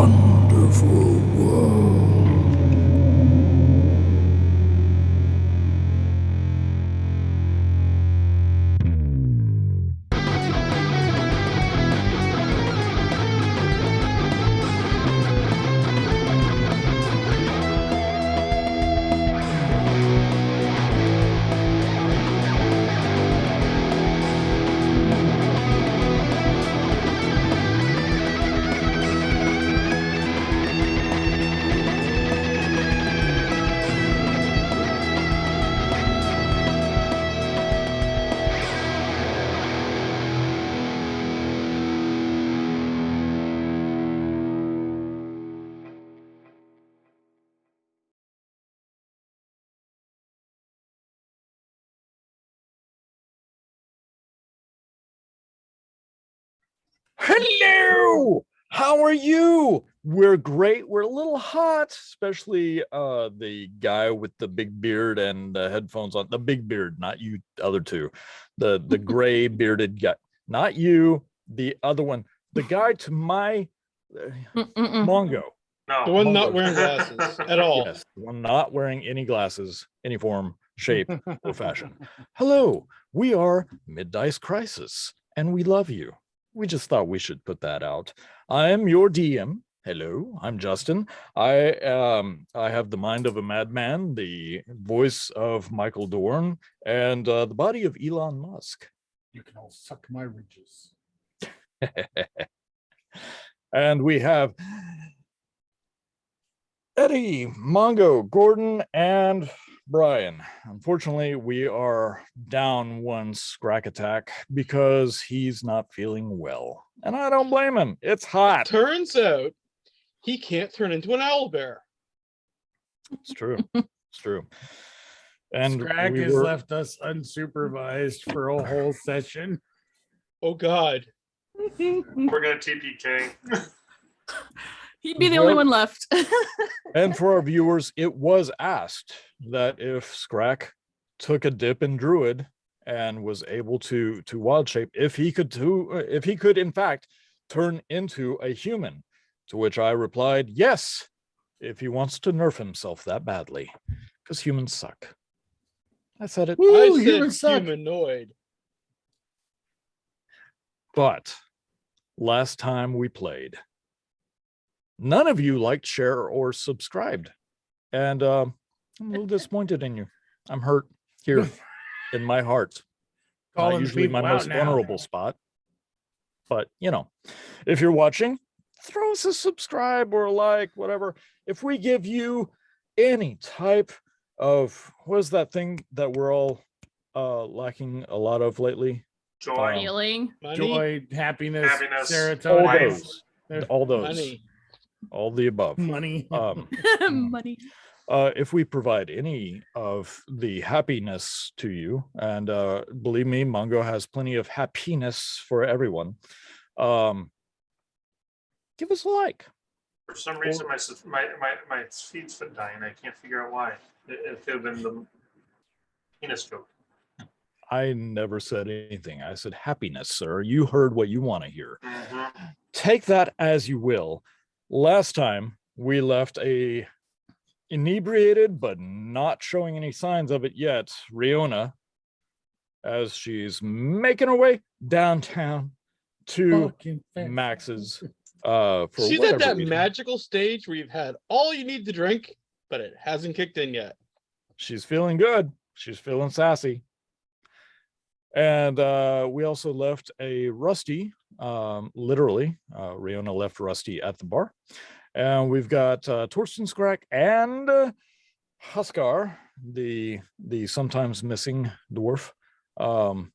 wonderful world. Hello! How are you? We're great. We're a little hot, especially the guy with the big beard and the headphones on. The big beard, not you other two. The gray bearded guy. Not you, the other one. The guy to my Mongo. No. The one Mongo. not wearing glasses at all. Yes, the one not wearing any glasses, any form, shape, or fashion. Hello, we are Mid-Dice Crisis, and we love you. We just thought we should put that out. I am your DM. Hello, I'm Justin. I have the mind of a madman, the voice of Michael Dorn, and the body of Elon Musk. You can all suck my ridges. And we have Eddie, Mongo, Gordon, and Brian. Unfortunately, we are down one Scrack Attack because he's not feeling well. And I don't blame him. It's hot. Turns out he can't turn into an owlbear. It's true. It's true. And Scrag has left us unsupervised for a whole session. Oh God. We're gonna TPK. He'd be the only one left. And for our viewers, it was asked that if Scrack took a dip in Druid and was able to wild shape, if he could in fact turn into a human, to which I replied, yes, if he wants to nerf himself that badly, because humans suck. I said it. I humans said suck. humanoid. But last time we played, none of you liked, share, or subscribed. And I'm a little disappointed in you. I'm hurt here in my heart. Not Calling usually my people out most now. vulnerable spot. But, you know, if you're watching, throw us a subscribe or a like, whatever. If we give you any type of, what is that thing that we're all lacking a lot of lately? Joy. Feeling. Money. Joy, happiness, Happiness. All serotonin, those. All those. Money. All the above. money. Money. If we provide any of the happiness to you, and believe me, Mongo has plenty of happiness for everyone, give us a like. For some reason, my feed's been dying. I can't figure out why. It could have been the penis joke. I never said anything. I said happiness, sir. You heard what you want to hear. Mm-hmm. Take that as you will. Last time we left a inebriated but not showing any signs of it yet, Riona, as she's making her way downtown to Max's for She's whatever at that reason. magical stage where you've had all you need to drink, but it hasn't kicked in yet. She's feeling good. She's feeling sassy. And we also left a Rusty, literally, Riona left Rusty at the bar. And we've got Torsten Skrak and Huskar, the sometimes missing dwarf.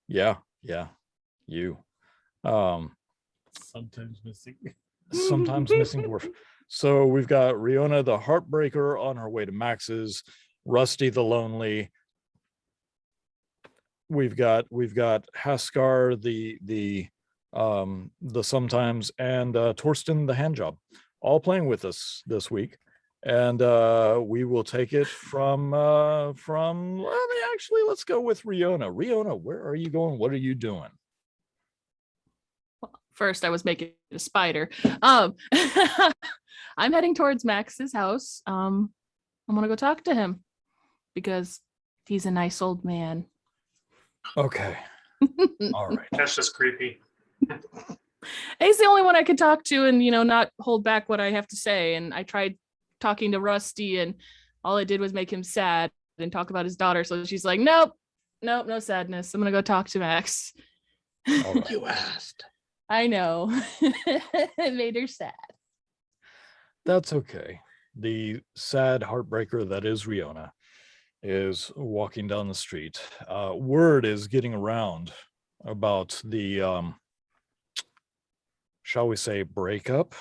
Yeah, you. Sometimes missing. Sometimes missing dwarf. So we've got Riona the Heartbreaker on her way to Max's, Rusty the Lonely. We've got Haskar the sometimes, and Torsten the Handjob, all playing with us this week. And we will take it from let's go with Riona. Riona, where are you going? What are you doing? first I was making a spider. I'm heading towards Max's house. I'm gonna go talk to him because he's a nice old man. Okay. All right. That's just creepy. He's the only one I could talk to and, not hold back what I have to say. And I tried talking to Rusty and all it did was make him sad and talk about his daughter. So she's like, nope, no sadness. I'm going to go talk to Max. All right. You asked. I know. It made her sad. That's okay. The sad heartbreaker that is Riona is walking down the street. Word is getting around about the, shall we say, breakup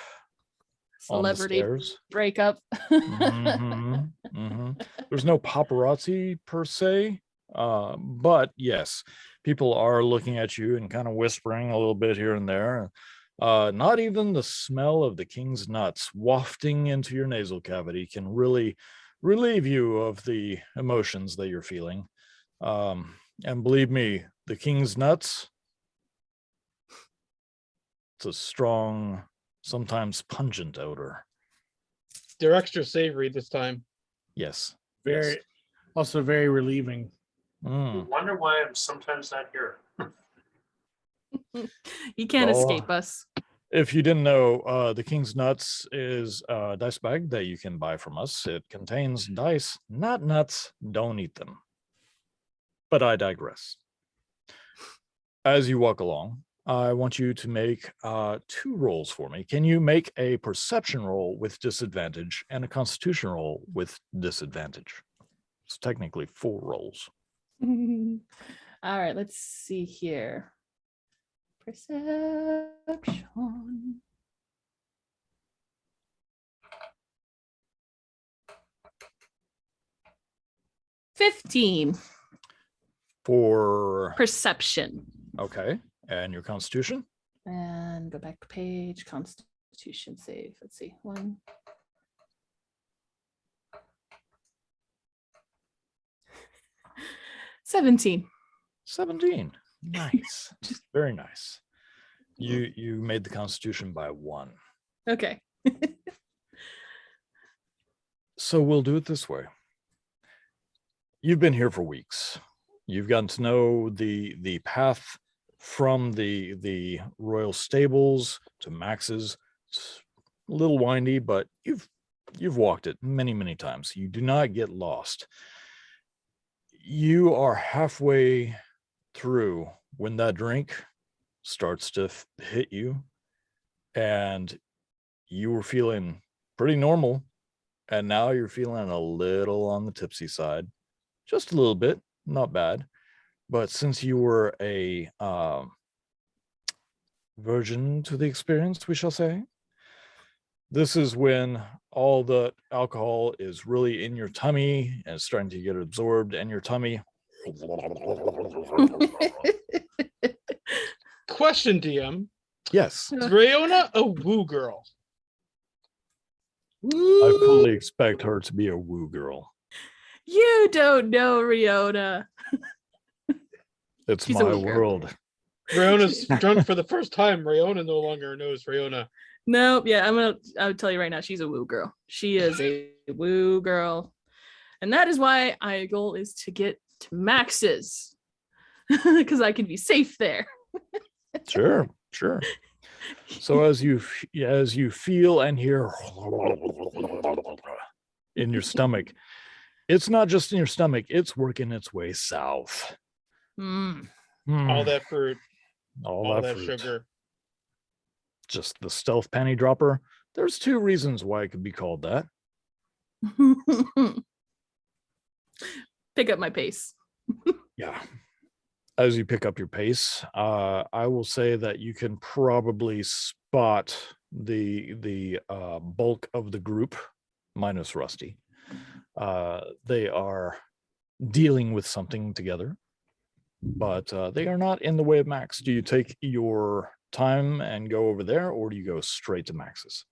on the Celebrity stairs. breakup. Mhm, mhm. There's no paparazzi per se, but yes, people are looking at you and kind of whispering a little bit here and there. Not even the smell of the king's nuts wafting into your nasal cavity can really relieve you of the emotions that you're feeling. And believe me, the king's nuts, it's a strong, sometimes pungent odor. They're extra savory this time. Yes. Very, also very relieving. Mm. Wonder why I'm sometimes not here. He can't Oh. escape us. If you didn't know, the King's Nuts is a dice bag that you can buy from us. It contains dice, not nuts. Don't eat them. But I digress. As you walk along, I want you to make 2 rolls for me. Can you make a perception roll with disadvantage and a constitution roll with disadvantage? It's technically 4 rolls. All right, let's see here. Perception. 15. For, Perception. okay. And your constitution? And go back to page. Constitution save. Let's see. 1. $17. 17. Nice. Very nice. You made the constitution by 1. Okay. So we'll do it this way. You've been here for weeks. You've gotten to know the path from the royal stables to Max's. It's a little windy, but you've walked it many times. You do not get lost. You are halfway through when that drink starts to hit you, and you were feeling pretty normal, and now you're feeling a little on the tipsy side, just a little bit, not bad. But since you were a virgin to the experience, we shall say, this is when all the alcohol is really in your tummy and it's starting to get absorbed, and your tummy. Question, DM. Yes, Is Riona a woo girl? I fully expect her to be a woo girl. You don't know Riona. It's She's a my woo girl. world. Riona's drunk for the first time. Riona no longer knows Riona. Nope. Yeah, I'll tell you right now, she's a woo girl. She is a woo girl. And that is why my goal is to get to Max's. Because I can be safe there. Sure. So as you feel and hear in your stomach, it's not just in your stomach, it's working its way south. Mm. All that fruit, all all that fruit. sugar. Just the stealth panty dropper. There's 2 reasons why it could be called that. Pick up my pace. Yeah. As you pick up your pace, I will say that you can probably spot the bulk of the group, minus Rusty. They are dealing with something together, but they are not in the way of Max. Do you take your time and go over there, or do you go straight to Max's?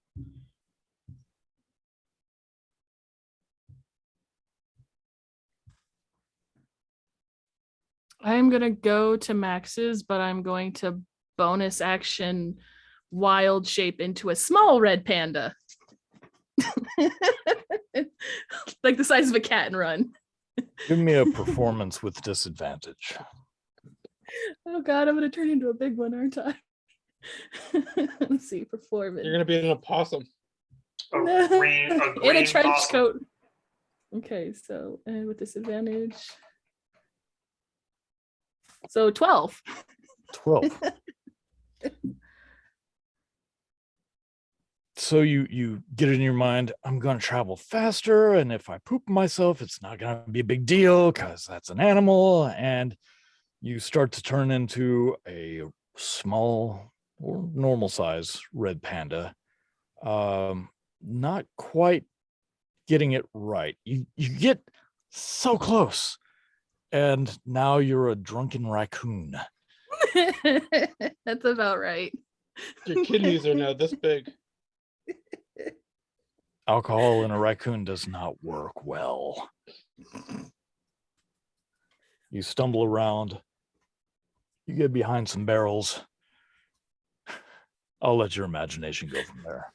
I'm going to go to Max's, but I'm going to bonus action wild shape into a small red panda. Like the size of a cat, and run. Give me a performance with disadvantage. Oh God, I'm gonna turn into a big one, aren't I? Let's see, performance. You're gonna be an opossum. A No. green, In a green trench possum. coat. Okay, so and with disadvantage. So 12. 12. So you get it in your mind, I'm going to travel faster, and if I poop myself, it's not going to be a big deal because that's an animal. And you start to turn into a small or normal size red panda. Not quite getting it right. You get so close, and now you're a drunken raccoon. That's about right. Your kidneys are now this big. Alcohol in a raccoon does not work well. You stumble around. You get behind some barrels. I'll let your imagination go from there.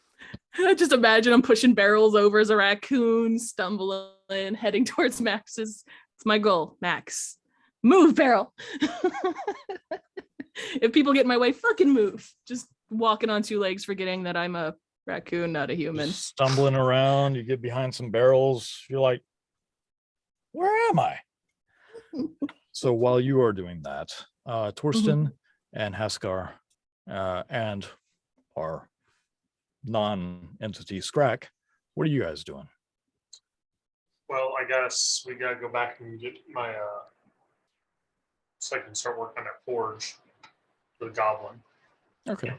Just imagine I'm pushing barrels over as a raccoon, stumbling, heading towards Max's. It's my goal, Max. Move, barrel. If people get in my way, fucking move. Just walking on two legs, forgetting that I'm a raccoon, not a human. Just stumbling around, you get behind some barrels. You're like, where am I? So while you are doing that, Torsten and Haskar and our non-entity Scrack, what are you guys doing? Well, I guess we gotta go back and get my so I can start working on that forge for the goblin. Okay.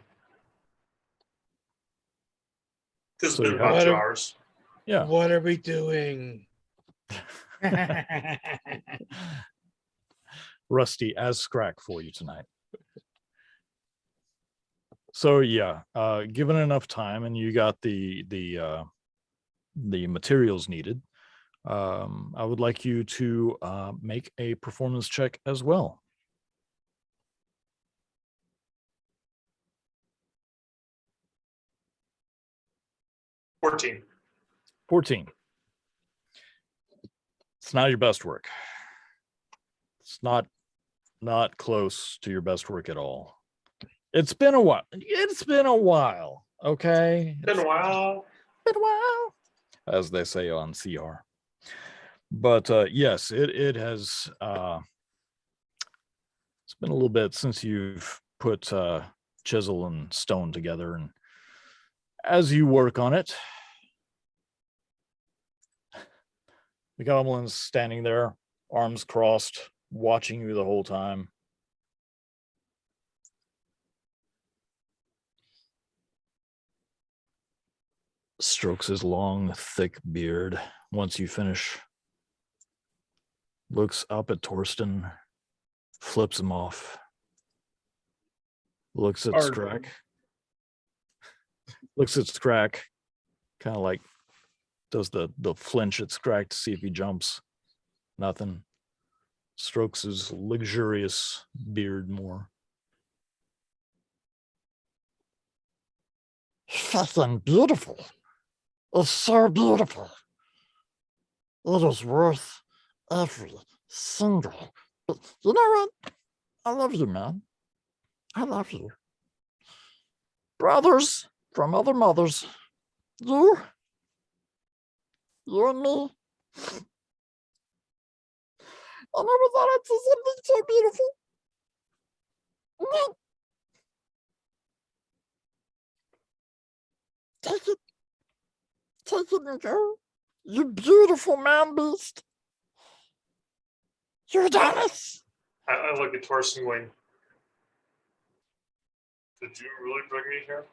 Because So it's you been have- about 2 What are- hours. Yeah. What are we doing? Rusty as Scrack for you tonight. So yeah, given enough time and you got the materials needed, I would like you to make a performance check as well. 14. 14. It's not your best work. It's not close to your best work at all. It's been a while. Okay. Been a while. Been a while, as they say on CR. But yes, it has. It's been a little bit since you've put chisel and stone together, and as you work on it, the goblin's standing there, arms crossed, watching you the whole time. Strokes his long, thick beard once you finish. Looks up at Torsten, flips him off. Looks at Hard. Scrack. Looks at Scrack, kind of like does the flinch at Scrack to see if he jumps. Nothing. Strokes his luxurious beard more. Fucking beautiful. It's so beautiful. It is worth every single. But you know what? I love you, man. I love you. Brothers from other mothers. You and me. I never thought I'd see something so beautiful. Take it. Take it and go. You beautiful man beast. You done it. I look at Torsten going, did you really bring me here?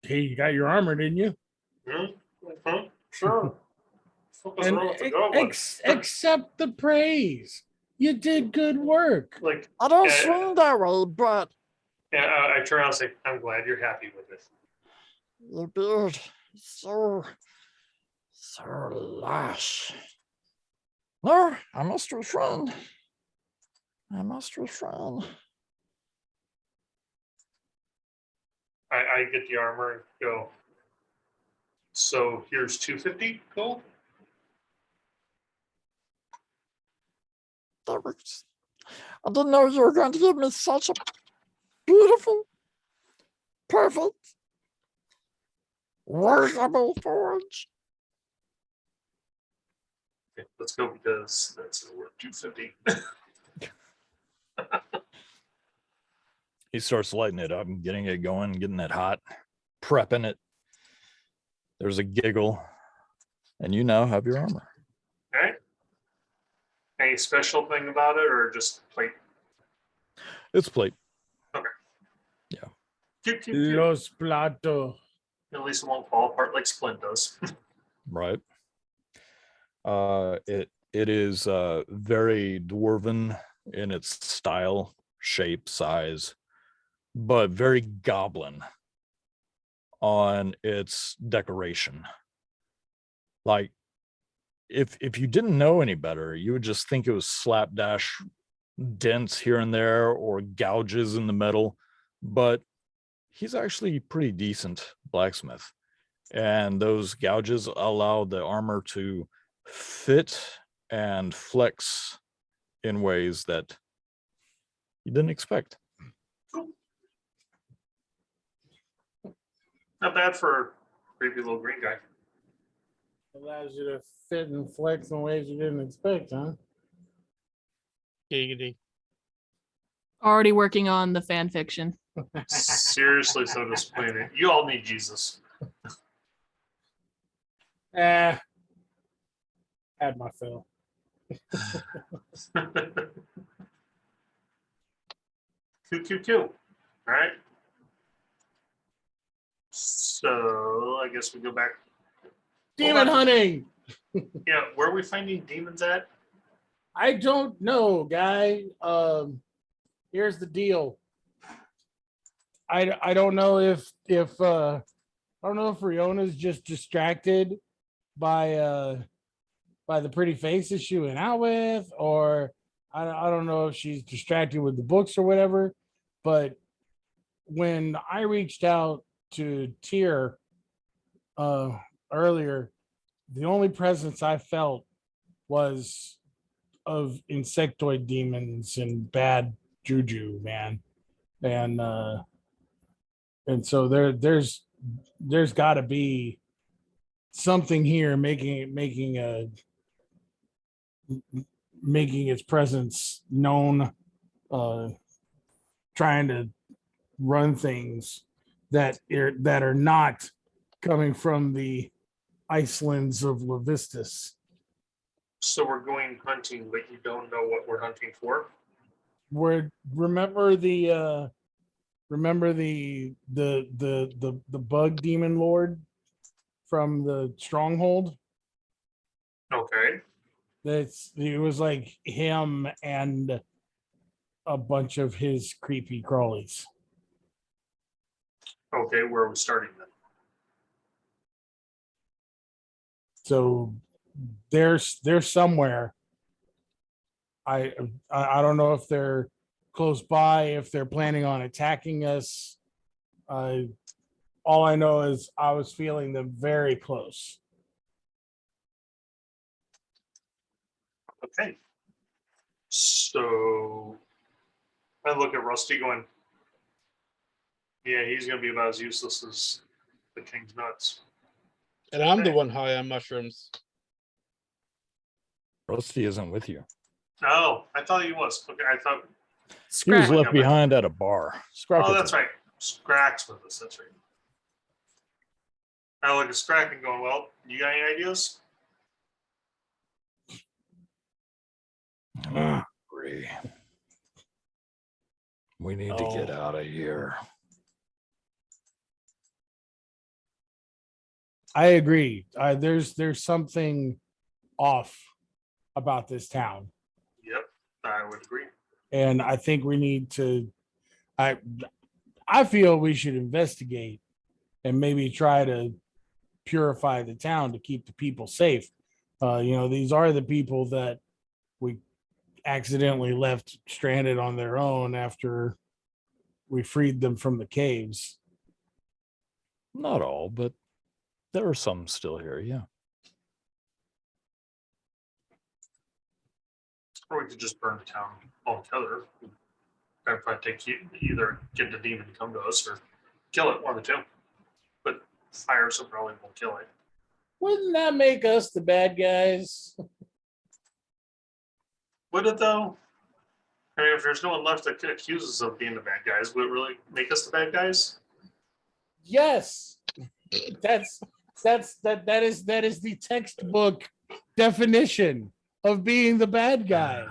Hey, you got your armor, didn't you? Sure. What's And wrong with the goblin? accept the praise. You did good work. Like, I don't Yeah. swing that way, but yeah, I turn around and say, I'm glad you're happy with it. your beard is so lush. No, I must refrain. I must refrain. I get the armor and go. So here's 250 gold. I didn't know you were going to give me such a beautiful, perfect, workable forge. Okay, let's go because that's worth 250. He starts lighting it up and getting it going, getting it hot, prepping it. There's a giggle, and you now have your armor. Okay. Any special thing about it, or just plate? It's plate. Cute, cute, cute. Los Plato. At least it won't fall apart like Splint does. Right. It is very dwarven in its style, shape, size, but very goblin on its decoration. Like if you didn't know any better, you would just think it was slapdash dents here and there or gouges in the metal, but he's actually pretty decent blacksmith. And those gouges allow the armor to fit and flex in ways that you didn't expect. Not bad for a creepy little green guy. Allows you to fit and flex in ways you didn't expect, huh? Giggity. Already working on the fan fiction. Seriously, so disappointed. You all need Jesus. Had my fill. Q. All right. So I guess we go back. Demon hunting. Yeah, where are we finding demons at? I don't know, guy. Here's the deal. I don't know if Riona's just distracted by the pretty faces she went out with, or I don't know if she's distracted with the books or whatever. But when I reached out to Tyr earlier, the only presence I felt was of insectoid demons and bad juju, man. And so there's got to be something here making its presence known, trying to run things that are not coming from the Icelands of Levistus. So we're going hunting, but you don't know what we're hunting for. Remember the bug demon lord from the stronghold? Okay. It was like him and a bunch of his creepy crawlies. Okay, where are we starting then? So there's somewhere. I don't know if they're close by, if they're planning on attacking us. All I know is I was feeling them very close. Okay. So I look at Rusty going, yeah, he's going to be about as useless as the king's nuts. And I'm the one high on mushrooms. Rusty isn't with you. Oh, I thought he was. Okay, I thought. He was Scratch. left behind at a bar. Scrack Oh, with that's him. right. Scrack's with us. That's right. I look at Scrack and going, well, you got any ideas? Agree. We need to get out of here. I agree. There's something off about this town, Yep, I would agree. and I think we need to. I feel we should investigate and maybe try to purify the town to keep the people safe. These are the people that we accidentally left stranded on their own after we freed them from the caves. Not all, but there are some still here. Yeah. Or we could just burn the town altogether. That'd probably take either get the demon to come to us or kill it, one of the two. But fire so probably won't kill it. Wouldn't that make us the bad guys? Would it though? I mean, if there's no one left that could accuse us of being the bad guys, would it really make us the bad guys? Yes. That is the textbook definition of being the bad guy.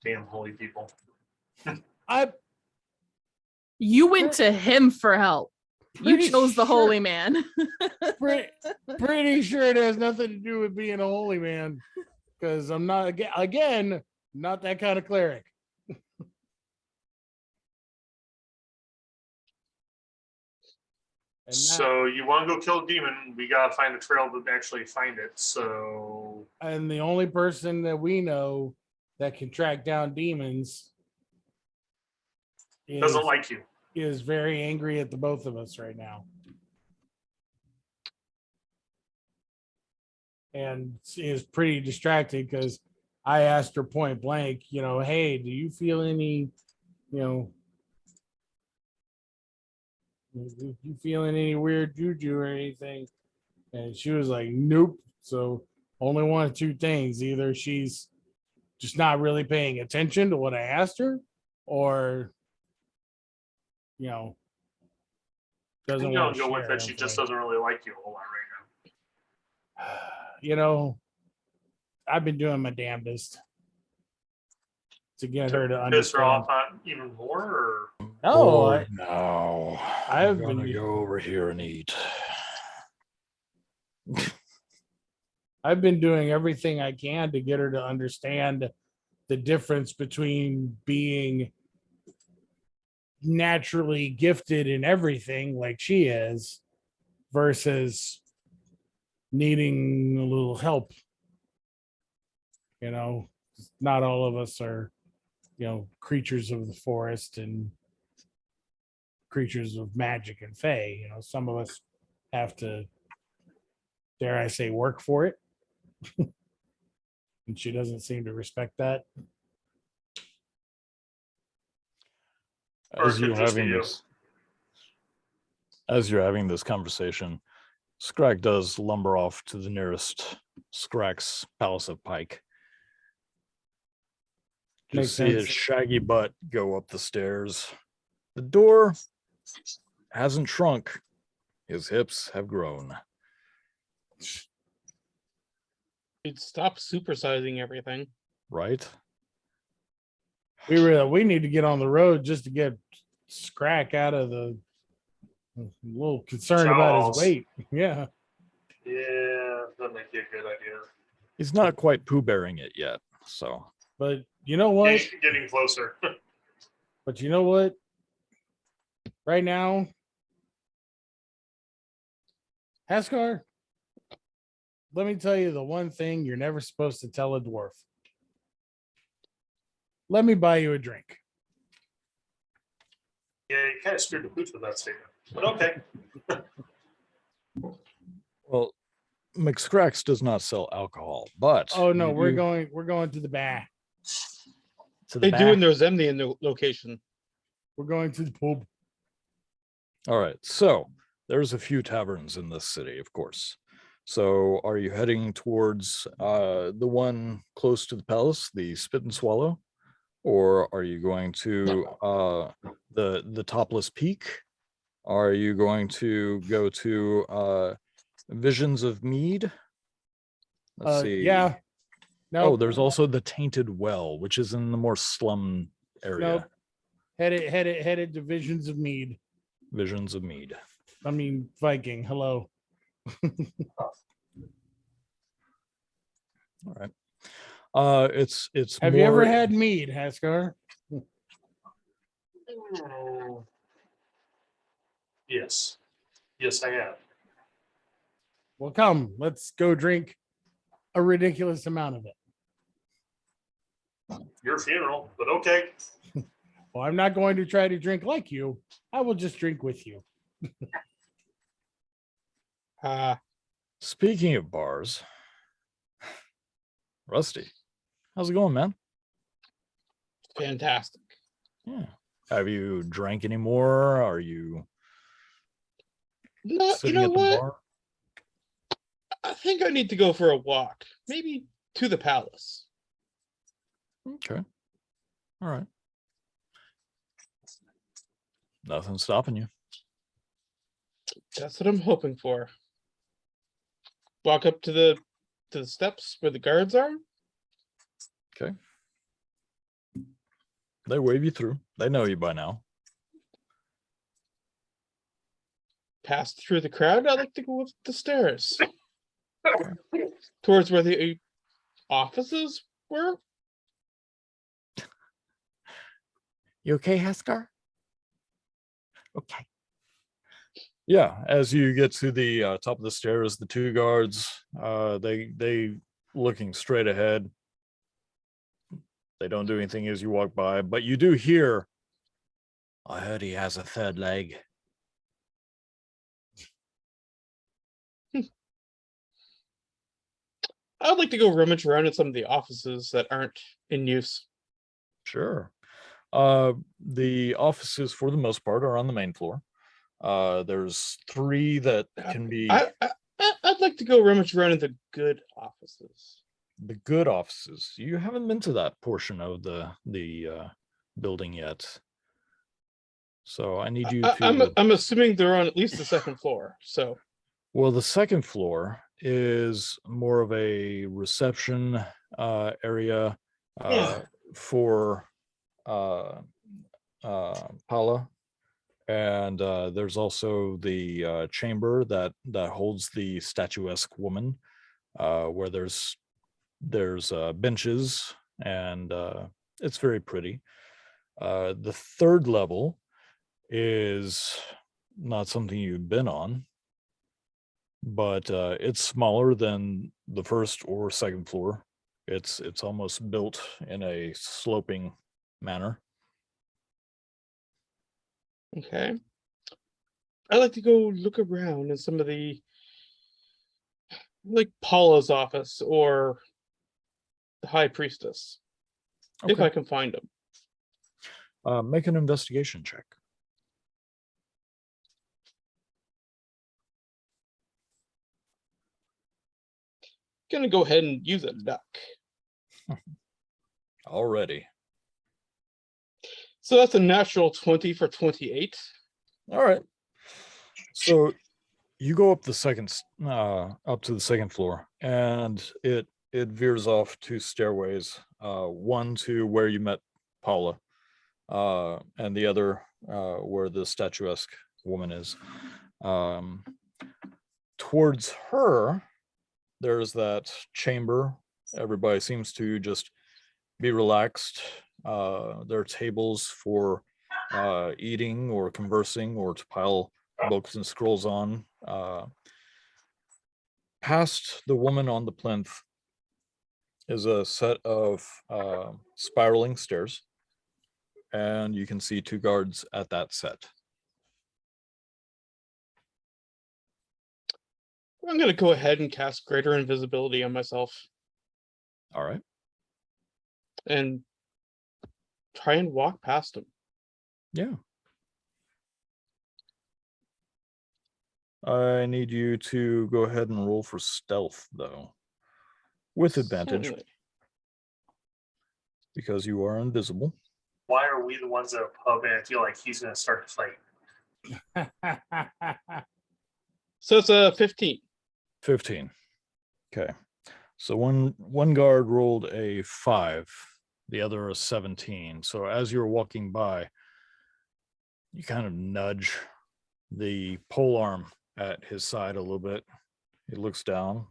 Damn holy people. You went to him for help. You Pretty chose the sure- holy man. pretty sure it has nothing to do with being a holy man, because I'm not again not that kind of cleric. And, So you want to go kill a demon? We gotta find a trail to actually find it. So and the only person that we know that can track down demons doesn't like you. is very angry at the both of us right now. And she is pretty distracted because I asked her point blank, hey, do you feel any, you feeling any weird juju or anything? And she was like, nope. So only one of two things. Either she's just not really paying attention to what I asked her, or doesn't You want don't to go with share it. She just information. doesn't really like you a whole lot right I've been doing my damnedest to get now. her to Piss her understand. off on even more, or No, No. I've I'm gonna been- go over here and eat. I've been doing everything I can to get her to understand the difference between being naturally gifted in everything like she is versus needing a little help. Not all of us are, creatures of the forest and creatures of magic and fae. Some of us have to, dare I say, work for it. And she doesn't seem to respect that. Or As it could you're just be having you. as you're having this conversation, Scrag does lumber off to the nearest Scrag's Palace of Pike. Makes Just see his sense. shaggy butt go up the stairs. The door hasn't shrunk. His hips have grown. Dude, stop supersizing everything. Right? We need to get on the road just to get Scrack out of the little concerned about his Jaws. weight. Yeah. yeah, that might be a good idea. He's not quite poo bearing it yet. So But you know what? Getting closer. But you know what? Right now, Haskar, let me tell you the one thing you're never supposed to tell a dwarf. Let me buy you a drink. Yeah, you kind of screwed the pooch with that statement. But okay. well, McScrax does not sell alcohol, but Oh no, you we're do- going to the bar. to the They do in back. their Zemni in the location. We're going to the pub. All right. So there's a few taverns in this city, of course. So are you heading towards the one close to the palace, the Spit and Swallow? Or are you going to the Topless Peak? Are you going to go to Visions of Mead? Let's see. Yeah. No. Oh, there's also the Tainted Well, which is in the more slum area. Nope. Headed to Visions of Mead. Visions of Mead. I mean Viking. Hello. All right. It's Have you ever more- had mead, Haskar? Yes. Yes, I have. Well, come, let's go drink a ridiculous amount of it. Your funeral, but okay. Well, I'm not going to try to drink like you. I will just drink with you. Speaking of bars, Rusty, how's it going, man? Fantastic. Yeah. Have you drank anymore? Are you No, you sitting know at the what? bar? I think I need to go for a walk. Maybe to the palace. Okay. All right. Nothing stopping you. That's what I'm hoping for. Walk up to the steps where the guards are. Okay. They wave you through. They know you by now. Pass through the crowd. I like to go up the stairs towards where the offices were. You okay, Haskar? Okay. Yeah, as you get to the top of the stairs, the two guards, they looking straight ahead. They don't do anything as you walk by, but you do hear, I heard he has a third leg. I'd like to go rummage around in some of the offices that aren't in use. Sure. The offices, for the most part, are on the main floor. There's 3 that can be I'd like to go rummage around in the good offices. the good offices. You haven't been to that portion of the building yet. So I need you to. I'm assuming they're on at least the second floor. So Well, the second floor is more of a reception area for Paula, and there's also the chamber that holds the statuesque woman, where there's benches, and it's very pretty. The third level is not something you've been on, but it's smaller than the first or second floor. It's almost built in a sloping manner. okay. I'd like to go look around in some of the like Paula's office or the High Priestess. If I can find them. Make an investigation check. Gonna go ahead and use a duck. Already. So that's a natural 20 for 28. All right. So you go up the up to the second floor, and it veers off 2 stairways. One to where you met Paula, and the other where the statuesque woman is. Towards her, there's that chamber. Everybody seems to just be relaxed. There are tables for eating or conversing or to pile books and scrolls on. Past the woman on the plinth is a set of spiraling stairs, and you can see 2 guards at that set. I'm gonna go ahead and cast greater invisibility on myself All right. and try and walk past them. Yeah. I need you to go ahead and roll for stealth, though, with advantage, Certainly. because you are invisible. Why are we the ones that are pub and I feel like he's gonna start to fight? So it's a 15. 15. Okay. So one guard rolled a 5, the other a 17. So as you're walking by, you kind of nudge the pole arm at his side a little bit. He looks down.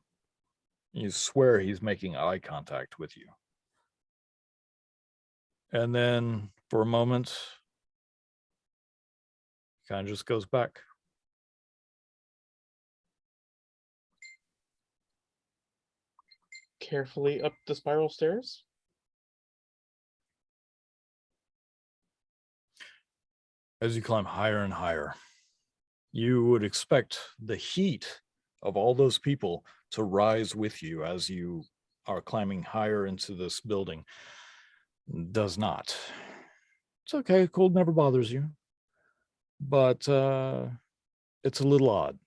You swear he's making eye contact with you. And then for a moment, kind of just goes back. Carefully up the spiral stairs. As you climb higher and higher, you would expect the heat of all those people to rise with you as you are climbing higher into this building. Does not. It's okay. Cold never bothers you. But it's a little odd.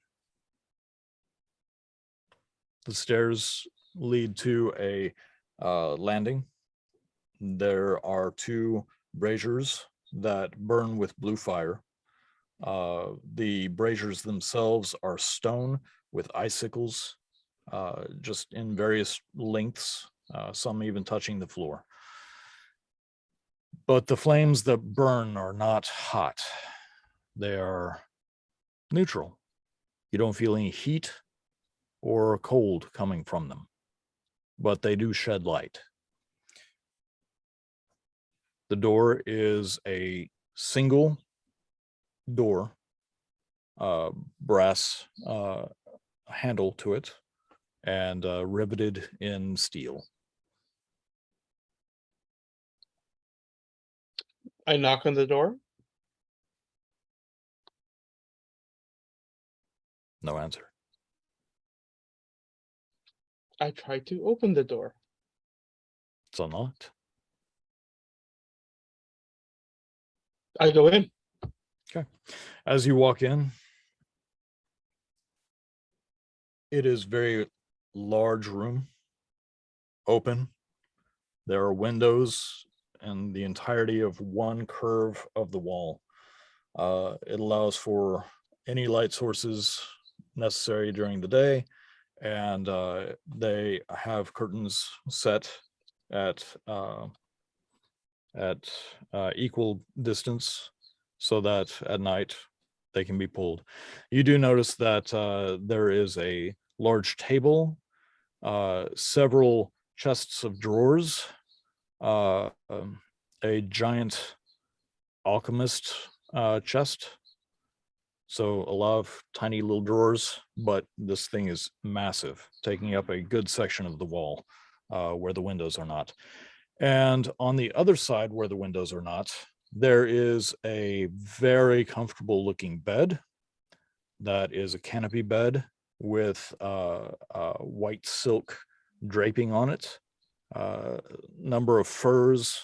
The stairs lead to a landing. There are 2 braziers that burn with blue fire. The braziers themselves are stone with icicles, just in various lengths, some even touching the floor. But the flames that burn are not hot. They are neutral. You don't feel any heat or cold coming from them, but they do shed light. The door is a single door, brass handle to it, and riveted in steel. I knock on the door. No answer. I try to open the door. It's unlocked. I go in. As you walk in, it is very large room, open. There are windows in the entirety of one curve of the wall. It allows for any light sources necessary during the day, and they have curtains set at equal distance so that at night they can be pulled. You do notice that there is a large table, several chests of drawers, a giant alchemist chest. So a lot of tiny little drawers, but this thing is massive, taking up a good section of the wall where the windows are not. And on the other side where the windows are not, there is a very comfortable looking bed that is a canopy bed with white silk draping on it, number of furs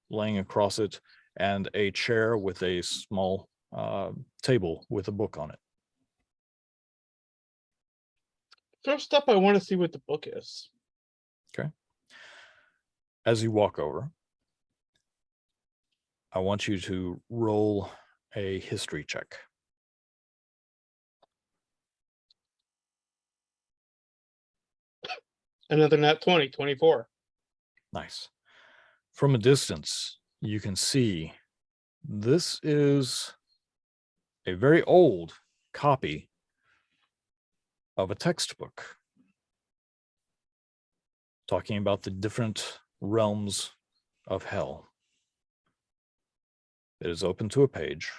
laying across it, and a chair with a small table with a book on it. First up, I want to see what the book is. As you walk over, I want you to roll a history check. Another nat 20, 24. Nice. From a distance, you can see this is a very old copy of a textbook talking about the different realms of hell. It is open to a page.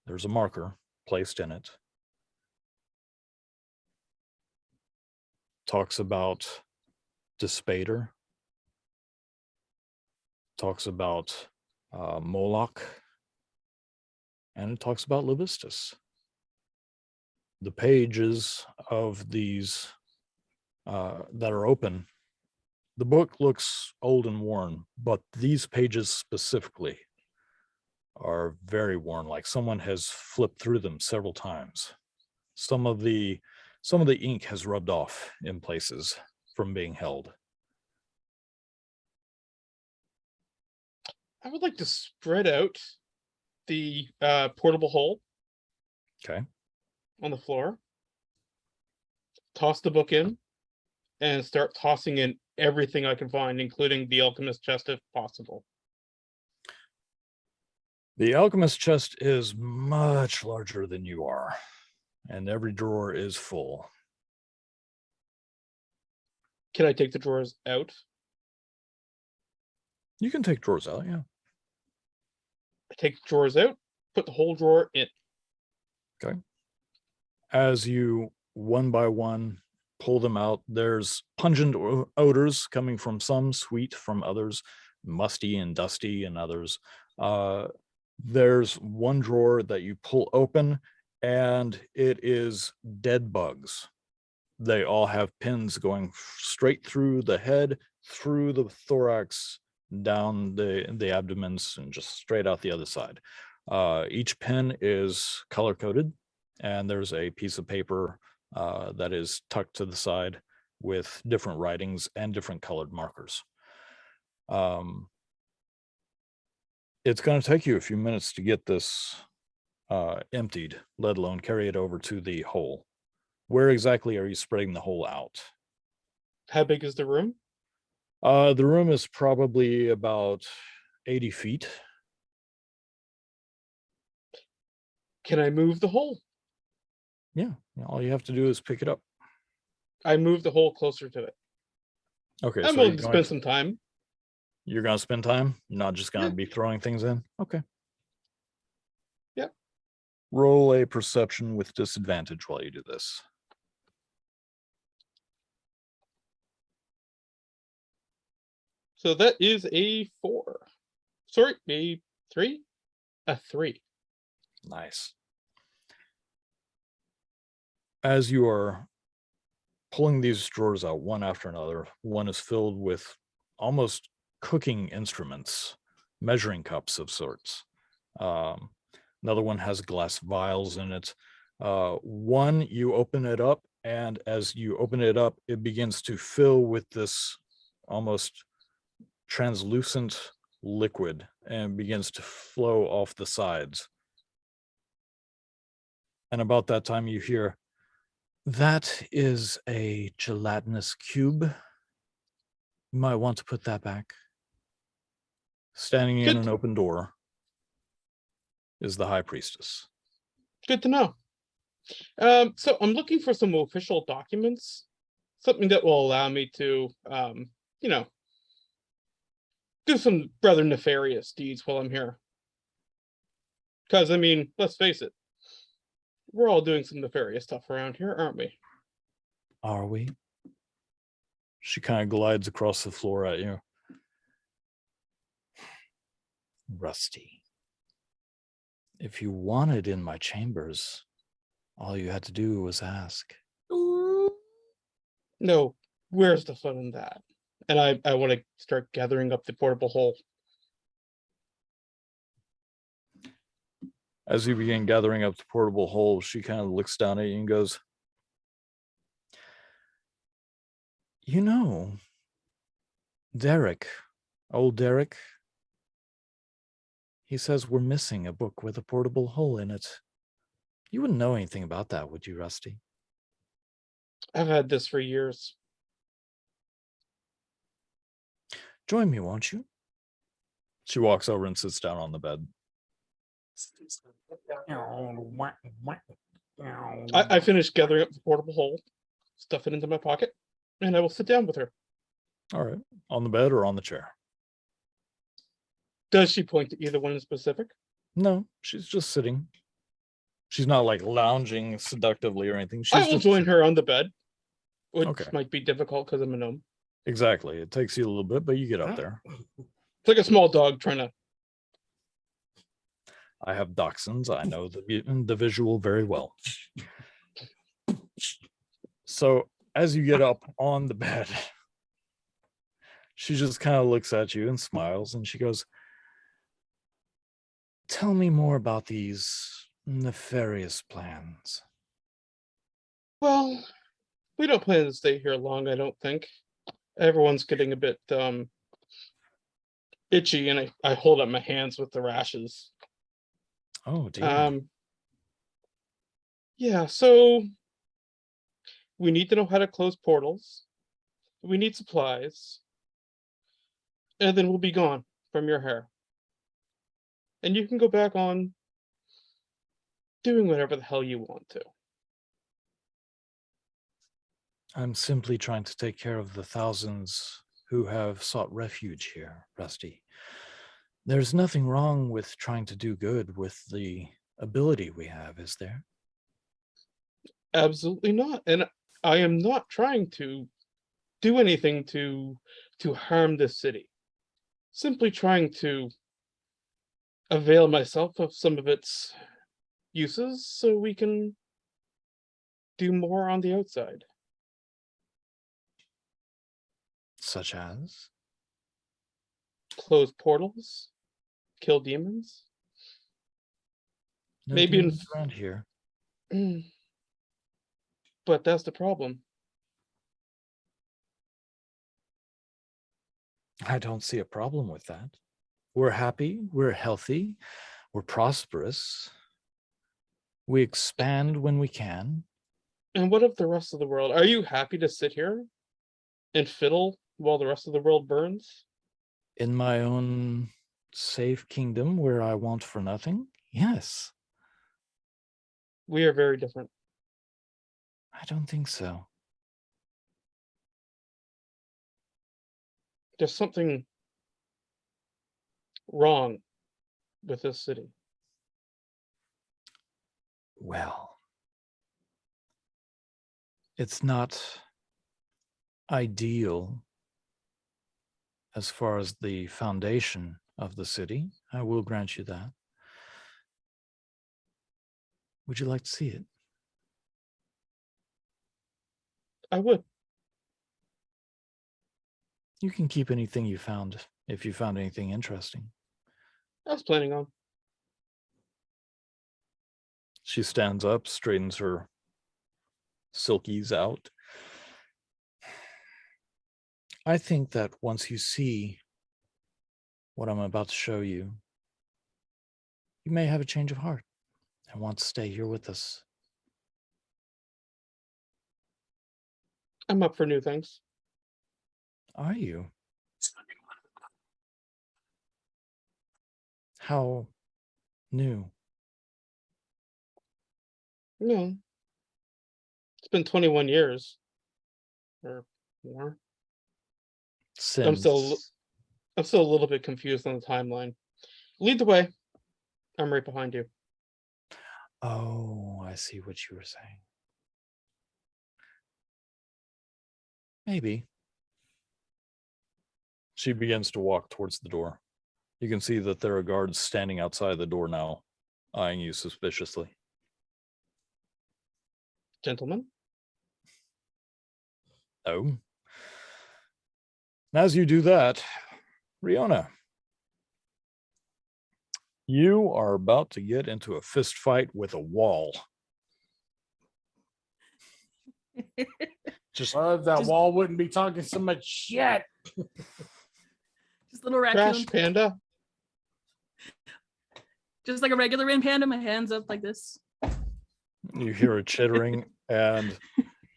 There's a marker placed in it. Talks about Despater. Talks about Moloch. And it talks about Levistus. The pages of these that are open, the book looks old and worn, but these pages specifically are very worn, like someone has flipped through them several times. Some of the ink has rubbed off in places from being held. I would like to spread out the portable hole Okay. on the floor, toss the book in, and start tossing in everything I can find, including the alchemist chest if possible. The alchemist chest is much larger than you are, and every drawer is full. Can I take the drawers out? You can take drawers out, yeah. I take the drawers out, put the whole drawer in. Okay. As you one by one pull them out, there's pungent odors coming from some, sweet from others, musty and dusty and others. There's one drawer that you pull open, and it is dead bugs. They all have pins going straight through the head, through the thorax, down the abdomens, and just straight out the other side. Each pin is color coded, and there's a piece of paper that is tucked to the side with different writings and different colored markers. It's going to take you a few minutes to get this emptied, let alone carry it over to the hole. Where exactly are you spreading the hole out? How big is the room? The room is probably about 80 feet. Can I move the hole? Yeah, all you have to do is pick it up. I move the hole closer to it. Okay, I'm so willing to spend some time. you're going to spend time, not just going to Yeah. be throwing things in. Okay. Yep. Roll a perception with disadvantage while you do this. So that is a 4. Sorry, a 3? A 3. Nice. As you are pulling these drawers out one after another, one is filled with almost cooking instruments, measuring cups of sorts. Another one has glass vials in it. One, you open it up, and as you open it up, it begins to fill with this almost translucent liquid and begins to flow off the sides. And about that time, you hear, "That is a gelatinous cube. You might want to put that back." Standing in Good. an open door is the high priestess. Good to know. So I'm looking for some official documents, something that will allow me to, you know, do some rather nefarious deeds while I'm here. Because, I mean, let's face it, we're all doing some nefarious stuff around here, aren't we? Are we? She kind of glides across the floor at you. Rusty, if you wanted in my chambers, all you had to do was ask. No, where's the fun in that? And I want to start gathering up the portable hole. As you begin gathering up the portable hole, she kind of looks down at you and goes, "You know, Derek, old Derek, he says we're missing a book with a portable hole in it. You wouldn't know anything about that, would you, Rusty?" I've had this for years. "Join me, won't you?" She walks over and sits down on the bed. I finished gathering up the portable hole, stuff it into my pocket, and I will sit down with her. All right. On the bed or on the chair? Does she point to either one in specific? No, she's just sitting. She's not like lounging seductively or anything. She's I will just join her on the bed, which Okay. might be difficult because I'm a gnome. Exactly. It takes you a little bit, but you get up there. It's like a small dog trying to. I have dachshunds. I know the visual very well. So as you get up on the bed, she just kind of looks at you and smiles, and she goes, "Tell me more about these nefarious plans." Well, we don't plan to stay here long, I don't think. Everyone's getting a bit itchy, and I hold up my hands with the rashes. Oh, dear. Yeah, so we need to know how to close portals. We need supplies. And then we'll be gone from your hair. And you can go back on doing whatever the hell you want to. I'm simply trying to take care of the thousands who have sought refuge here, Rusty. There's nothing wrong with trying to do good with the ability we have, is there? Absolutely not. And I am not trying to do anything to harm this city. Simply trying to avail myself of some of its uses so we can do more on the outside. Such as? Close portals, kill demons. No Maybe in- demons around here. But that's the problem. I don't see a problem with that. We're happy, we're healthy, we're prosperous. We expand when we can. And what of the rest of the world? Are you happy to sit here and fiddle while the rest of the world burns? In my own safe kingdom where I want for nothing? Yes. We are very different. I don't think so. There's something wrong with this city. Well, it's not ideal as far as the foundation of the city. I will grant you that. Would you like to see it? I would. You can keep anything you found if you found anything interesting. I was planning on. She stands up, straightens her silkies out. I think that once you see what I'm about to show you, you may have a change of heart and want to stay here with us. I'm up for new things. Are you? How new? No. It's been 21 years. Or more. I'm still a little bit confused on the timeline. Lead the way. I'm right behind you. Oh, I see what you were saying. Maybe. She begins to walk towards the door. You can see that there are guards standing outside the door now, eyeing you suspiciously. Gentlemen. Oh. And as you do that, Riona, you are about to get into a fist fight with a wall. Just Well, if that Just- wall wouldn't be talking so much shit. Just little raccoon. Crash Panda. Just like a regular rain panda, my hands up like this. you hear a chittering, and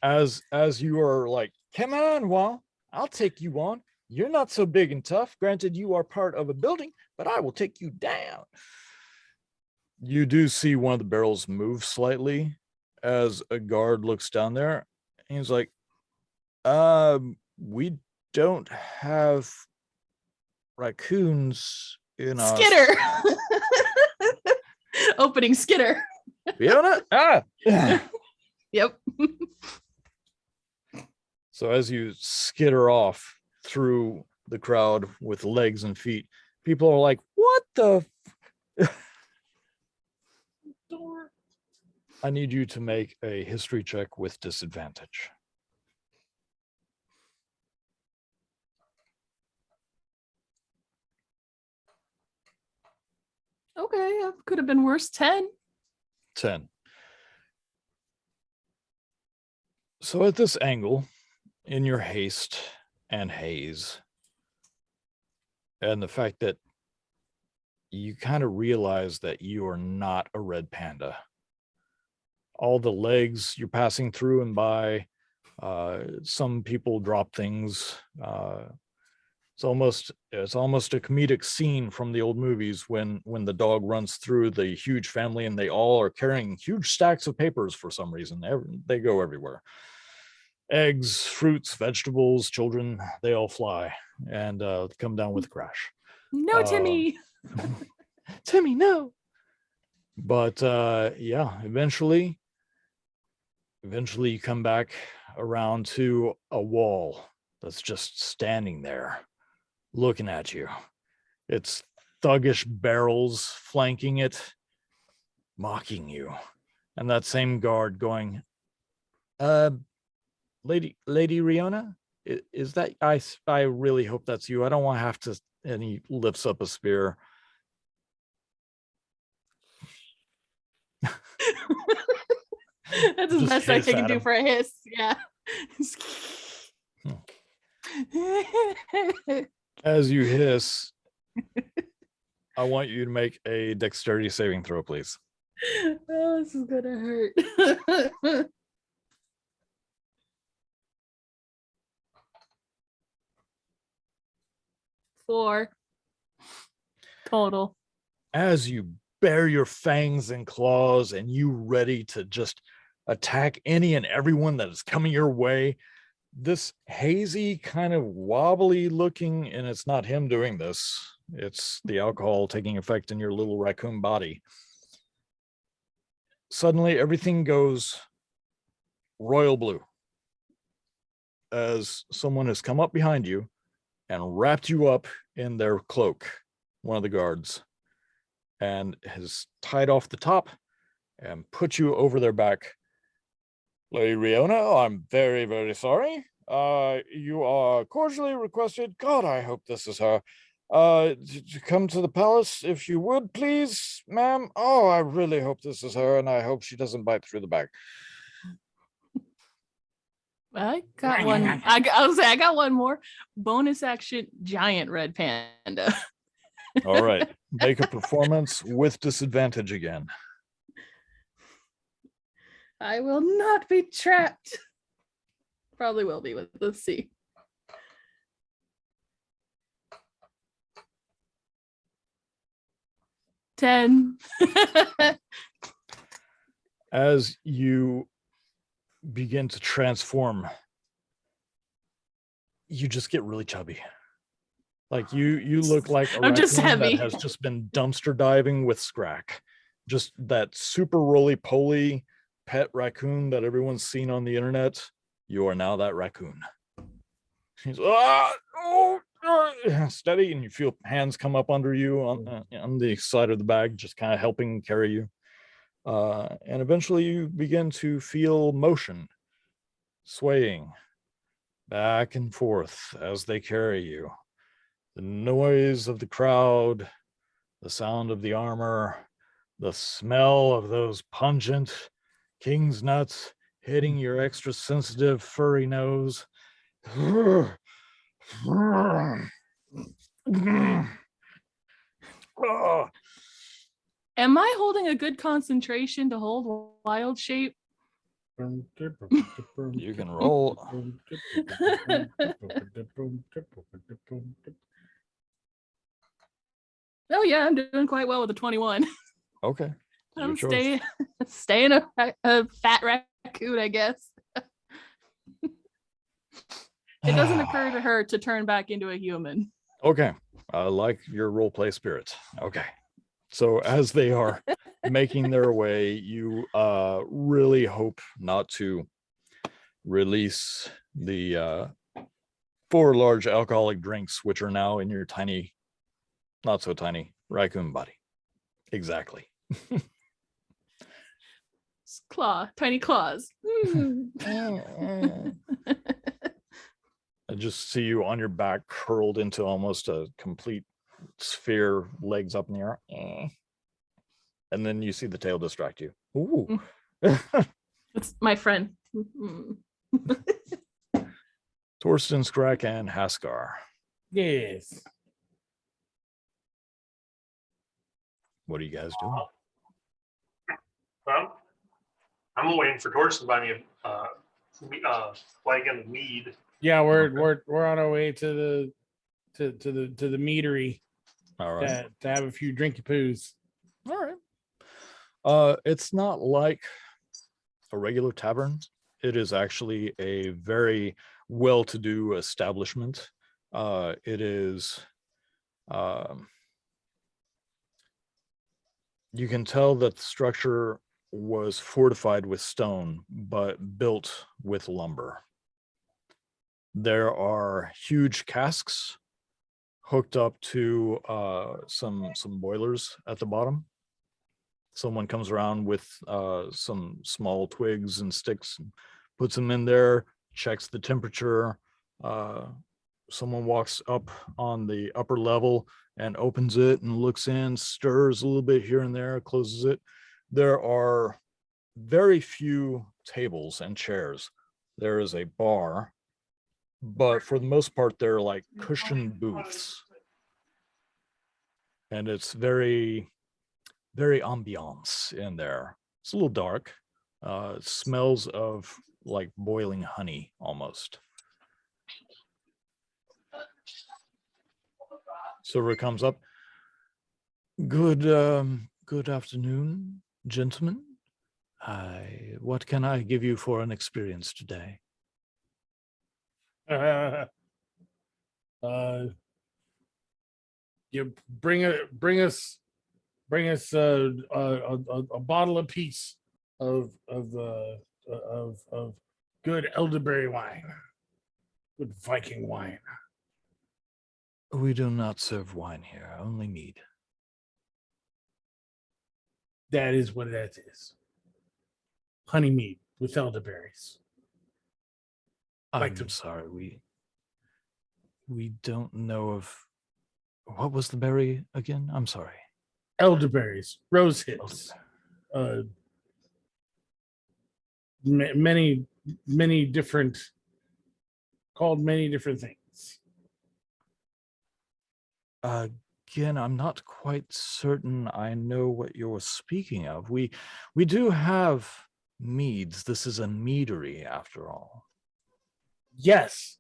as you are like, come on, wall, I'll take you on. You're not so big and tough. Granted, you are part of a building, but I will take you down. You do see one of the barrels move slightly as a guard looks down there. And he's like, we don't have raccoons in our Skitter. Opening Skitter. Fiona? Ah! Yep. So as you skitter off through the crowd with legs and feet, people are like, what the? I need you to make a history check with disadvantage. Okay, could have been worse. 10. 10. So at this angle, in your haste and haze, and the fact that you kind of realize that you are not a red panda. All the legs you're passing through and by, some people drop things. It's almost a comedic scene from the old movies when the dog runs through the huge family and they all are carrying huge stacks of papers for some reason. They go everywhere. Eggs, fruits, vegetables, children, they all fly and come down with a crash. No, Timmy. Timmy, no. But yeah, eventually you come back around to a wall that's just standing there looking at you. It's thuggish barrels flanking it, mocking you. And that same guard going, Lady Riona, is that, I really hope that's you. I don't want to have to, and he lifts up a spear. That's the Just best I hiss can at do him. for a hiss. Yeah. As you hiss, I want you to make a dexterity saving throw, please. Oh, this is gonna hurt. 4 total. As you bare your fangs and claws and you ready to just attack any and everyone that is coming your way, this hazy, kind of wobbly looking, and it's not him doing this, it's the alcohol taking effect in your little raccoon body. Suddenly everything goes royal blue as someone has come up behind you and wrapped you up in their cloak, one of the guards, and has tied off the top and put you over their back. Lady Riona, I'm very, very sorry. You are cordially requested. God, I hope this is her. To come to the palace, if you would, please, ma'am. Oh, I really hope this is her, and I hope she doesn't bite through the bag. I got one. I was say I got one more bonus action giant red panda. All right, make a performance with disadvantage again. I will not be trapped. Probably will be, but let's see. Ten. As you begin to transform, you just get really chubby. Like you look like a I'm just raccoon heavy. that has just been dumpster diving with Scrack. Just that super roly-poly pet raccoon that everyone's seen on the internet. You are now that raccoon. He's steady, and you feel hands come up under you on the side of the bag, just kind of helping carry you. And eventually you begin to feel motion, swaying back and forth as they carry you. The noise of the crowd, the sound of the armor, the smell of those pungent king's nuts hitting your extra sensitive furry nose. Oh, Am I holding a good concentration to hold wild shape? you can roll. Oh yeah, I'm doing quite well with a 21. Okay. Your I'm choice. staying a fat raccoon, I guess. It doesn't occur to her to turn back into a human. Okay. I like your role play spirit. Okay. So as they are making their way, you really hope not to release the 4 large alcoholic drinks, which are now in your tiny, not so tiny raccoon body. Exactly. Tiny claws. I just see you on your back, curled into almost a complete sphere, legs up in the air. And then you see the tail distract you. Ooh. It's my friend. Torsten, Skrak, and Haskar. Yes. What are you guys doing? Well, I'm waiting for Torsten to buy me a flagon of mead. Yeah, we're on our way to the meadery All right. to have a few drinky poos. All right. It's not like a regular tavern. It is actually a very well-to-do establishment. It is you can tell that the structure was fortified with stone, but built with lumber. There are huge casks hooked up to some boilers at the bottom. Someone comes around with some small twigs and sticks, and puts them in there, checks the temperature. Someone walks up on the upper level and opens it and looks in, stirs a little bit here and there, closes it. There are very few tables and chairs. There is a bar, but for the most part, they're like cushioned booths. And it's very, very ambiance in there. It's a little dark. It smells of like boiling honey almost. Silver comes up. Good afternoon, gentlemen. What can I give you for an experience today? You bring us a bottle apiece of good elderberry wine, good Viking wine. We do not serve wine here, only mead. That is what that is. Honey mead with elderberries. Like I'm sorry, we don't know of what was the berry again? I'm sorry. Elderberries, rose hips, many different, called many different things. Again, I'm not quite certain I know what you're speaking of. We do have meads. This is a meadery after all. Yes.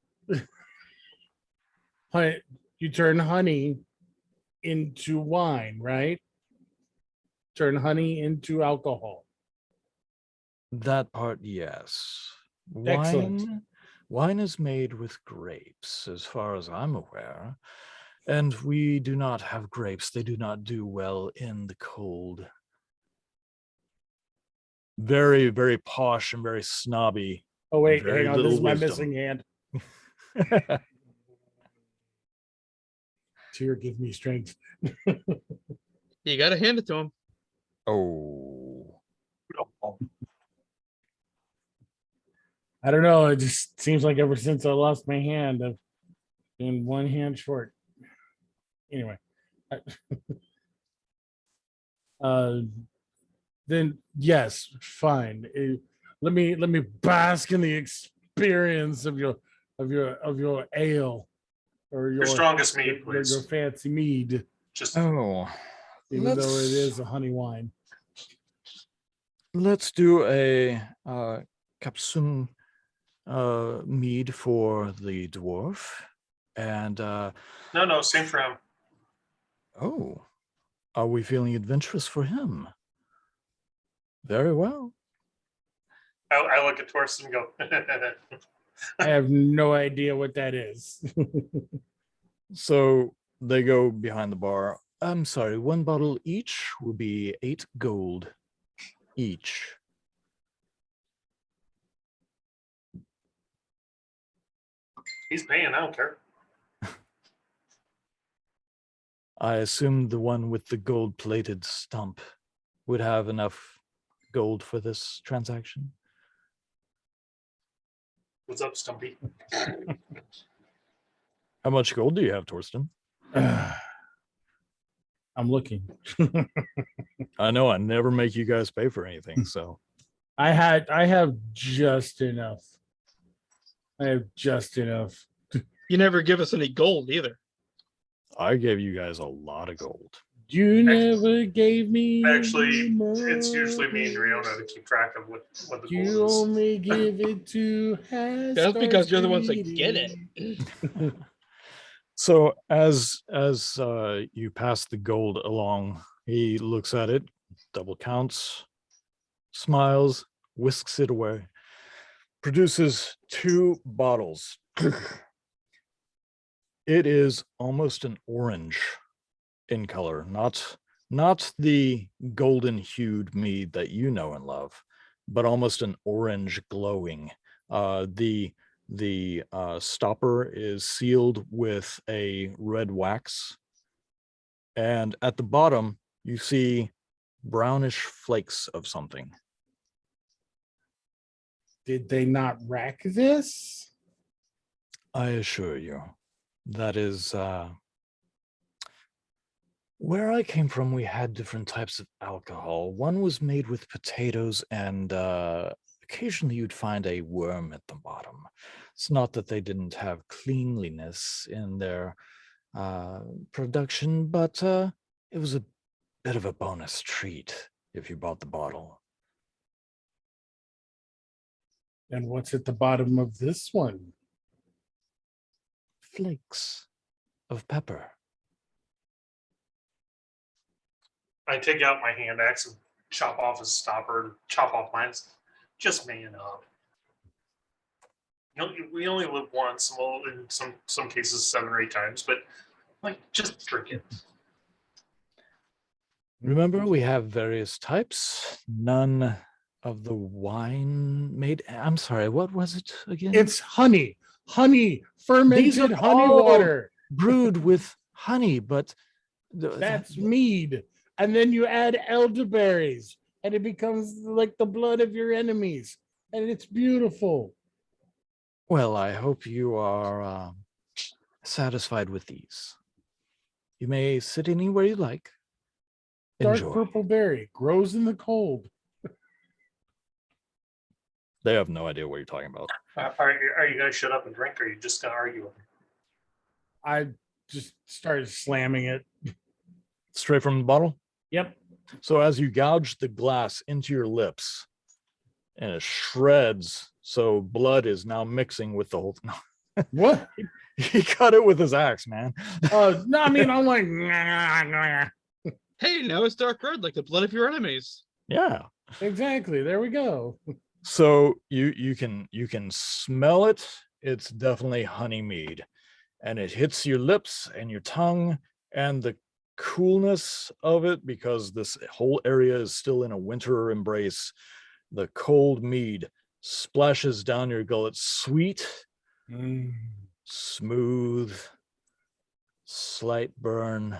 Honey, you turn honey into wine, right? Turn honey into alcohol. That part, yes. Excellent. Wine is made with grapes, as far as I'm aware. And we do not have grapes. They do not do well in the cold. Very, very posh and very snobby. Oh, wait, Very hang on. This is little my wisdom. missing hand. Tear, give me strength. You gotta hand it to him. Oh. I don't know. It just seems like ever since I lost my hand, I've been one hand short. Anyway. Then yes, fine. Let me bask in the experience of your ale or Your strongest mead, your please. fancy mead, Just Oh. even though it is a honey wine. Let's do a capsum mead for the dwarf. And no, same for him. oh, are we feeling adventurous for him? Very well. I look at Torsten and go, I have no idea what that is. So they go behind the bar. I'm sorry, one bottle each will be 8 gold each. he's paying, I don't care. I assume the one with the gold-plated stump would have enough gold for this transaction. What's up, Stumpy? How much gold do you have, Torsten? I'm looking. I know I never make you guys pay for anything, so I have just enough. I have just enough. You never give us any gold either. I gave you guys a lot of gold. You never gave me. Actually, much. it's usually me and Riona to keep track of what the You goal is. only give it to. That's because you're the ones that get it. So as you pass the gold along, he looks at it, double counts, smiles, whisks it away, produces 2 bottles. It is almost an orange in color, not the golden hued mead that you know and love, but almost an orange glowing. The The stopper is sealed with a red wax. And at the bottom, you see brownish flakes of something. Did they not rack this? I assure you, that is where I came from. We had different types of alcohol. One was made with potatoes, and occasionally you'd find a worm at the bottom. It's not that they didn't have cleanliness in their production, but it was a bit of a bonus treat if you bought the bottle. And what's at the bottom of this one? Flakes of pepper. I take out my hand axe and chop off his stopper, chop off mine. Just man up. We only live once, well, in some cases 7 or 8 times, but like, just drink it. Remember, we have various types. None of the wine made. I'm sorry, what was it again? It's honey, fermented are honey all- water. Brewed with honey, but That's mead. And then you add elderberries and it becomes like the blood of your enemies. And it's beautiful. well, I hope you are satisfied with these. You may sit anywhere you like. Dark Enjoy. purple berry grows in the cold. They have no idea what you're talking about. Are you going to shut up and drink, or are you just going to argue with me? I just started slamming it. Straight from the bottle. Yep. So as you gouge the glass into your lips, and it shreds, so blood is now mixing with the whole. No, What? he cut it with his axe, man. No, I mean, I'm like, nah. Hey, now it's dark red like the blood of your enemies. Yeah. Exactly. There we go. So you can smell it. It's definitely honey mead, and it hits your lips and your tongue, and the coolness of it, because this whole area is still in a winter embrace. The cold mead splashes down your gullet, sweet, smooth, slight burn,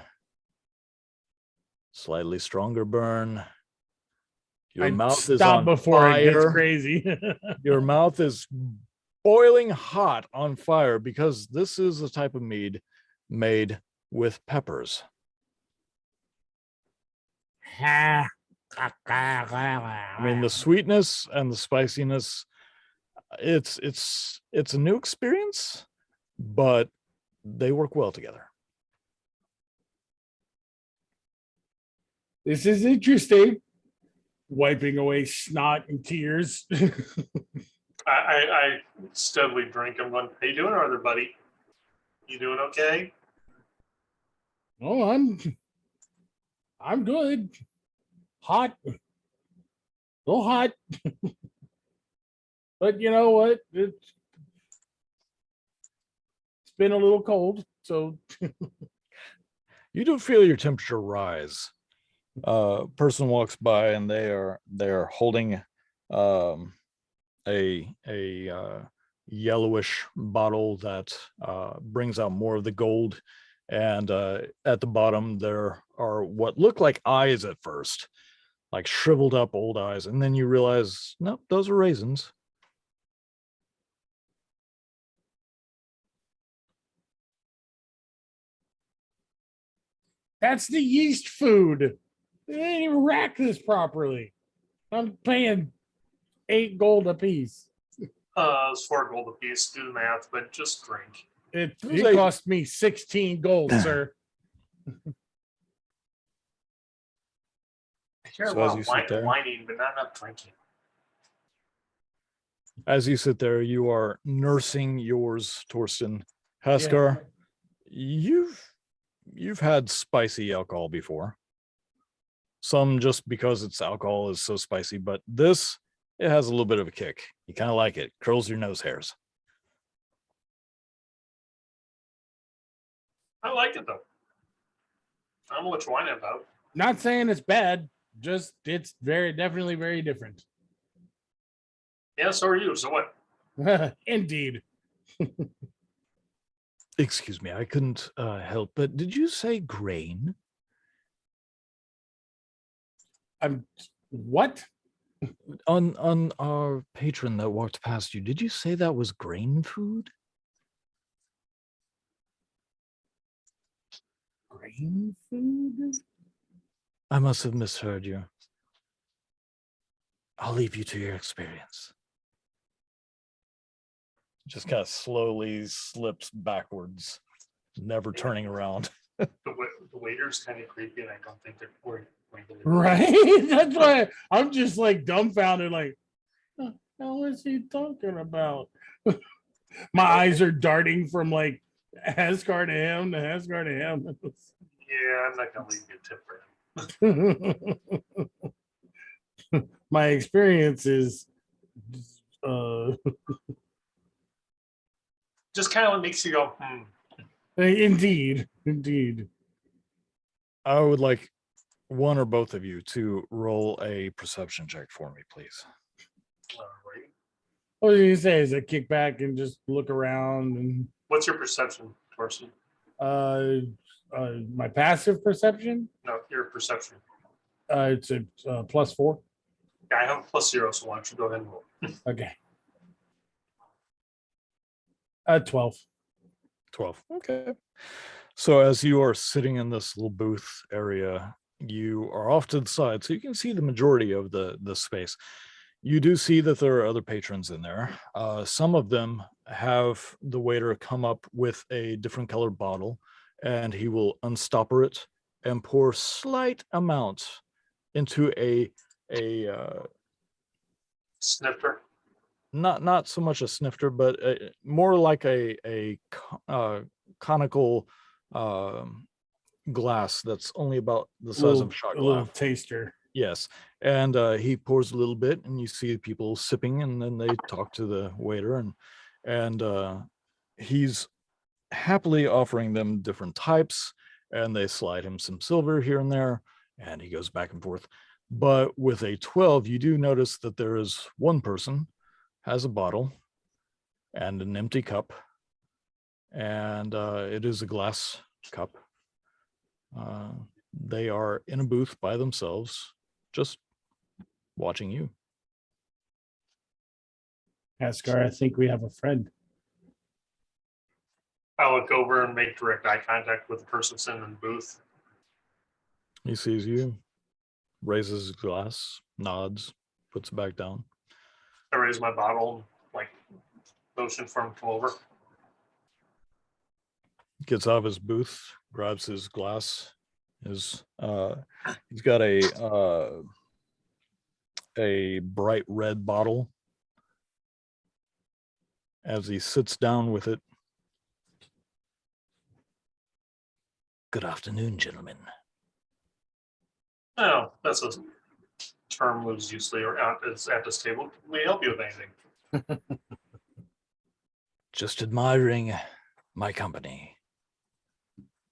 slightly stronger burn. Your mouth is stop on before it gets fire. crazy. Your mouth is boiling hot on fire, because this is a type of mead made with peppers. I mean, the sweetness and the spiciness, it's a new experience, but they work well together. This is interesting. Wiping away snot and tears. I steadily drink. I'm going, how you doing over there, buddy? You doing okay? Oh, I'm good. Hot. So hot. But you know what? It's been a little cold, so You do feel your temperature rise. Person walks by, and they're holding a yellowish bottle that brings out more of the gold, and at the bottom there are what look like eyes at first, like shriveled up old eyes, and then you realize, nope, those are raisins. that's the yeast food. They didn't even rack this properly. I'm paying 8 gold a piece. It's 4 gold a piece. Do the math, but just drink. It Like- cost me 16 gold, sir. I hear So a as lot you of sit there- whining, but not enough drinking. As you sit there, you are nursing yours, Torsten. Haskar, you've had spicy alcohol before. Some just because it's alcohol is so spicy, but this, it has a little bit of a kick. You kind of like it. Curls your nose hairs. I like it though. I don't know what you're whining about. Not saying it's bad, just it's definitely very different. Yeah, so are you. So what? Indeed. Excuse me, I couldn't help, but did you say grain? I'm what? On our patron that walked past you, did you say that was grain food? Grain food? I must have misheard you. I'll leave you to your experience. Just kind of slowly slips backwards, never turning around. The waiter's kind of creepy, and I don't think they're going to. Right? That's why I'm just like dumbfounded, like, what the hell is he talking about? My eyes are darting from like Haskar to him to Haskar to him. Yeah, I'm not going to leave you a tip for him. My experience is Just kind of makes you go, indeed. I would like one or both of you to roll a perception check for me, please. all right. What do you say? Is it kick back and just look around and What's your perception, Torsten? my passive perception? No, your perception. It's a +4. Yeah, I have a +0, so why don't you go ahead and roll? Okay. 12. 12. Okay. So as you are sitting in this little booth area, you are off to the side, so you can see the majority of the space. You do see that there are other patrons in there. Some of them have the waiter come up with a different colored bottle, and he will unstopper it and pour slight amounts into a Snifter. not so much a snifter, but more like a conical glass that's only about the size of a shot A little glass. taster. Yes, and he pours a little bit, and you see people sipping, and then they talk to the waiter, and he's happily offering them different types, and they slide him some silver here and there, and he goes back and forth. But with a 12, you do notice that there is one person has a bottle and an empty cup, and it is a glass cup. They are in a booth by themselves, just watching you. Haskar, I think we have a friend. I look over and make direct eye contact with the person sitting in the booth. He sees you, raises his glass, nods, puts it back down. I raise my bottle, like motion for him to come over. Gets out of his booth, grabs his glass. He's got a bright red bottle. As he sits down with it. Good afternoon, gentlemen. Oh, that's a term used usually or is at this table. Can we help you with anything? Just admiring my company.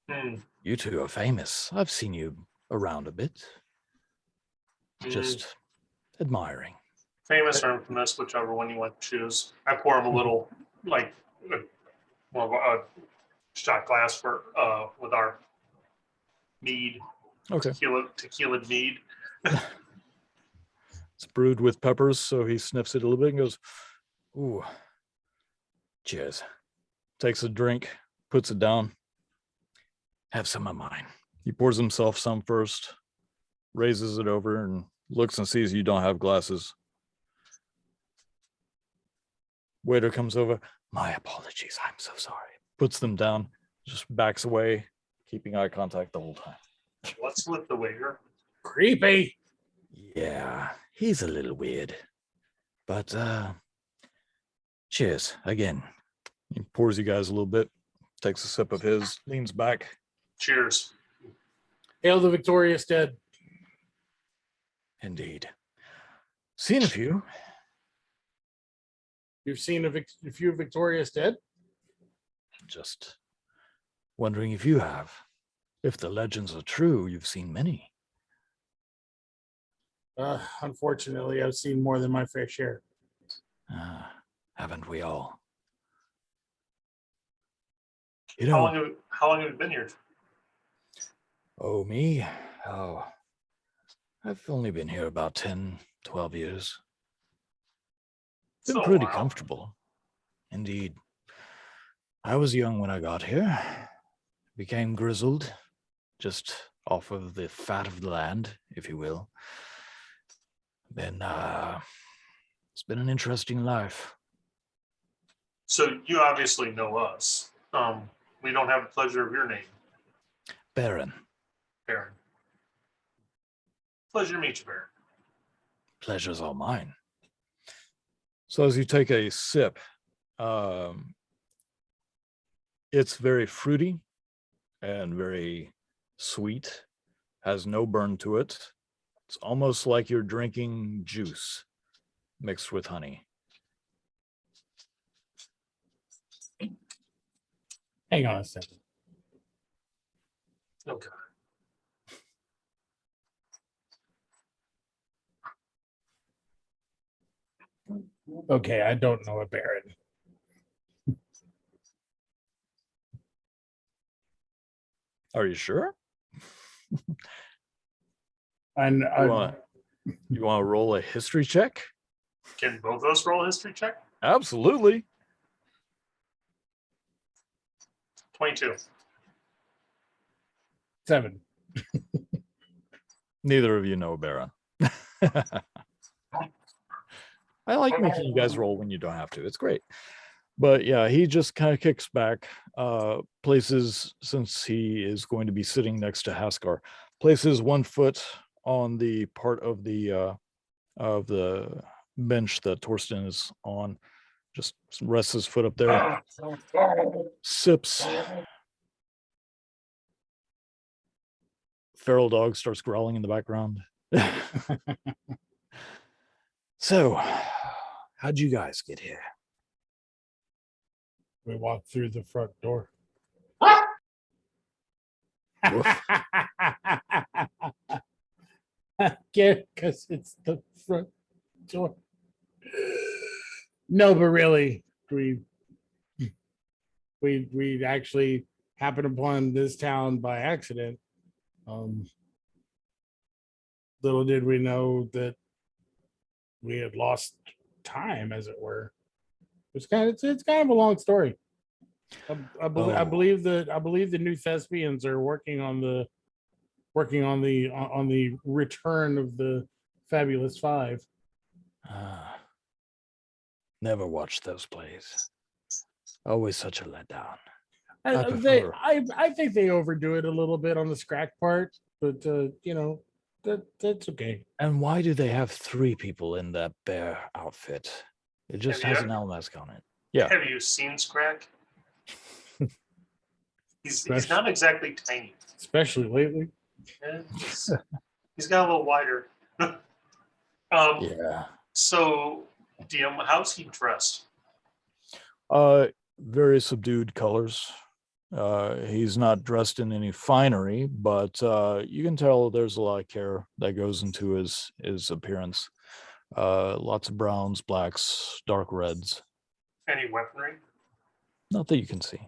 Hmm. You two are famous. I've seen you around a bit. Hmm. Just admiring. Famous or infamous, whichever one you want to choose. I pour him a little, like, a shot glass for with our mead, Okay. tequila mead. It's brewed with peppers, so he sniffs it a little bit and goes, ooh, cheers. Takes a drink, puts it down. Have some of mine. He pours himself some first, raises it over, and looks and sees you don't have glasses. Waiter comes over. My apologies. I'm so sorry. Puts them down, just backs away, keeping eye contact the whole time. What's with the waiter? Creepy. Yeah, he's a little weird. But cheers again. He pours you guys a little bit, takes a sip of his, leans back. Cheers. Hail the victorious dead. Indeed. Seen a few. You've seen a few victorious dead? Just wondering if you have. If the legends are true, you've seen many. Unfortunately, I've seen more than my fair share. Haven't we all? You How know, long have you been here? oh, me? Oh, I've only been here about 10, 12 years. Been So, pretty wow. comfortable. Indeed. I was young when I got here. Became grizzled, just off of the fat of the land, if you will. It's been an interesting life. So you obviously know us. We don't have the pleasure of your name, Baron, Baron. Pleasure to meet you, Baron. pleasure's all mine. So as you take a sip, it's very fruity and very sweet, has no burn to it. It's almost like you're drinking juice mixed with honey. Hang on a second. Okay. Okay, I don't know a Baron. Are you sure? And You want to roll a history check? Can both of us roll a history check? Absolutely. 22. 7. Neither of you know Baron. I like making you guys roll when you don't have to. It's great. But yeah, he just kind of kicks back, places, since he is going to be sitting next to Haskar, places one foot on the part of the bench that Torsten is on, just rests his foot up there, sips. Feral dog starts growling in the background. So, how'd you guys get here? We walked through the front door. Get because it's the front door. No, but really, we actually happened upon this town by accident. Little did we know that we had lost time, as it were. It's kind of a long story. I believe the new thespians are working on the return of the Fabulous Five. Never watched those plays. Always such a letdown. I think they overdo it a little bit on the scrack part, but that's okay. And why do they have 3 people in that bear outfit? It just Have you has an owl mask on it. Yeah. Have you seen Scrack? He's Especially- not exactly tiny. Especially lately. Yeah, he's got a little wider. Yeah. So, DM, how's he dressed? Very subdued colors. He's not dressed in any finery, but you can tell there's a lot of care that goes into his appearance. Lots of browns, blacks, dark reds. Any weaponry? Not that you can see.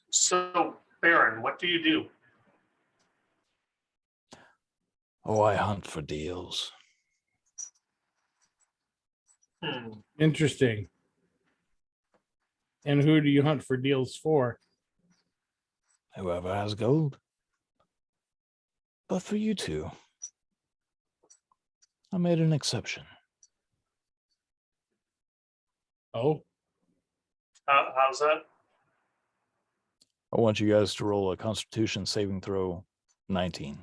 So, Baron, what do you do? Oh, I hunt for deals. Interesting. And who do you hunt for deals for? Whoever has gold. But for you 2, I made an exception. Oh, How's that? I want you guys to roll a Constitution saving throw 19.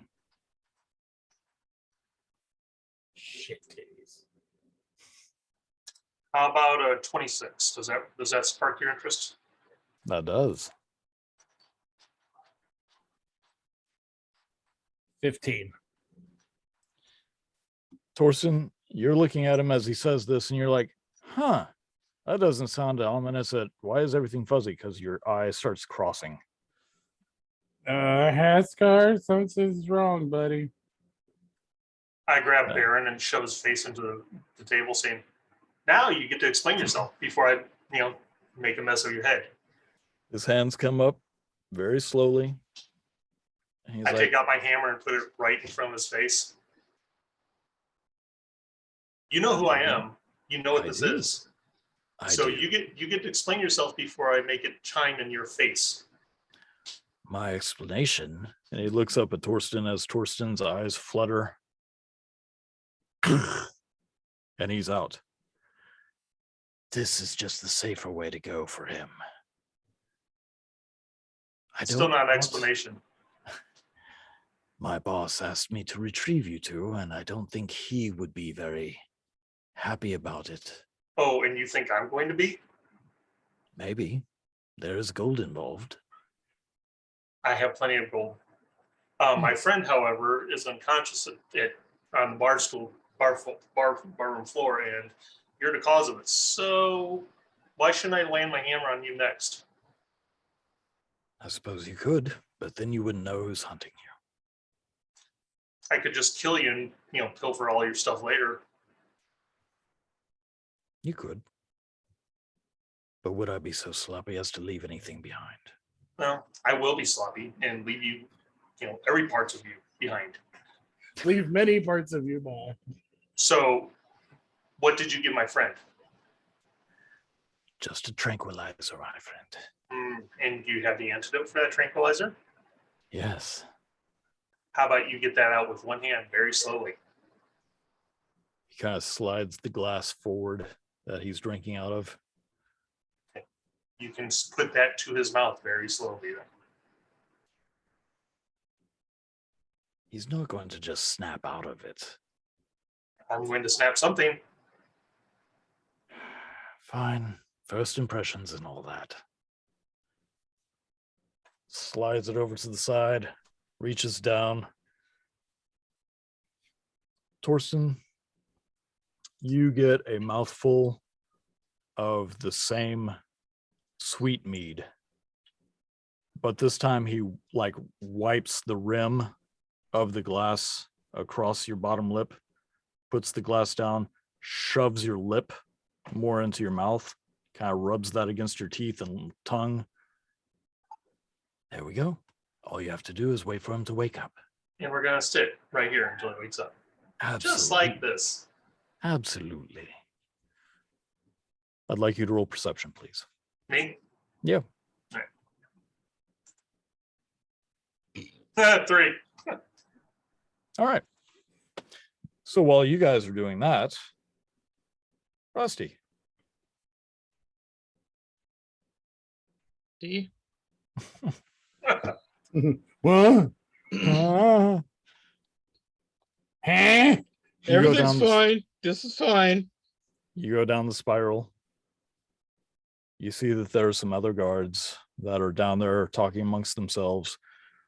shit titties. How about 26? Does that spark your interest? That does. 15. Torsten, you're looking at him as he says this, and you're like, huh, that doesn't sound ominous. Why is everything fuzzy? Because your eye starts crossing. Haskar, something's wrong, buddy. I grab Baron and shove his face into the table, saying, "Now you get to explain yourself before I make a mess of your head. His hands come up very slowly. And he's I like, take out my hammer and put it right in front of his face. You know who I am. You know what I this do. is. I So do. you get to explain yourself before I make it chime in your face. My explanation. And he looks up at Torsten as Torsten's eyes flutter. And he's out. This is just the safer way to go for him. I Still don't not an want- explanation. My boss asked me to retrieve you two, and I don't think he would be very happy about it. Oh, and you think I'm going to be? Maybe. There is gold involved. I have plenty of gold. My friend, however, is unconscious on the barroom floor, and you're the cause of it. So why shouldn't I land my hammer on you next? I suppose you could, but then you wouldn't know who's hunting you. I could just kill you and pilfer all your stuff later. You could. But would I be so sloppy as to leave anything behind? Well, I will be sloppy and leave you, every parts of you behind. Leave many parts of you behind. So, what did you give my friend? Just a tranquilizer, my friend. And you have the antidote for that tranquilizer? Yes. How about you get that out with one hand very slowly? He kind of slides the glass forward that he's drinking out of. You can put that to his mouth very slowly. Then. He's not going to just snap out of it. I'm going to snap something. Fine. First impressions and all that. Slides it over to the side, reaches down. Torsten, you get a mouthful of the same sweet mead. But this time he wipes the rim of the glass across your bottom lip, puts the glass down, shoves your lip more into your mouth, kind of rubs that against your teeth and tongue. There we go. All you have to do is wait for him to wake up. And we're going to sit right here until he wakes up. Absolutely. Just like this. Absolutely. I'd like you to roll perception, please. Me? Yeah. All right. 3. All right. So while you guys are doing that, Rusty. See? What? You Huh? go Everything's down fine. This is fine. You go down the spiral. You see that there are some other guards that are down there talking amongst themselves.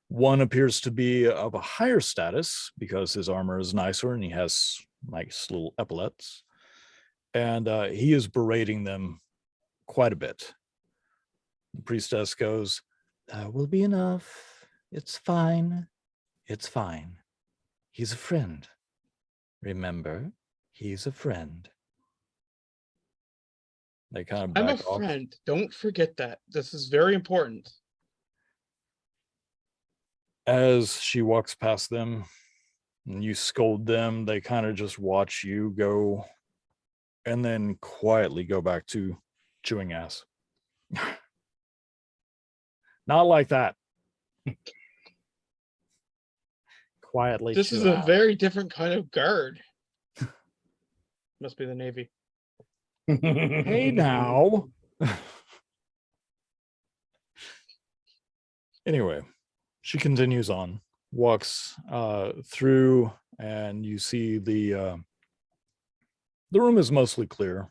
One appears to be of a higher status because his armor is nicer and he has nice little epaulets. And he is berating them quite a bit. The priestess goes, "That will be enough. It's fine. It's fine. He's a friend. Remember, he's a friend." They kind of I'm a back off. friend. Don't forget that. This is very important. As she walks past them and you scold them, they kind of just watch you go and then quietly go back to chewing ass. Not like that. Quietly. This is chew a ass. very different kind of guard. Must be the Navy. Hey now. Anyway, she continues on, walks through, and you see the room is mostly clear.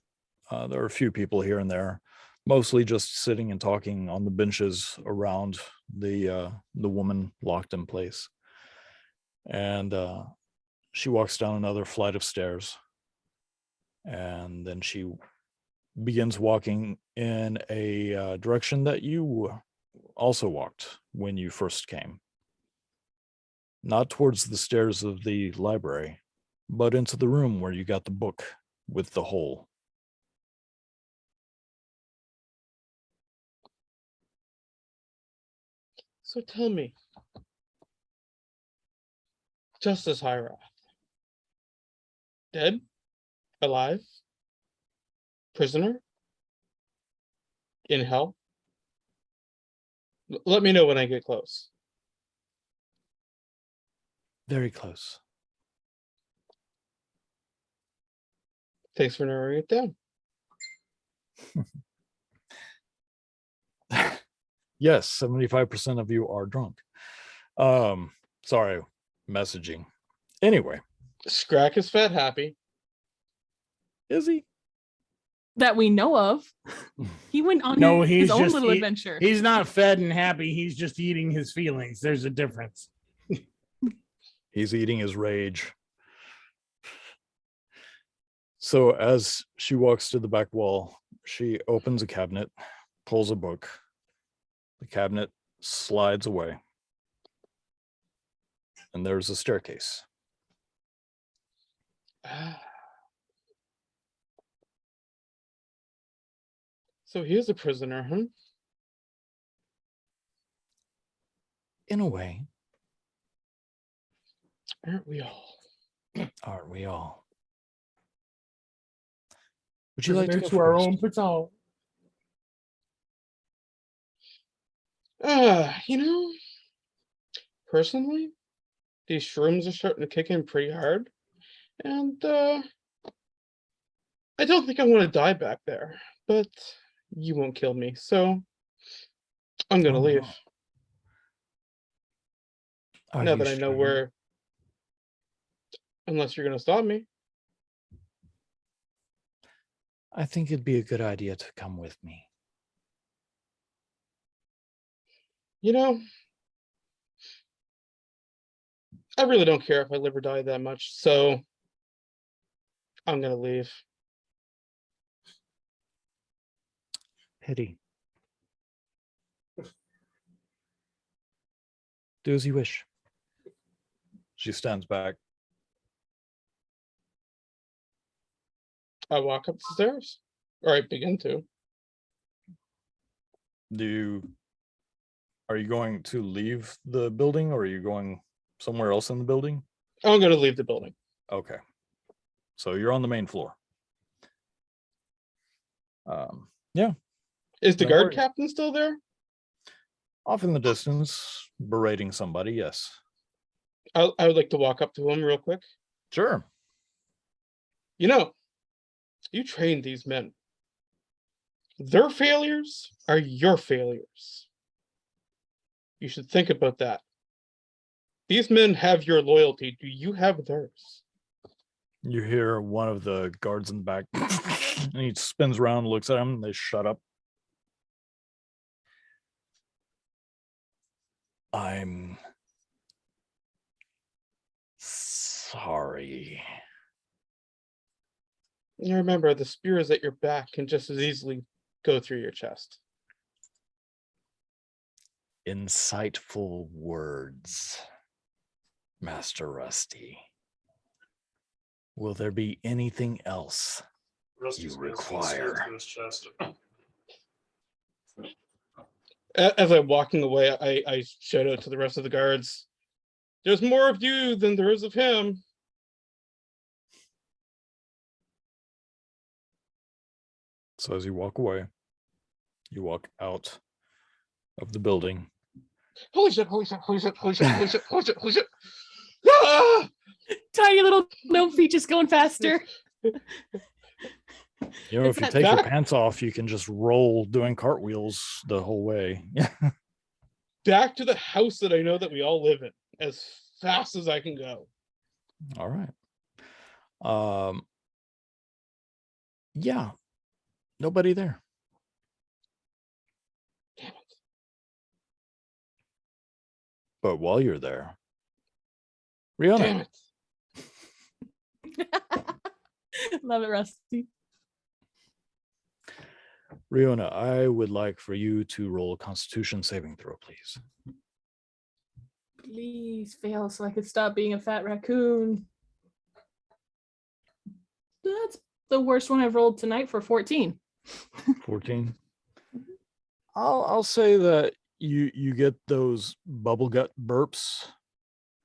There are a few people here and there, mostly just sitting and talking on the benches around the woman locked in place. And she walks down another flight of stairs, and then she begins walking in a direction that you also walked when you first came. Not towards the stairs of the library, but into the room where you got the book with the hole. So tell me, Justice Hyrath, dead, alive, prisoner, in hell? Let me know when I get close. Very close. Thanks for narrowing it down. Yes, 75% of you are drunk. Sorry, messaging. Anyway, Scrack is fat happy. is he? That we know of. He went on No, his he's own just little he- adventure. He's not fed and happy. He's just eating his feelings. There's a difference. He's eating his rage. So as she walks to the back wall, she opens a cabinet, pulls a book. The cabinet slides away. And there's a staircase. So he is a prisoner, huh? In a way, Aren't we all? aren't we all? Would you like to go Prisoners to our first? own patrol. Personally, these shrooms are starting to kick in pretty hard. And I don't think I want to die back there, but you won't kill me, so I'm gonna Oh, leave. no. Are Now you that I know sure? where, unless you're gonna stop me. I think it'd be a good idea to come with me. You know, I really don't care if I live or die that much, so I'm gonna leave. Pity. Do as you wish. She stands back. I walk up the stairs, or I begin to. Are you going to leave the building or are you going somewhere else in the building? I'm gonna leave the building. Okay. So you're on the main floor. Yeah, Is the No guard worries. captain still there? off in the distance, berating somebody. Yes. I would like to walk up to him real quick. Sure. You know, you trained these men. Their failures are your failures. You should think about that. These men have your loyalty. Do you have theirs? You hear one of the guards in the back, and he spins around, looks at him, and they shut up. I'm sorry. You remember, the spears at your back can just as easily go through your chest. Insightful words, Master Rusty. Will there be anything else Rusty's you gonna stick his require? spear through his chest. As I'm walking away, I shout out to the rest of the guards. There's more of you than there is of him. So as you walk away, you walk out of the building. Holy shit, holy shit, holy shit, holy shit, holy shit, holy shit, holy shit. Ah! Tiny little gnome feet just going faster. You know, It's if you that take your back- pants off, you can just roll doing cartwheels the whole way. Back to the house that I know that we all live in as fast as I can go. All right. Yeah. Nobody there. Damn it. But while you're there, Riona, Damn it. Love it, Rusty. Riona, I would like for you to roll a Constitution saving throw, please. Please fail so I could stop being a fat raccoon. That's the worst one I've rolled tonight for 14. 14. I'll say that you get those bubble gut burps.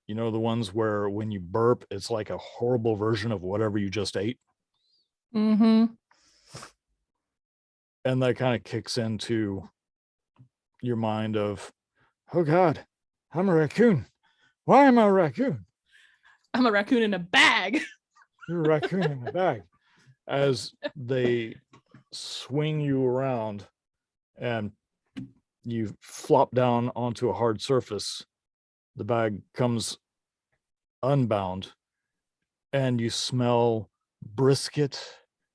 You know, the ones where when you burp, it's like a horrible version of whatever you just ate. Mm-hmm. And that kind of kicks into your mind of, oh God, I'm a raccoon. Why am I a raccoon? I'm a raccoon in a bag. You're a raccoon in a bag. As they swing you around and you flop down onto a hard surface, the bag comes unbound and you smell brisket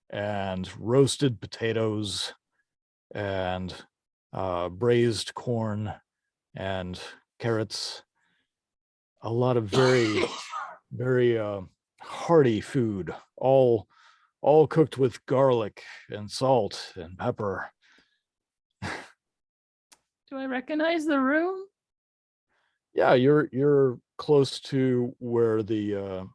and roasted potatoes and braised corn and carrots. A lot of very, very hearty food, all cooked with garlic and salt and pepper. Do I recognize the room? Yeah, you're close to where the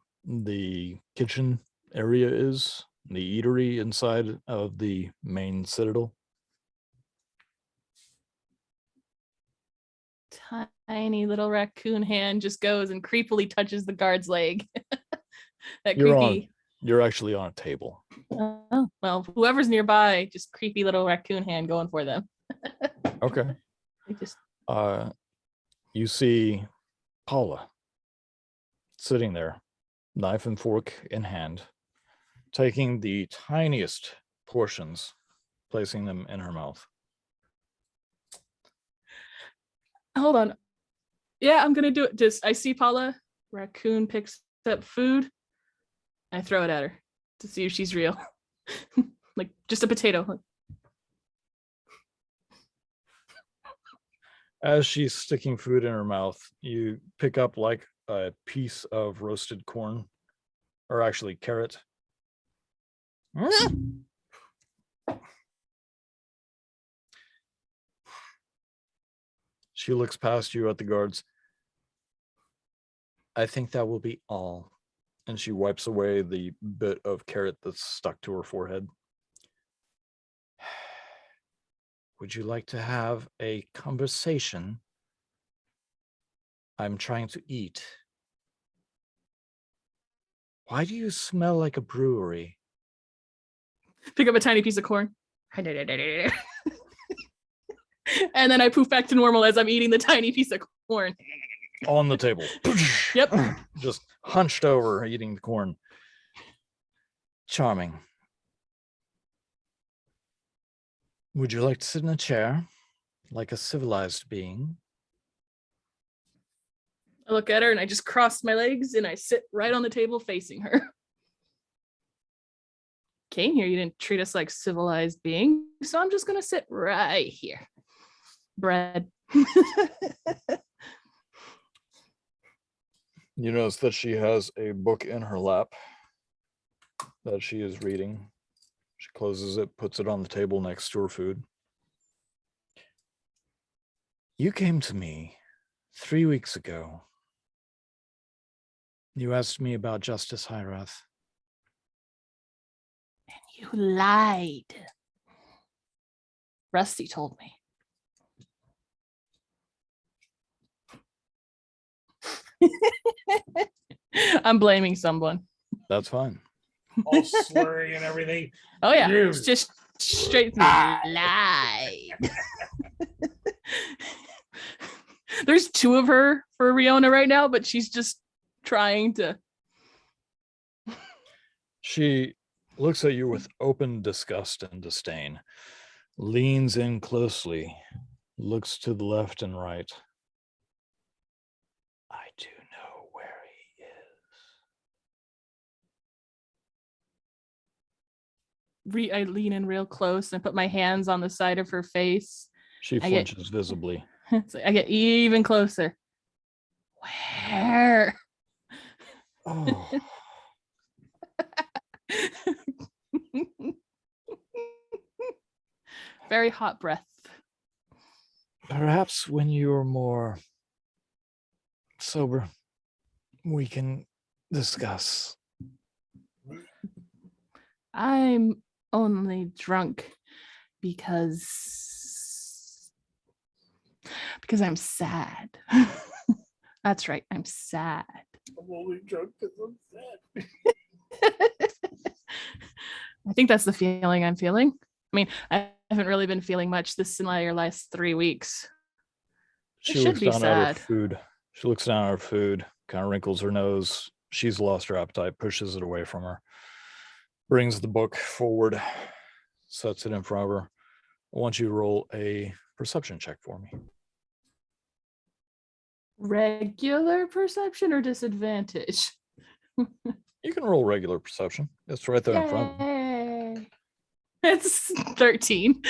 kitchen area is, the eatery inside of the main citadel. Tiny little raccoon hand just goes and creepily touches the guard's leg. That You're creepy. You're actually on a table. Oh, well, whoever's nearby, just creepy little raccoon hand going for them. Okay. They just You see Paula sitting there, knife and fork in hand, taking the tiniest portions, placing them in her mouth. hold on. Yeah, I'm gonna do it. Just I see Paula, raccoon picks up food. I throw it at her to see if she's real. Like just a potato. As she's sticking food in her mouth, you pick up like a piece of roasted corn, or actually carrot. She looks past you at the guards. I think that will be all. And she wipes away the bit of carrot that's stuck to her forehead. Would you like to have a conversation? I'm trying to eat. Why do you smell like a brewery? Pick up a tiny piece of corn. And then I poof back to normal as I'm eating the tiny piece of corn. On the table. Yep. Just hunched over eating the corn. Charming. Would you like to sit in a chair like a civilized being? I look at her and I just cross my legs and I sit right on the table facing her. Came here, you didn't treat us like civilized beings, so I'm just gonna sit right here. Bread. You notice that she has a book in her lap that she is reading. She closes it, puts it on the table next to her food. You came to me 3 weeks ago. You asked me about Justice Hyrath. And you lied. Rusty told me. I'm blaming someone. That's fine. All slurry and everything. Oh yeah, You. it's just straight lie. There's two of her for Riona right now, but she's just trying to. She looks at you with open disgust and disdain, leans in closely, looks to the left and right. I do know where he is. I lean in real close and put my hands on the side of her face. She I get- flinches visibly. So I get even closer. Where? Oh, Very hot breath. perhaps when you're more sober, we can discuss. I'm only drunk because Because I'm sad. That's right. I'm sad. I'm only drunk because I'm sad. I think that's the feeling I'm feeling. I mean, I haven't really been feeling much this entire last 3 weeks. She should looks be down at her sad. food. She looks down at her food, kind of wrinkles her nose. She's lost her appetite, pushes it away from her, brings the book forward, sets it in front of her. I want you to roll a perception check for me. Regular perception or disadvantage? You can roll regular perception. It's right there in front of you. Yay. It's 13.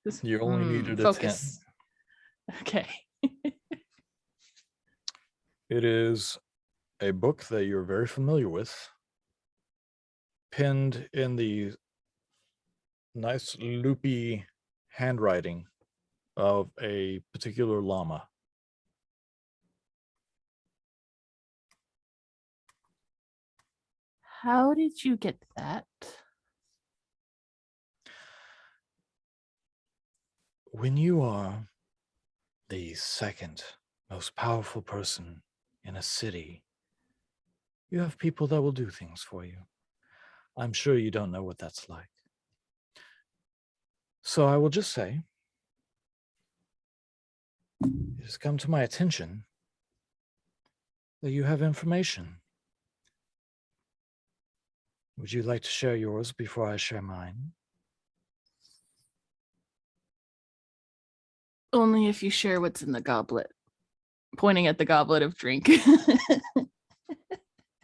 Just, You only needed a 10. focus. Okay. It is a book that you're very familiar with, pinned in the nice loopy handwriting of a particular llama. How did you get that? When you are the second most powerful person in a city, you have people that will do things for you. I'm sure you don't know what that's like. So I will just say, it has come to my attention that you have information. Would you like to share yours before I share mine? Only if you share what's in the goblet. Pointing at the goblet of drink.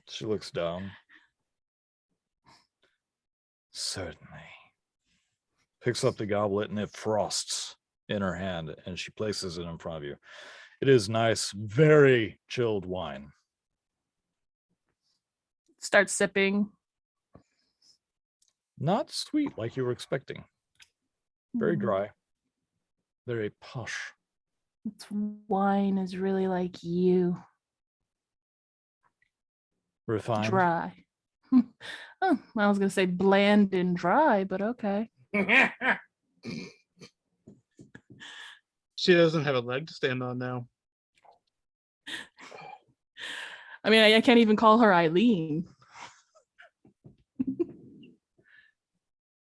She looks down. Certainly. Picks up the goblet and it frosts in her hand and she places it in front of you. It is nice, very chilled wine. Start sipping. Not sweet like you were expecting. Very dry. Very posh. This wine is really like you. Refined. Dry. Oh, I was gonna say bland and dry, but okay. She doesn't have a leg to stand on now. I mean, I can't even call her Eileen.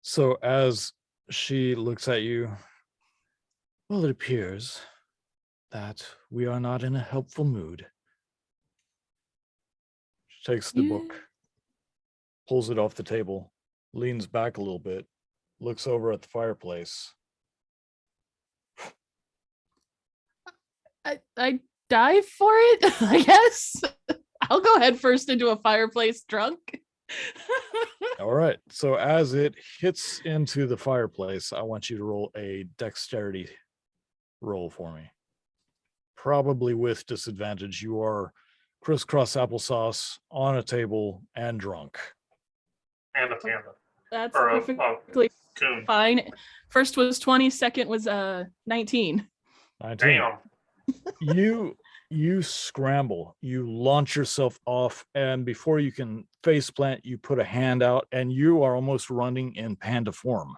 So as she looks at you, well, it appears that we are not in a helpful mood. She takes the book, pulls it off the table, leans back a little bit, looks over at the fireplace. I dive for it, I guess. I'll go head first into a fireplace drunk. All right. So as it hits into the fireplace, I want you to roll a dexterity roll for me. Probably with disadvantage. You are crisscross applesauce on a table and drunk. And a panda. That's Or a perfectly coon. fine. First was 20, second was 19. 19. Damn. You scramble, you launch yourself off, and before you can face plant, you put a hand out and you are almost running in panda form,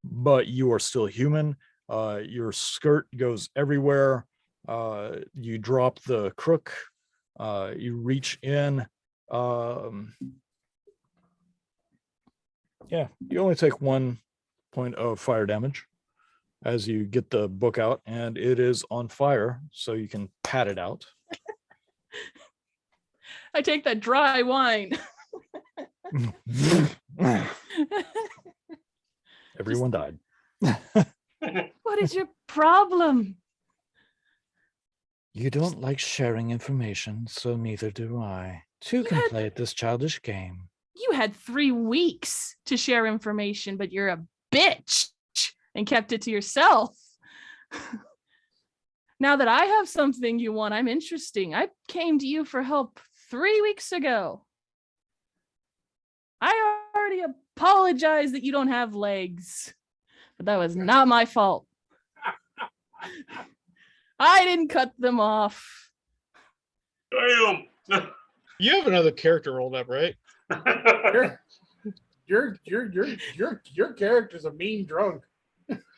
but you are still human. Your skirt goes everywhere. You drop the crook. You reach in. Yeah, you only take 1 point of fire damage as you get the book out, and it is on fire, so you can pat it out. I take that dry wine. Everyone died. What is your problem? You don't like sharing information, so neither do I. Two can had- play at this childish game. You had 3 weeks to share information, but you're a bitch and kept it to yourself. Now that I have something you want, I'm interesting. I came to you for help 3 weeks ago. I already apologized that you don't have legs, but that was not my fault. I didn't cut them off. Damn. You have another character rolled up, right? Your character's a mean drunk.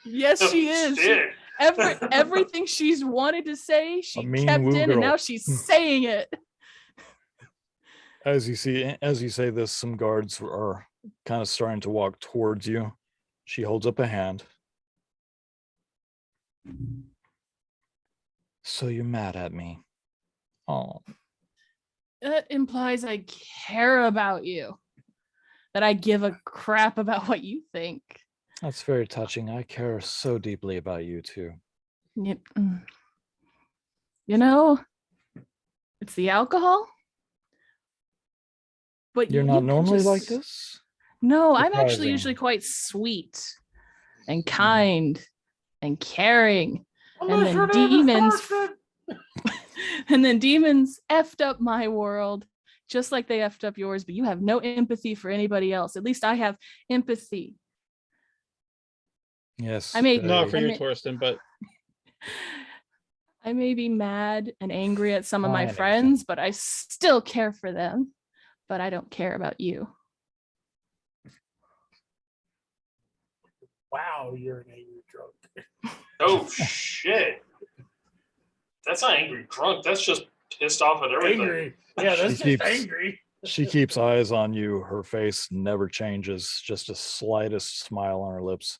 Yes, she is. Shit. Everything she's wanted to say, she mean kept woo in, and girl. now she's saying it. As you say this, some guards are kind of starting to walk towards you. She holds up a hand. So you're mad at me? Oh, That implies I care about you. That I give a crap about what you think. that's very touching. I care so deeply about you too. You know, it's the alcohol. But You're you not can normally like just- this? No, I'm actually Surprising. usually quite sweet and kind and caring. Unless then your name is demons- Carson. And then demons effed up my world just like they effed up yours, but you have no empathy for anybody else. At least I have empathy. Yes. I may- Not for I you, mean- Torsten, but I may be mad and angry at some of my Fine, friends, but I still care for them. But I don't care about you. Wow, you're an angry drunk. Oh shit. That's not angry drunk. That's just pissed off at everything. Angry. Yeah, that's She just keeps- angry. She keeps eyes on you. Her face never changes, just a slightest smile on her lips.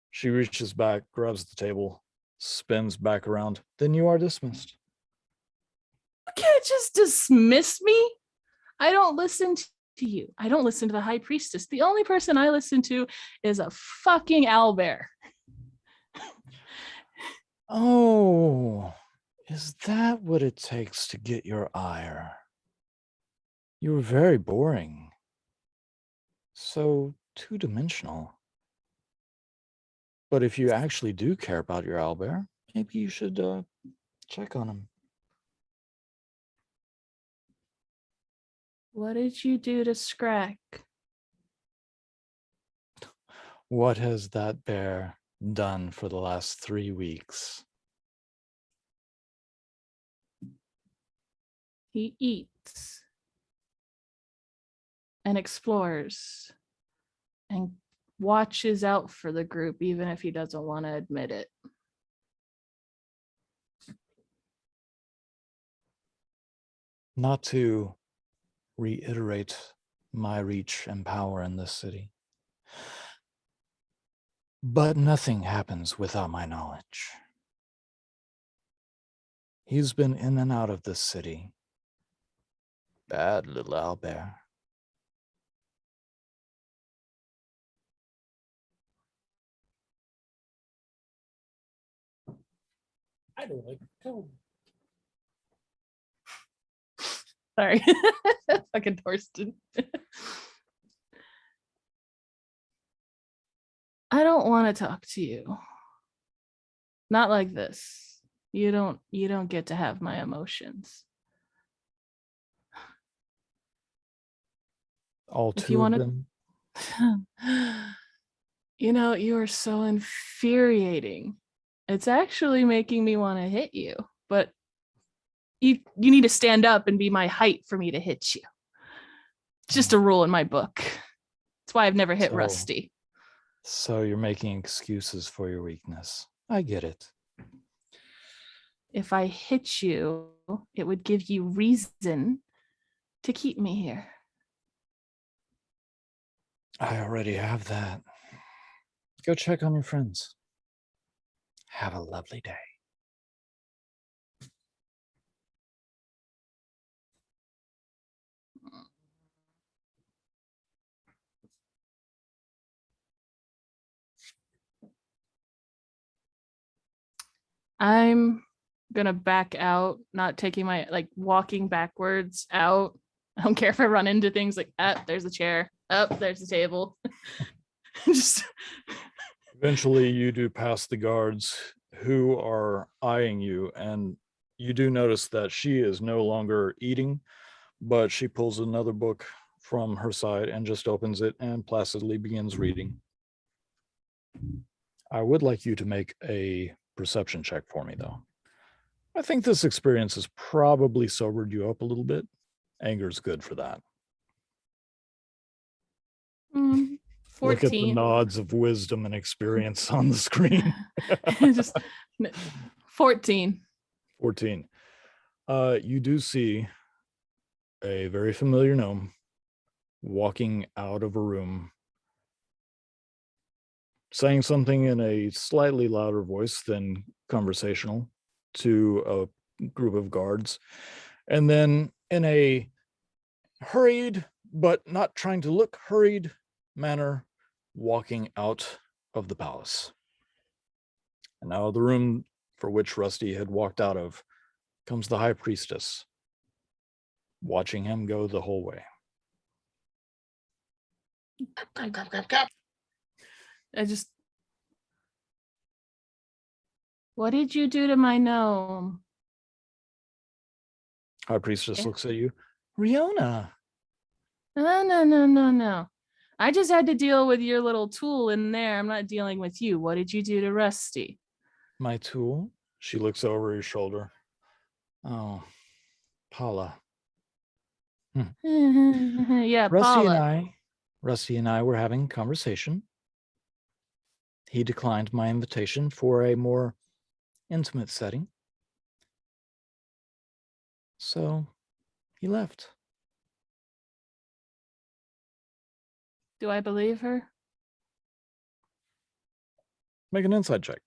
She reaches back, grabs the table, spins back around. Then you are dismissed. You can't just dismiss me. I don't listen to you. I don't listen to the high priestess. The only person I listen to is a fucking owlbear. Oh, is that what it takes to get your ire? You were very boring. So two-dimensional. But if you actually do care about your owlbear, maybe you should check on him. What did you do to Scrack? What has that bear done for the last 3 weeks? He eats and explores and watches out for the group, even if he doesn't want to admit it. Not to reiterate my reach and power in this city, but nothing happens without my knowledge. He's been in and out of this city. Bad little owlbear. I don't like comb. Sorry. Fucking Torsten. I don't want to talk to you. Not like this. You don't get to have my emotions. All If two you of wanna- them. You know, you are so infuriating. It's actually making me want to hit you, but you need to stand up and be my height for me to hit you. It's just a rule in my book. That's why I've never hit So- Rusty. So you're making excuses for your weakness. I get it. If I hit you, it would give you reason to keep me here. I already have that. Go check on your friends. Have a lovely day. I'm gonna back out, not taking my walking backwards out. I don't care if I run into things like, there's a chair, there's the table. Just Eventually, you do pass the guards who are eyeing you, and you do notice that she is no longer eating, but she pulls another book from her side and just opens it and placidly begins reading. I would like you to make a perception check for me, though. I think this experience has probably sobered you up a little bit. Anger's good for that. Look at the 14. nods of wisdom and experience on the screen. Just 14. 14. You do see a very familiar gnome walking out of a room, saying something in a slightly louder voice than conversational to a group of guards, and then in a hurried but not trying to look hurried manner walking out of the palace. And now the room for which Rusty had walked out of comes the high priestess, watching him go the whole way. I just. What did you do to my gnome? High priestess Yeah. looks at you. Riona, No. I just had to deal with your little tool in there. I'm not dealing with you. What did you do to Rusty? my tool. She looks over your shoulder. Oh, Paula. Yeah, Paula. Rusty and I were having a conversation. He declined my invitation for a more intimate setting. So he left. Do I believe her? Make an inside check.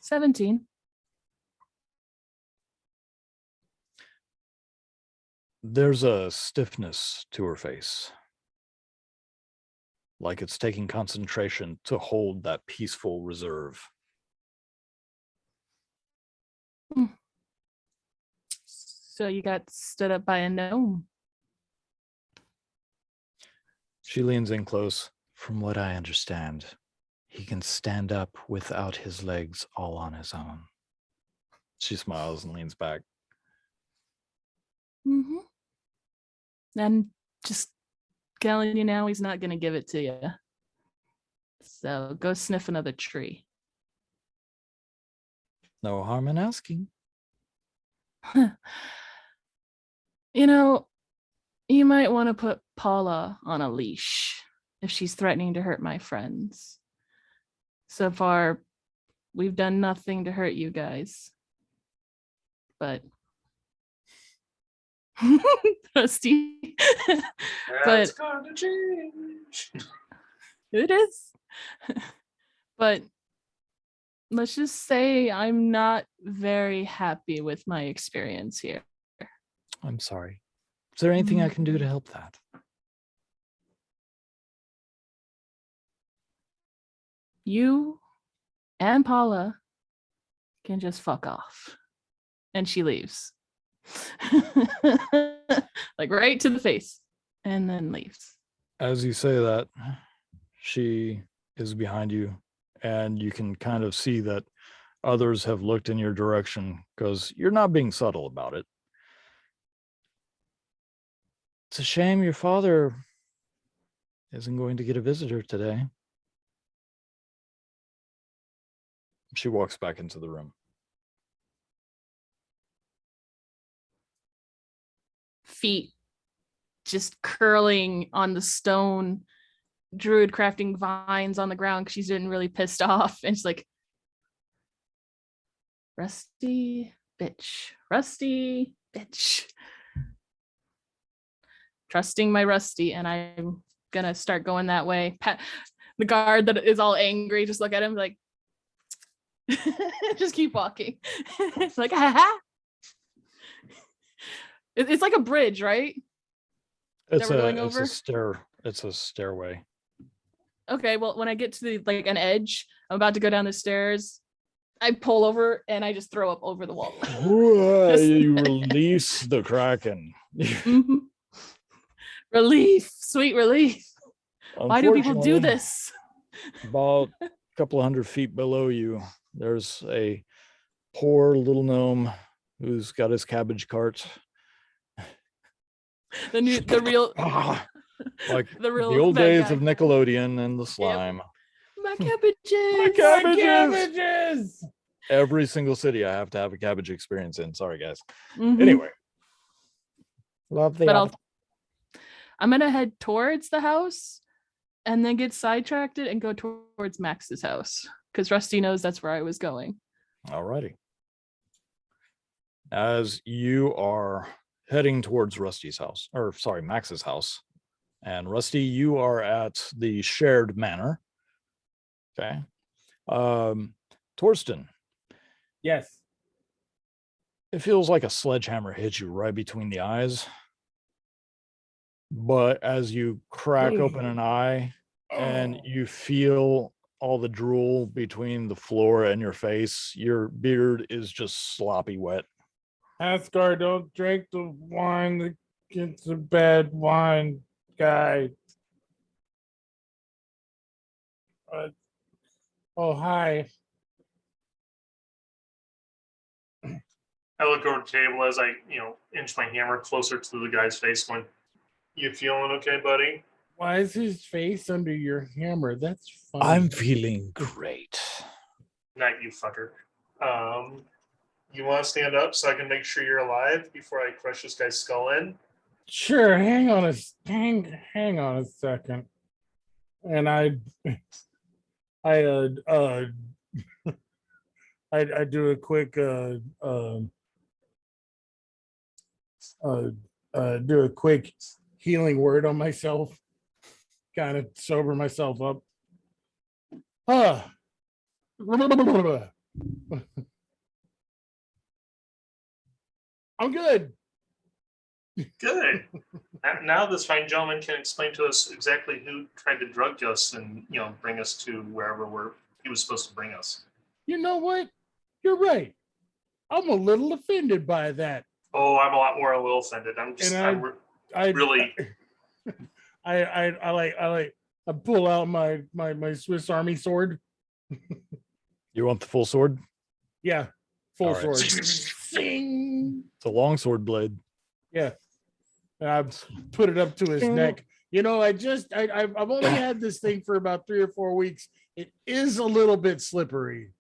$17. There's a stiffness to her face, like it's taking concentration to hold that peaceful reserve. So you got stood up by a gnome. She leans in close. From what I understand, he can stand up without his legs all on his own. She smiles and leans back. Mm-hmm. And just telling you now, he's not going to give it to you. So go sniff another tree. No harm in asking. You know, you might want to put Paula on a leash if she's threatening to hurt my friends. So far, we've done nothing to hurt you guys. But Rusty, That's gonna change. it is. But let's just say I'm not very happy with my experience here. I'm sorry. Is there anything I can do to help that? You and Paula can just fuck off. And she leaves. Like right to the face. And then leaves. As you say that, she is behind you, and you can kind of see that others have looked in your direction because you're not being subtle about it. It's a shame your father isn't going to get a visitor today. She walks back into the room. Feet just curling on the stone. Druid crafting vines on the ground because she's getting really pissed off. And she's like, Rusty bitch. Rusty bitch. Trusting my Rusty, and I'm gonna start going that way. The guard that is all angry, just look at him like, just keep walking. It's like, ha. It's like a bridge, right? It's we're going a over? It's a stairway. Okay, well, when I get to the like an edge, I'm about to go down the stairs. I pull over and I just throw up over the wall. You release the Kraken. Mhm. Relief, sweet relief. Why do people do Unfortunately, this? About a couple of 100 feet below you, there's a poor little gnome who's got his cabbage cart. The real Like the real the old bad days guy. of Nickelodeon and the slime. My cabbages. My cabbages! Cabbages! Every single city I have to have a cabbage experience in. Sorry, guys. Mhm. Anyway. Love the But I'm gonna head towards the house and then get sidetracked and go towards Max's house because Rusty knows that's where I was going. Alrighty. As you are heading towards Rusty's house, or sorry, Max's house, and Rusty, you are at the shared manor. Okay. Torsten, Yes. it feels like a sledgehammer hit you right between the eyes. But as you crack open an eye and you feel all the drool between the floor and your face, your beard is just sloppy wet. Asgard, don't drink the wine that gets the bad wine, guy. Oh, hi. I look over the table as I, inch my hammer closer to the guy's face, going, "You feeling okay, buddy?" Why is his face under your hammer? That's funny. I'm feeling great. Not you, fucker. You want to stand up so I can make sure you're alive before I crush this guy's skull in? Sure. Hang on a second. And I do a quick do a quick healing word on myself, kind of sober myself up. I'm good. Good. Now this fine gentleman can explain to us exactly who tried to drug us and, bring us to wherever he was supposed to bring us. You know what? You're right. I'm a little offended by that. Oh, I'm a little offended. I'm just, I really. I pull out my Swiss Army sword. You want the full sword? Yeah, full All right. sword. Sing. It's a long sword blade. Yeah, and I put it up to his neck. I've only had this thing for about 3 or 4 weeks. It is a little bit slippery,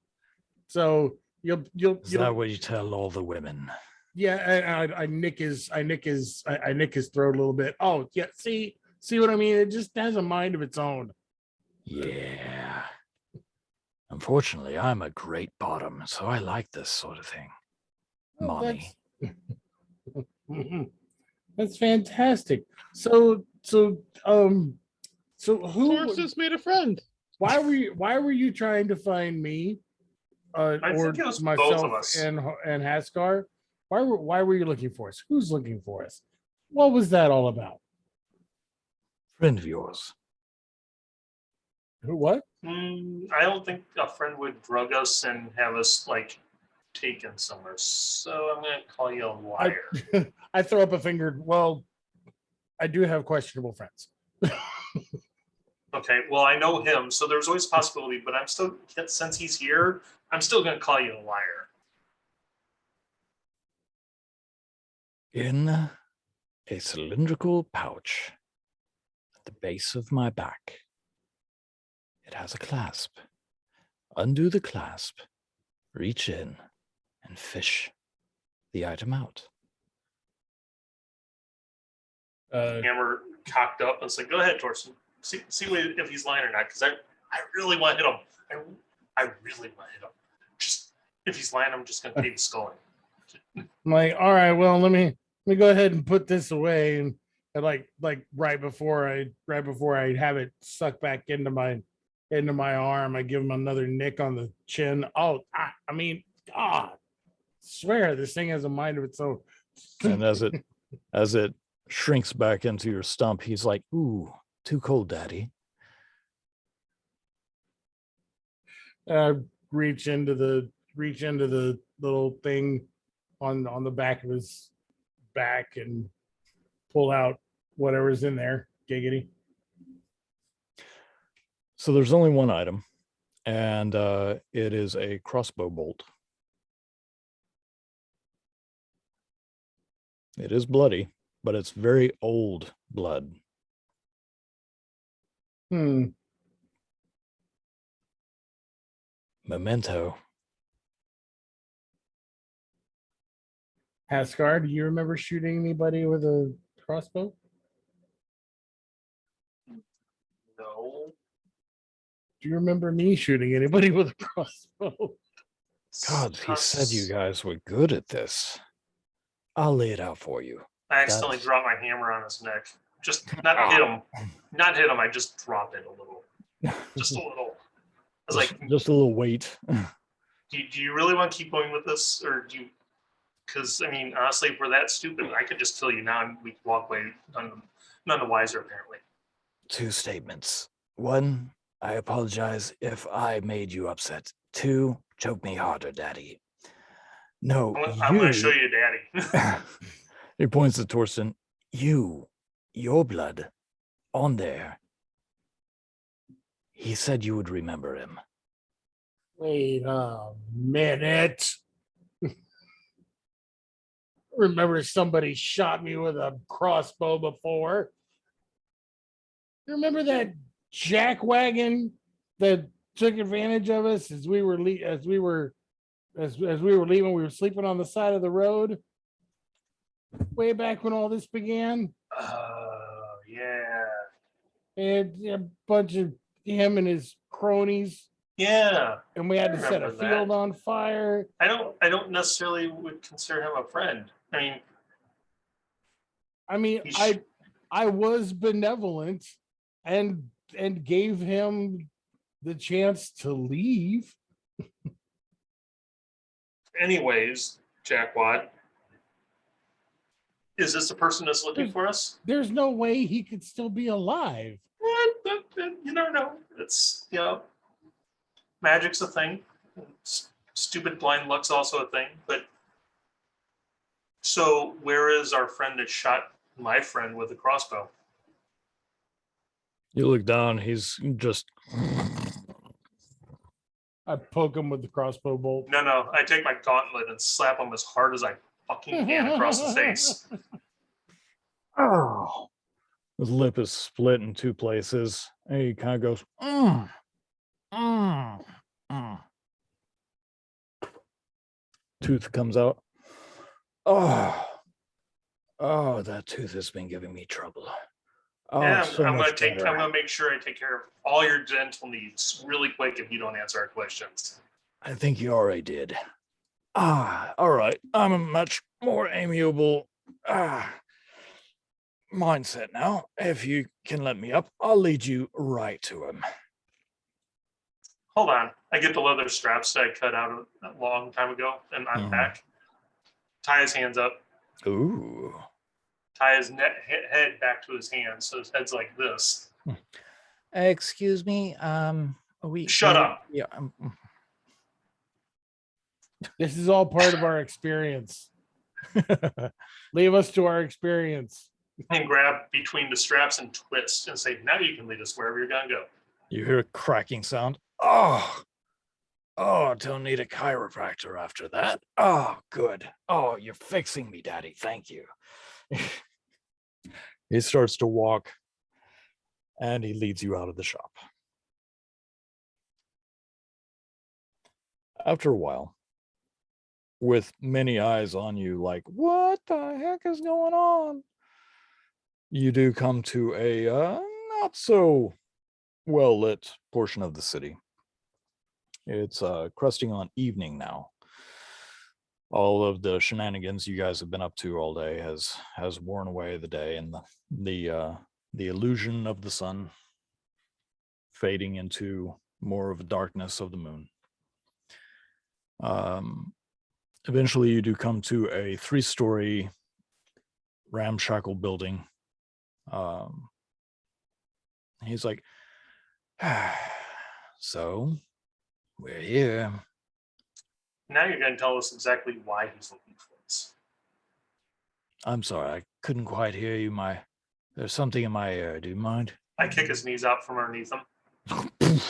so you'll. Is that what you tell all the women? Yeah, I nick his throat a little bit. Oh, yeah. See what I mean? It just has a mind of its own. Yeah. Unfortunately, I'm a great bottom, so I like this sort of thing. Oh, Mommy. That's fantastic. So who? Sources made a friend. Why were you trying to find me? I Or think it was both myself of us. and Haskar? Why were you looking for us? Who's looking for us? What was that all about? Friend of yours. Who? What? I don't think a friend would drug us and have us taken somewhere. So I'm going to call you a liar. I throw up a finger. Well, I do have questionable friends. Okay, well, I know him, so there's always a possibility, but I'm still, since he's here, I'm still going to call you a liar. In a cylindrical pouch at the base of my back, it has a clasp. Undo the clasp, reach in, and fish the item out. Hammer cocked up and said, "Go ahead, Torsten. See if he's lying or not, because I really want to hit him. I really want to hit him. Just if he's lying, I'm just going to take his skull in." I'm like, all right, well, let me go ahead and put this away, and like right before I have it sucked back into my arm, I give him another nick on the chin. Oh, I mean, God, swear this thing has a mind of its own. And as it shrinks back into your stump, he's like, "Ooh, too cold, Daddy." Reach into the little thing on the back of his back and pull out whatever's in there. Giggity. So there's only one item, and it is a crossbow bolt. It is bloody, but it's very old blood. Memento. Haskar, do you remember shooting anybody with a crossbow? No. Do you remember me shooting anybody with a crossbow? God, he said you guys were good at this. I'll lay it out for you. I accidentally That's- dropped my hammer on his neck. Just not hit him. Not hit him. I just dropped it a little. Just a little. I was like, just a little weight. do you really want to keep going with this? Or do you? Because, I mean, honestly, if we're that stupid, I could just kill you now and we could walk away none the wiser, apparently. 2 statements. 1, I apologize if I made you upset. 2, choke me harder, Daddy. No, I'm going to show you, Daddy. He points to Torsten. Your blood, on there. He said you would remember him. Wait a minute. Remember somebody shot me with a crossbow before? You remember that jack wagon that took advantage of us as we were leaving? We were sleeping on the side of the road way back when all this began. Oh, yeah. And a bunch of him and his cronies, Yeah. and we had to set a remember that. field on fire. I don't necessarily would consider him a friend. I mean, He's- I was benevolent and gave him the chance to leave. anyways, Jackwad, is this the person that's looking for us? There's no way he could still be alive. You never know. It's, magic's a thing. Stupid blind luck's also a thing. But so where is our friend that shot my friend with a crossbow? You look down, he's just I poke him with the crossbow bolt. No. I take my gauntlet and slap him as hard as I fucking can across his face. oh. His lip is split in 2 places. And he kind of goes, Tooth comes out. Oh, that tooth has been giving me trouble. Oh, Yeah, so I'm much gonna better. make sure I take care of all your dental needs really quick if you don't answer our questions. I think you already did. All right. I'm a much more amiable mindset now. If you can let me up, I'll lead you right to him. Hold on. I get the leather straps that I cut out a long time ago and unpack. Tie his hands up. Ooh. Tie his head back to his hands, so his head's like this. Excuse me. Shut up. Yeah. This is all part of our experience. Leave us to our experience. And grab between the straps and twist and say, now you can lead us wherever you're gonna go. You hear a cracking sound. Don't need a chiropractor after that. Oh, good. Oh, you're fixing me, Daddy. Thank you. He starts to walk and he leads you out of the shop. After a while, with many eyes on you, like, what the heck is going on? You do come to a not so well lit portion of the city. It's crusting on evening now. All of the shenanigans you guys have been up to all day has worn away the day, and the illusion of the sun fading into more of a darkness of the moon. Eventually you do come to a 3-story ramshackle building. He's like, so we're here. Now you're gonna tell us exactly why he's looking for us. I'm sorry, I couldn't quite hear you. There's something in my ear. Do you mind? I kick his knees out from underneath him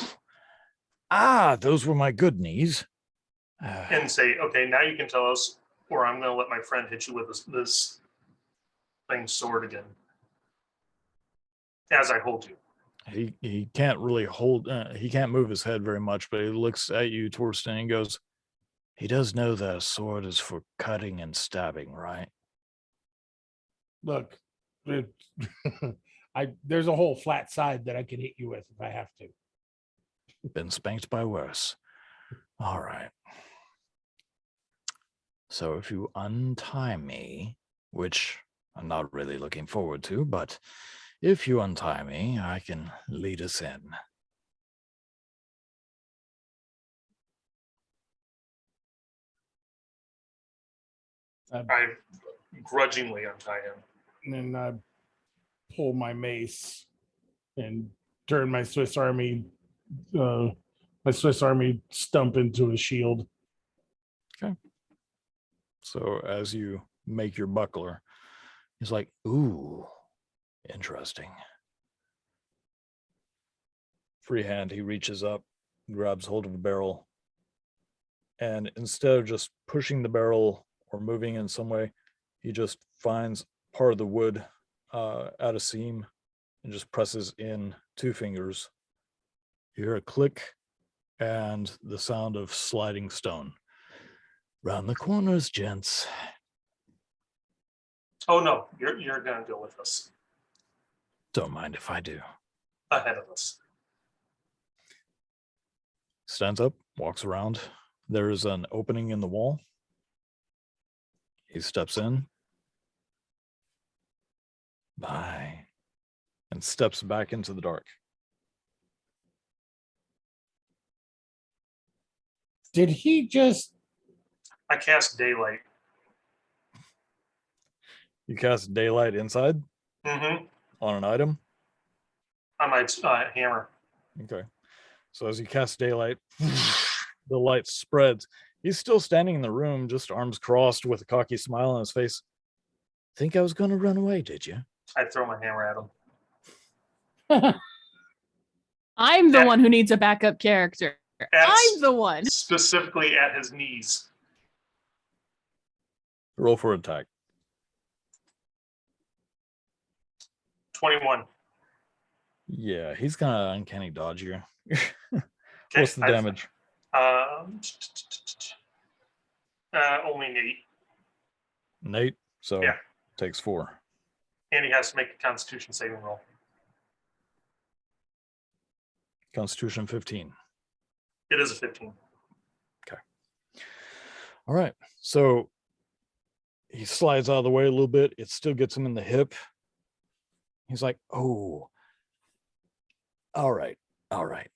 Those were my good knees. and say, okay, now you can tell us, or I'm gonna let my friend hit you with this thing sword again. As I hold you. He can't really hold. He can't move his head very much, but he looks at you, Torsten, and goes, "He does know that a sword is for cutting and stabbing, right?" Look, there's a whole flat side that I could hit you with if I have to. Been spanked by worse. All right. So if you untie me, which I'm not really looking forward to, but if you untie me, I can lead us in. I grudgingly untie him. And then I pull my mace and turn my Swiss Army stump into a shield. So as you make your buckler, he's like, ooh, interesting. Free hand, he reaches up, grabs hold of the barrel, and instead of just pushing the barrel or moving in some way, he just finds part of the wood at a seam and just presses in 2 fingers. You hear a click and the sound of sliding stone. Round the corners, gents. Oh no, you're gonna go with us. Don't mind if I do. Ahead of us. Stands up, walks around. There is an opening in the wall. He steps in. Bye. And steps back into the dark. Did he just I cast daylight. You cast daylight inside Mm-hmm. on an item. On my hammer. Okay. So as you cast daylight, the light spreads. He's still standing in the room, just arms crossed with a cocky smile on his face. Think I was going to run away, did you? I throw my hammer at him. I'm the Yeah. one who needs a backup character. I'm the one. Specifically at his knees. Roll for attack. 21. Yeah, he's kind of uncanny dodge here. Okay, What's the damage? Only an 8. Nate, so Yeah. takes 4. And he has to make a Constitution saving roll. Constitution 15. It is a 15. All right. So he slides out of the way a little bit. It still gets him in the hip. He's like, oh, all right. All right.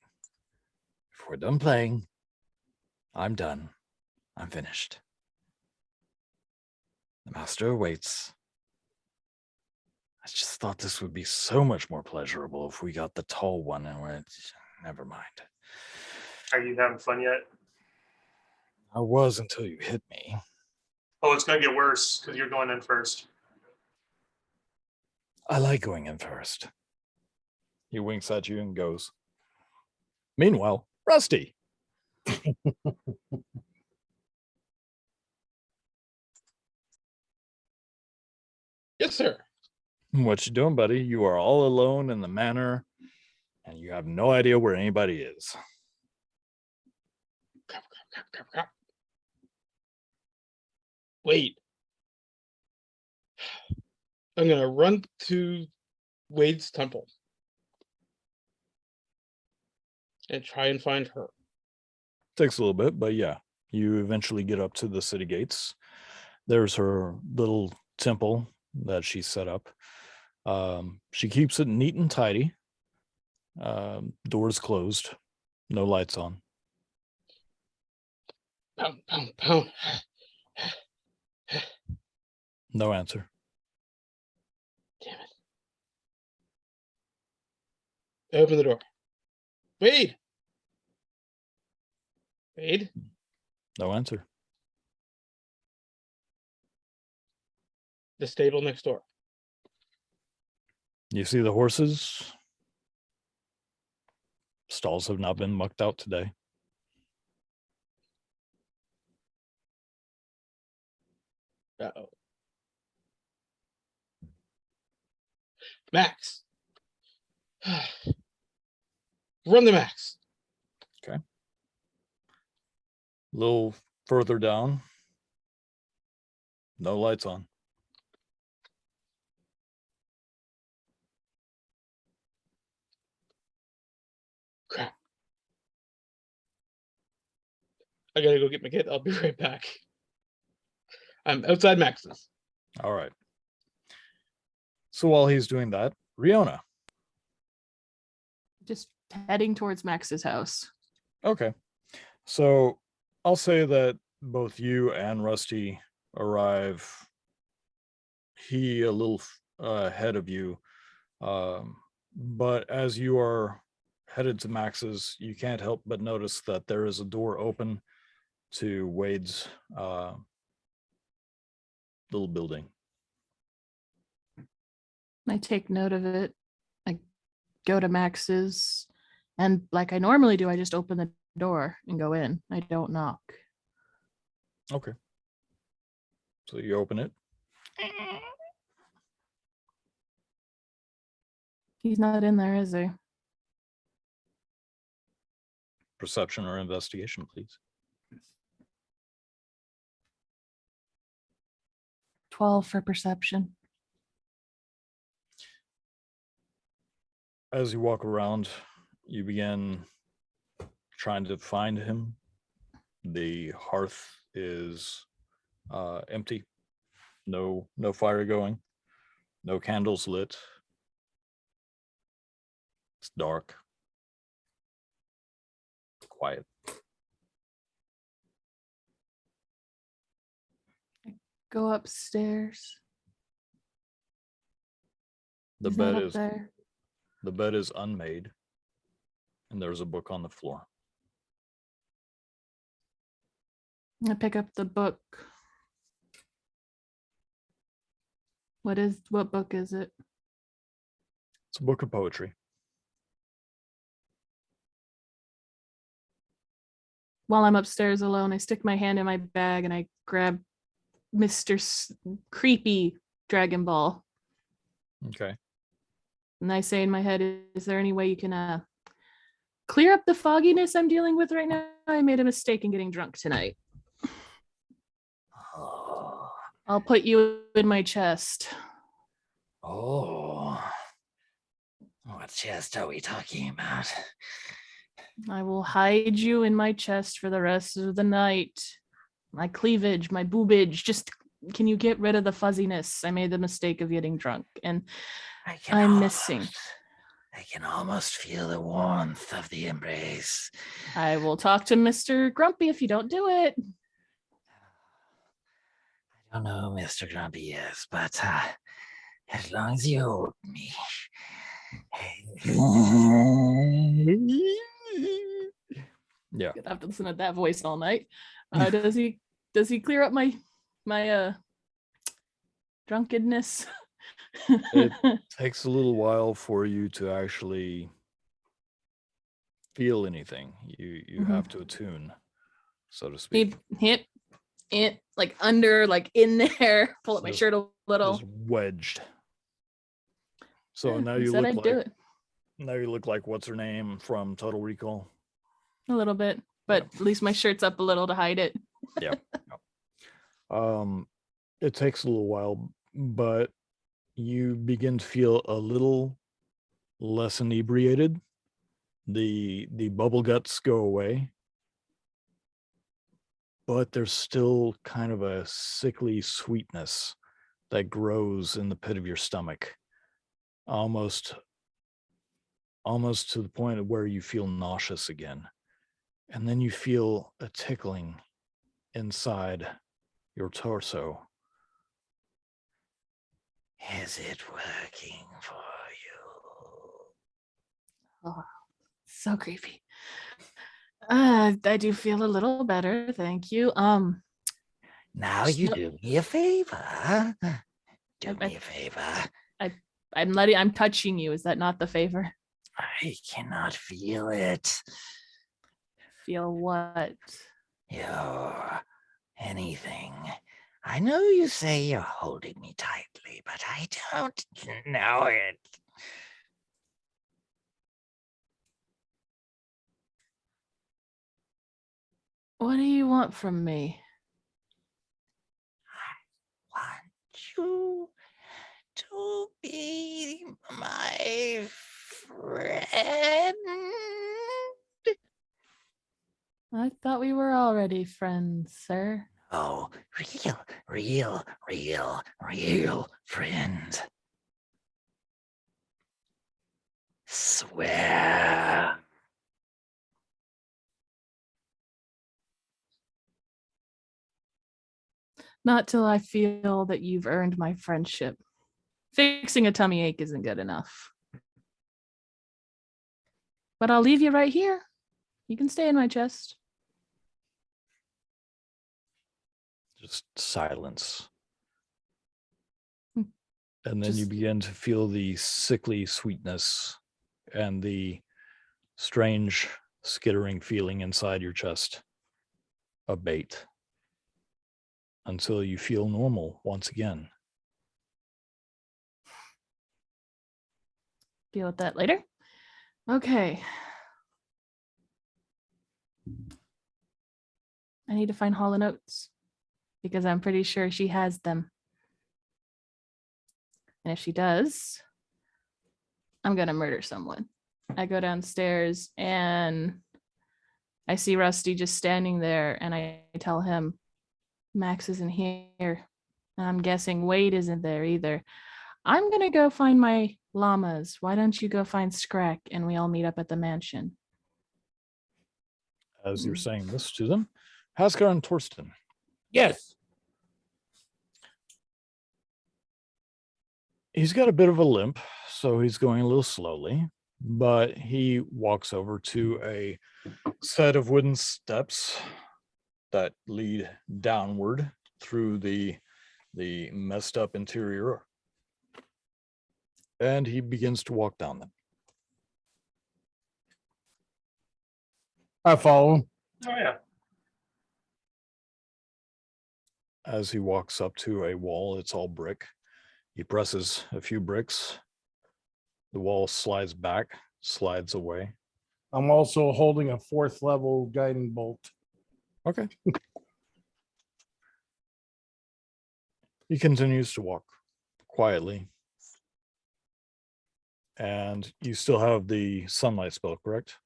If we're done playing, I'm done. I'm finished. The master awaits. I just thought this would be so much more pleasurable if we got the tall one and went, never mind. Are you having fun yet? I was until you hit me. Oh, it's going to get worse because you're going in first. I like going in first. He winks at you and goes. Meanwhile, Rusty. Yes, sir. What you doing, buddy? You are all alone in the manor, and you have no idea where anybody is. Crap. Wait. I'm gonna run to Wade's temple and try and find her. Takes a little bit, but yeah, you eventually get up to the city gates. There's her little temple that she set up. She keeps it neat and tidy. Doors closed, no lights on. Pound. No answer. Damn it. I open the door. Wade! No answer. The stable next door. You see the horses? Stalls have not been mucked out today. Uh-oh. Max. Run the Max. A little further down. No lights on. I gotta go get my kid. I'll be right back. I'm outside Max's. All right. So while he's doing that, Riona. Just heading towards Max's house. Okay. So I'll say that both you and Rusty arrive. He a little ahead of you. But as you are headed to Max's, you can't help but notice that there is a door open to Wade's little building. I take note of it. I go to Max's, and like I normally do, I just open the door and go in. I don't knock. Okay. So you open it. He's not in there, is he? Perception or investigation, please. 12 for perception. As you walk around, you begin trying to find him. The hearth is empty. No fire going. No candles lit. It's dark. Quiet. Go upstairs. The He's not bed up is there. the bed is unmade, and there's a book on the floor. I pick up the book. What book is it? It's a book of poetry. While I'm upstairs alone, I stick my hand in my bag and I grab Mr. Creepy Dragon Ball. Okay. And I say in my head, is there any way you can clear up the fogginess I'm dealing with right now? I made a mistake in getting drunk tonight. Oh, I'll put you in my chest. oh. What chest are we talking about? I will hide you in my chest for the rest of the night. My cleavage, my boobage, just can you get rid of the fuzziness? I made the mistake of getting drunk and I'm missing. I can almost feel the warmth of the embrace. I will talk to Mr. Grumpy if you don't do it. I don't know who Mr. Grumpy is, but as long as you hold me. Yeah. I have to listen to that voice all night. Does he clear up my drunkenness? It takes a little while for you to actually feel anything. You have to attune, so to speak. It like under, like in there. Pull up my Just- shirt a little. Just wedged. So Yeah, now he you said look I'd like do it now you look like what's her name from Total Recall. a little bit, but at least my shirt's up a little to hide it. It takes a little while, but you begin to feel a little less inebriated. The bubble guts go away, but there's still kind of a sickly sweetness that grows in the pit of your stomach, almost to the point of where you feel nauseous again. And then you feel a tickling inside your torso. Is it working for you? Oh, so creepy. I do feel a little better, thank you. Now you No- do me a favor. Do I- me a favor. I'm touching you. Is that not the favor? I cannot feel it. Feel what? You're anything. I know you say you're holding me tightly, but I don't know it. What do you want from me? Want you to be my friend? I thought we were already friends, sir. Oh, real friends. Swear. Not till I feel that you've earned my friendship. Fixing a tummy ache isn't good enough. But I'll leave you right here. You can stay in my chest. Just silence. Hmm. And then you Just- begin to feel the sickly sweetness and the strange skittering feeling inside your chest abate until you feel normal once again. Deal with that later. Okay. I need to find Hall and Oates because I'm pretty sure she has them. And if she does, I'm going to murder someone. I go downstairs and I see Rusty just standing there and I tell him Max isn't here. And I'm guessing Wade isn't there either. I'm going to go find my llamas. Why don't you go find Scrack and we all meet up at the mansion? As you're saying this to them, Haskar and Torsten, Yes. he's got a bit of a limp, so he's going a little slowly, but he walks over to a set of wooden steps that lead downward through the messed up interior, and he begins to walk down them. I follow him. Oh yeah. As he walks up to a wall, it's all brick. He presses a few bricks. The wall slides back, slides away. I'm also holding a 4th level guiding bolt. Okay. He continues to walk quietly. And you still have the sunlight spell, correct?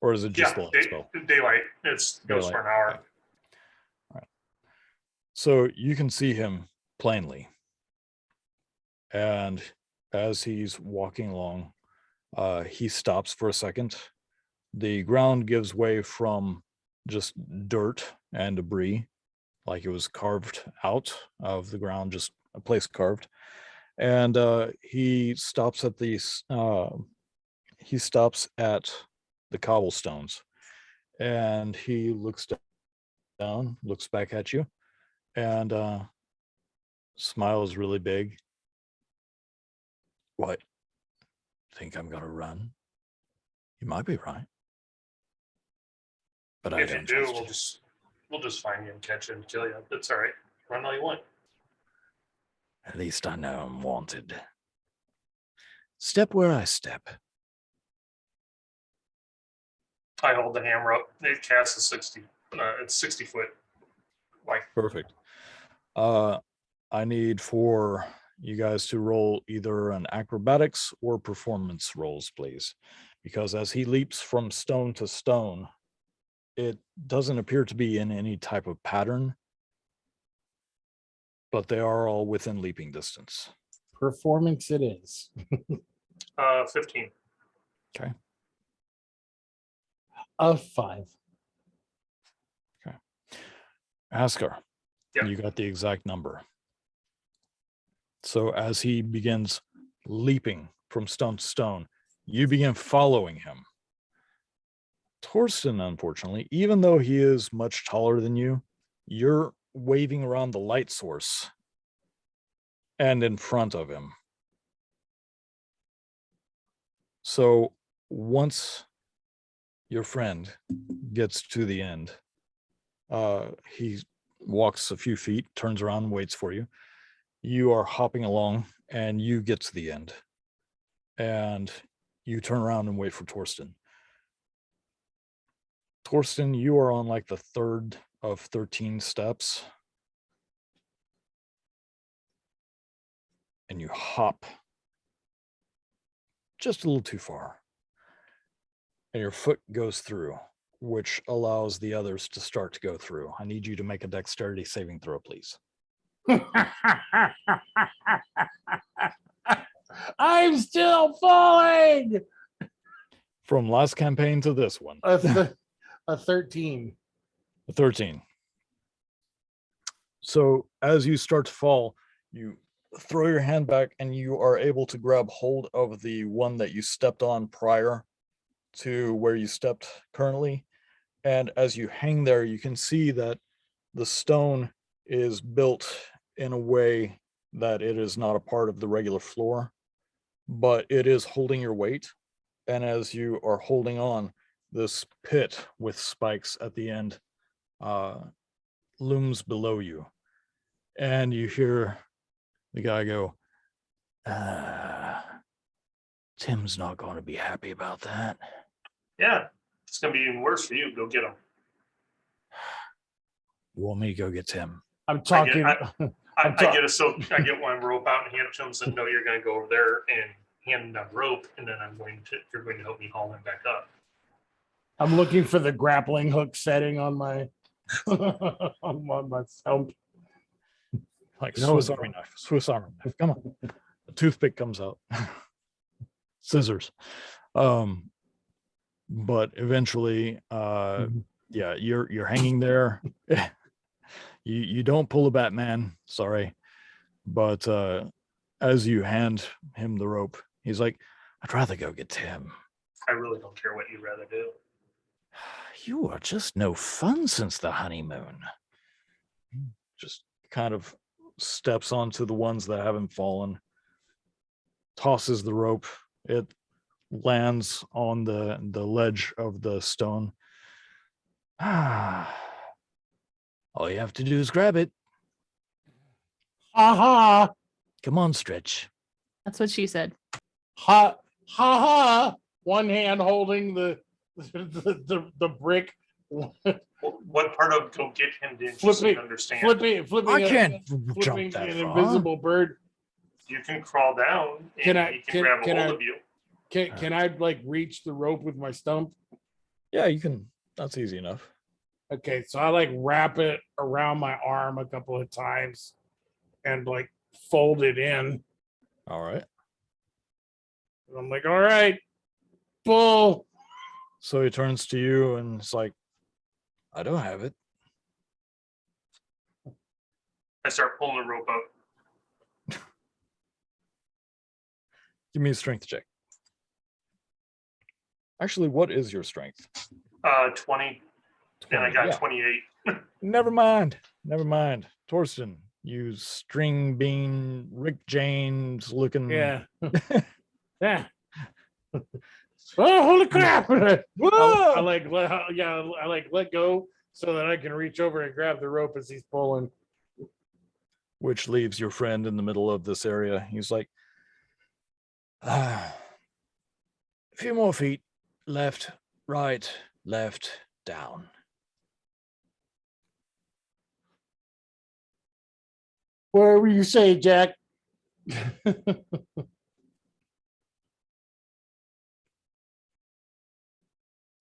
Or is it just the light spell? Daylight. It's goes for Daylight, an hour. okay. All right. So you can see him plainly. And as he's walking along, he stops for a second. The ground gives way from just dirt and debris, like it was carved out of the ground, just a place carved. And he stops at these. He stops at the cobblestones, and he looks down, looks back at you, and smiles really big. What? Think I'm gonna run? You might be right, but I If you don't do, trust you. we'll just find you and catch you and kill you. That's all right. Run all you want. At least I know I'm wanted. Step where I step. I hold the hammer up. It casts a 60. It's 60 foot. Like Perfect. I need for you guys to roll either an acrobatics or performance rolls, please. Because as he leaps from stone to stone, it doesn't appear to be in any type of pattern, but they are all within leaping distance. Performance it is. 15. Of 5. Askar, Yep. you got the exact number. So as he begins leaping from stone to stone, you begin following him. Torsten, unfortunately, even though he is much taller than you, you're waving around the light source and in front of him. So once your friend gets to the end, he walks a few feet, turns around, and waits for you. You are hopping along and you get to the end. And you turn around and wait for Torsten. Torsten, you are on like the 3rd of 13 steps. And you hop just a little too far. And your foot goes through. which allows the others to start to go through. I need you to make a dexterity saving throw, please. I'm still falling. From last campaign to this one. A 13. 13. So as you start to fall, you throw your hand back and you are able to grab hold of the one that you stepped on prior to where you stepped currently. And as you hang there, you can see that the stone is built in a way that it is not a part of the regular floor, but it is holding your weight. And as you are holding on, this pit with spikes at the end looms below you. And you hear the guy go, Tim's not going to be happy about that. Yeah, it's going to be even worse for you. Go get him. You want me to go get Tim? I'm talking. I get one rope out and hand it to him and say, no, you're going to go over there and hand him that rope, and then you're going to help me haul him back up. I'm looking for the grappling hook setting on my on my stump. Like No, Swiss Army knife. Swiss Army knife. Come on. A toothpick comes out. Scissors. But eventually, yeah, you're hanging there. You don't pull a Batman, sorry. But as you hand him the rope, he's like, I'd rather go get Tim. I really don't care what you'd rather do. You are just no fun since the honeymoon. Just kind of steps onto the ones that haven't fallen, tosses the rope. It lands on the ledge of the stone. All you have to do is grab it. Ha Come on, Stretch. That's what she said. ha ha. One hand holding the brick. What part of go get him didn't Flipping- you understand? Flipping. I can't flipping jump that an far. invisible bird. You can crawl down and Can I- he can grab a can hold I- of you. Can I like reach the rope with my stump? Yeah, you can. That's easy enough. Okay, so I like wrap it around my arm a couple of times and like fold it in. All right. And I'm like, all right, pull. So he turns to you and it's like, I don't have it. I start pulling the rope up. Give me a strength check. Actually, what is your strength? 20, and I got Yeah. 28. Never mind. Torsten, you string bean, Rick James looking. Yeah. Yeah. Oh, holy crap. I let go so that I can reach over and grab the rope as he's pulling. Which leaves your friend in the middle of this area. He's like, a few more feet. Left, right, left, down. Whatever you say, Jack.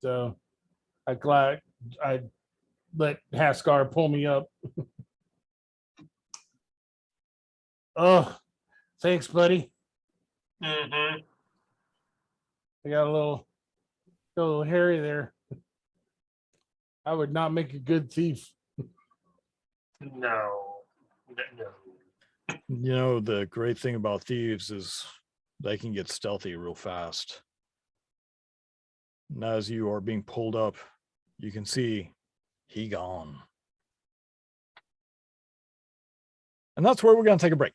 So I let Haskar pull me up. Oh, thanks, buddy. Mm-hmm. I got a little hairy there. I would not make a good thief. No. You know, the great thing about thieves is they can get stealthy real fast. And as you are being pulled up, you can see he gone. And that's where we're going to take a break.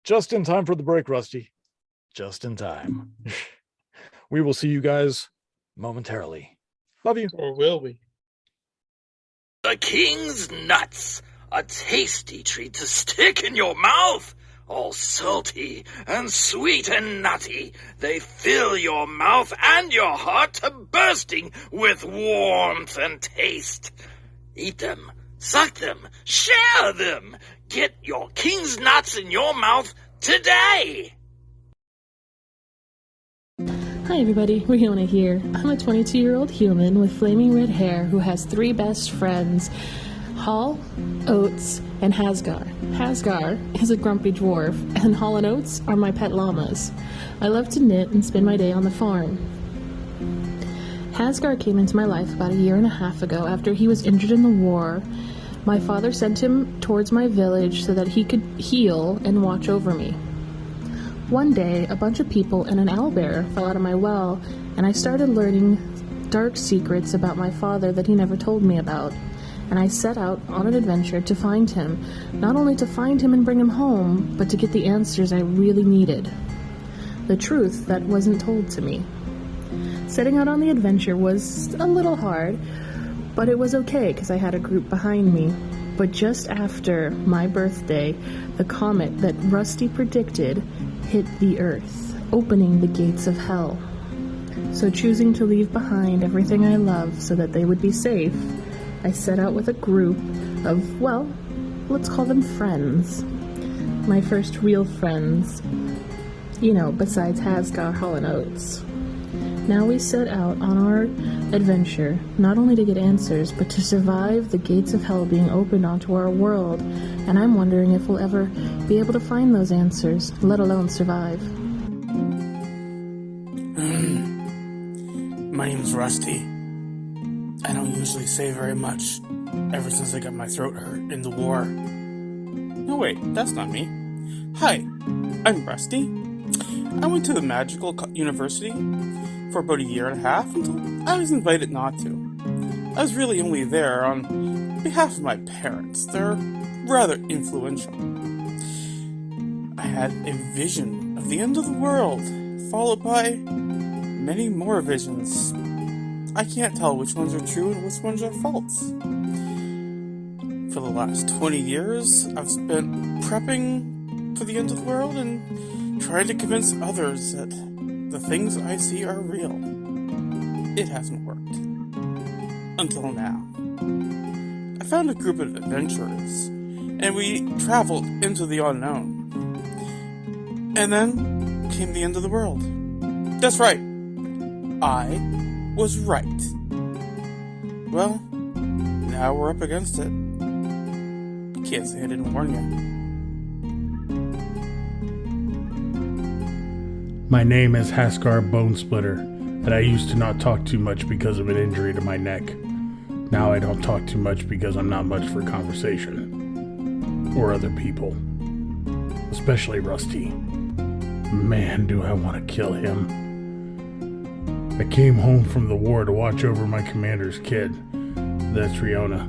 Just in time for the break, Rusty. Just in time. We will see you guys momentarily. Love you. Or will we? The king's nuts, a tasty treat to stick in your mouth. All salty and sweet and nutty, they fill your mouth and your heart to bursting with warmth and taste. Eat them, suck them, share them. Get your king's nuts in your mouth today. Hi everybody, Riona here. I'm a 22-year-old human with flaming red hair who has 3 best friends, Hall, Oates, and Hasgar. Hasgar is a grumpy dwarf, and Hall and Oates are my pet llamas. I love to knit and spend my day on the farm. Hasgar came into my life about 1.5 years ago after he was injured in the war. My father sent him towards my village so that he could heal and watch over me. One day, a bunch of people and an owlbear fell out of my well, and I started learning dark secrets about my father that he never told me about. And I set out on an adventure to find him, not only to find him and bring him home, but to get the answers I really needed. The truth that wasn't told to me. Setting out on the adventure was a little hard, but it was okay because I had a group behind me. But just after my birthday, the comet that Rusty predicted hit the Earth, opening the gates of hell. So choosing to leave behind everything I love so that they would be safe, I set out with a group of, well, let's call them friends. My first real friends, besides Hasgar, Hall, and Oates. Now we set out on our adventure, not only to get answers, but to survive the gates of hell being opened onto our world, and I'm wondering if we'll ever be able to find those answers, let alone survive. My name's Rusty. I don't usually say very much, ever since I got my throat hurt in the war. No wait, that's not me. Hi, I'm Rusty. I went to the magical university for about 1.5 years until I was invited not to. I was really only there on behalf of my parents. They're rather influential. I had a vision of the end of the world, followed by many more visions. I can't tell which ones are true and which ones are false. For the last 20 years, I've spent prepping for the end of the world and trying to convince others that the things I see are real. It hasn't worked. Until now. I found a group of adventurers, and we traveled into the unknown. And then came the end of the world. That's right. I was right. Well, now we're up against it. Can't say I didn't warn you. My name is Hasgar Bonesplitter, and I used to not talk too much because of an injury to my neck. Now I don't talk too much because I'm not much for conversation. Or other people. Especially Rusty. Man, do I want to kill him. I came home from the war to watch over my commander's kid. That's Riona.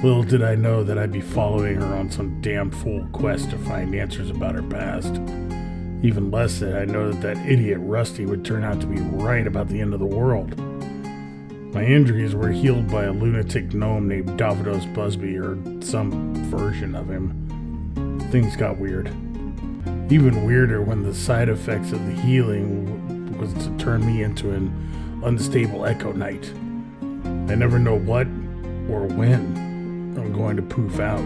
Little did I know that I'd be following her on some damn fool quest to find answers about her past. Even less did I know that idiot Rusty would turn out to be right about the end of the world. My injuries were healed by a lunatic gnome named Davidos Busby, or some version of him. Things got weird. Even weirder when the side effects of the healing was to turn me into an unstable Echo Knight. I never know what or when I'm going to poof out,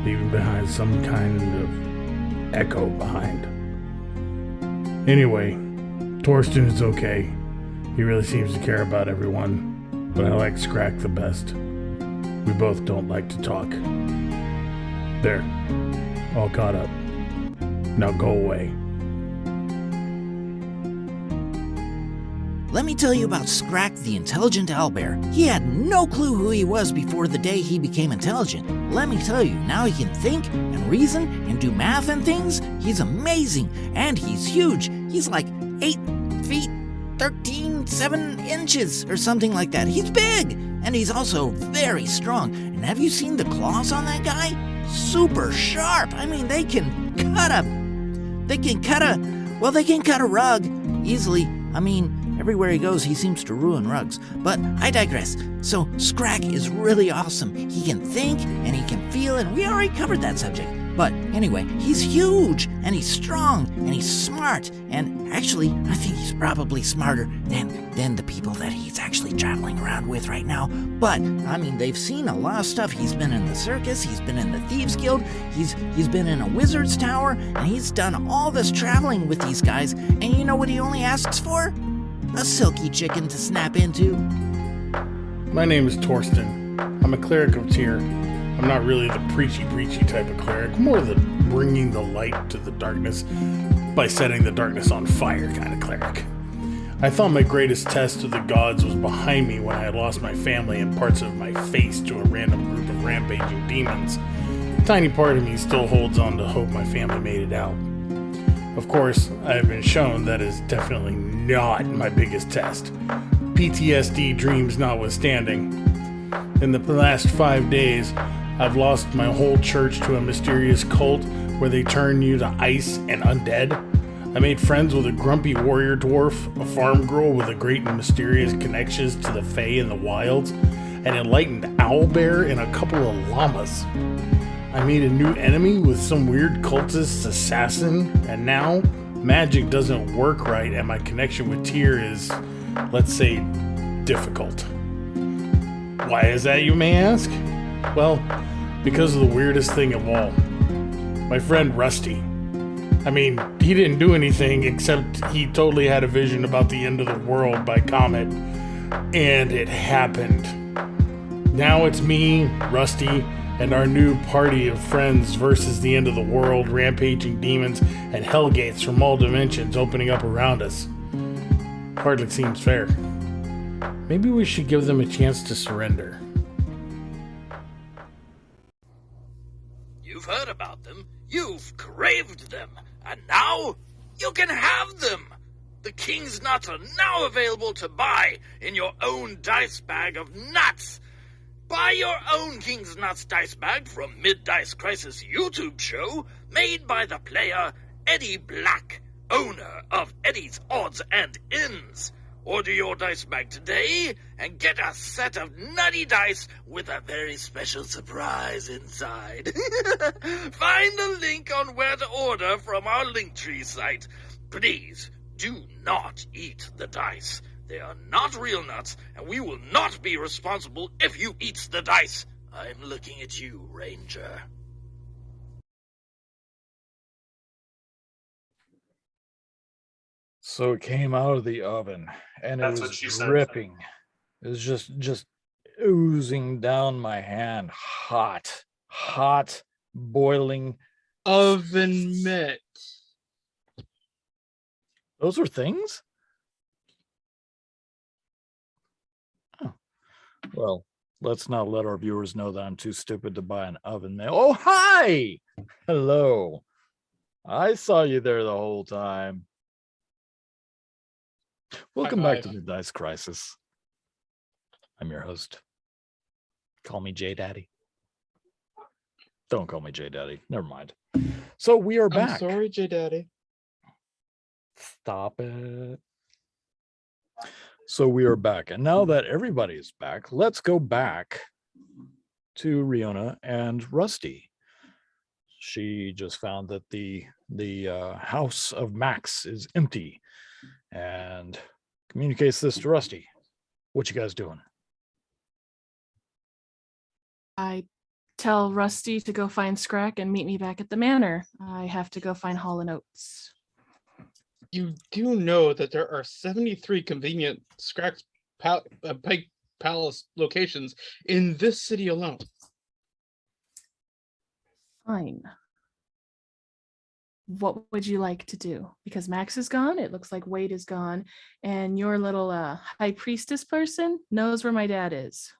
leaving behind some kind of echo behind. Anyway, Torsten is okay. He really seems to care about everyone, but I like Scrack the best. We both don't like to talk. There, all caught up. Now go away. Let me tell you about Scrack the intelligent owlbear. He had no clue who he was before the day he became intelligent. Let me tell you, now he can think and reason and do math and things. He's amazing, and he's huge. He's like 8 feet, 7 inches, or something like that. He's big, and he's also very strong. And have you seen the claws on that guy? Super sharp. I mean, they can cut a rug easily. I mean, everywhere he goes, he seems to ruin rugs. But I digress. So Scrack is really awesome. He can think and he can feel, and we already covered that subject. But anyway, he's huge and he's strong and he's smart. And actually, I think he's probably smarter than the people that he's actually traveling around with right now, but I mean, they've seen a lot of stuff. He's been in the circus, he's been in the Thieves Guild, he's been in a wizard's tower, and he's done all this traveling with these guys. And you know what he only asks for? A silky chicken to snap into. My name is Torsten. I'm a cleric of Tyr. I'm not really the preachy type of cleric, more the bringing the light to the darkness by setting the darkness on fire kind of cleric. I thought my greatest test of the gods was behind me when I had lost my family and parts of my face to a random group of rampaging demons. A tiny part of me still holds on to hope my family made it out. Of course, I have been shown that is definitely not my biggest test. PTSD dreams notwithstanding. In the last 5 days, I've lost my whole church to a mysterious cult where they turn you to ice and undead. I made friends with a grumpy warrior dwarf, a farm girl with a great and mysterious connections to the Fae and the wilds, an enlightened owlbear, and a couple of llamas. I made a new enemy with some weird cultist assassin, and now magic doesn't work right and my connection with Tyr is, let's say, difficult. Why is that, you may ask? Well, because of the weirdest thing of all. My friend Rusty. I mean, he didn't do anything except he totally had a vision about the end of the world by comet, and it happened. Now it's me, Rusty, and our new party of friends versus the end of the world, rampaging demons, and hellgates from all dimensions opening up around us. Hardly seems fair. Maybe we should give them a chance to surrender. You've heard about them, you've craved them, and now you can have them! The King's Nuts are now available to buy in your own dice bag of nuts! Buy your own King's Nuts dice bag from Mid-Dice Crisis YouTube show made by the player Eddie Black, owner of Eddie's Odds and Ends. Order your dice bag today and get a set of nutty dice with a very special surprise inside. Find the link on where to order from our Linktree site. Please do not eat the dice. They are not real nuts, and we will not be responsible if you eat the dice. I'm looking at you, Ranger. So it came out of the oven and That's it what was she said. dripping. It was just oozing down my hand. Hot, boiling. Oven mitt. Those are things? Oh. Well, let's not let our viewers know that I'm too stupid to buy an oven mitt. Oh, hi! Hello. I saw you there the whole time. Welcome back to the Dice Crisis. I'm your host. Call me J Daddy. Don't call me J Daddy. Never mind. So we are back. I'm sorry, J Daddy. Stop it. So we are back. And now that everybody is back, let's go back to Riona and Rusty. She just found that the house of Max is empty and communicates this to Rusty. What you guys doing? I tell Rusty to go find Scrack and meet me back at the manor. I have to go find Hall and Oates. You do know that there are 73 convenient Scrack's Pike Palace locations in this city alone. Fine. What would you like to do? Because Max is gone, it looks like Wade is gone, and your little high priestess person knows where my dad is.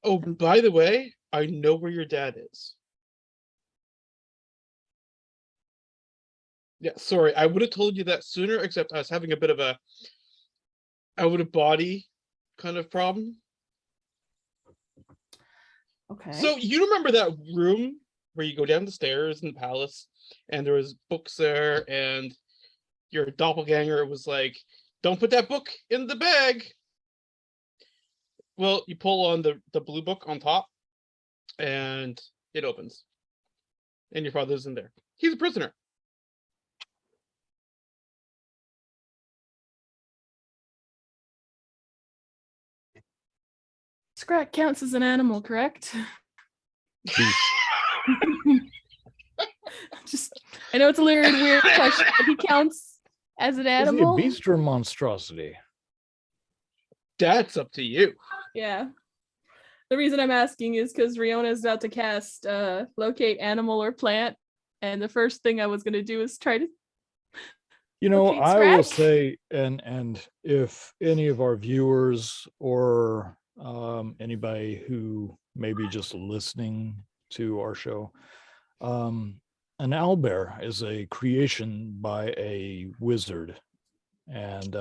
Oh, by the way, I know where your dad is. Yeah, sorry, I would have told you that sooner, except I was having a bit of a out of body kind of problem. Okay. So you remember that room where you go down the stairs in the palace and there was books there and your doppelganger was like, don't put that book in the bag. Well, you pull on the blue book on top and it opens. And your father's in there. He's a prisoner. Scrat counts as an animal, correct? Just, I know it's a weird question, but he counts as an Is he a animal. beast or a monstrosity? That's up to you. Yeah. The reason I'm asking is because Riona is about to cast locate animal or plant, and the first thing I was going to do is try to. You know, Locate I will Scrack? say, and if any of our viewers or anybody who may be just listening to our show, an owlbear is a creation by a wizard, and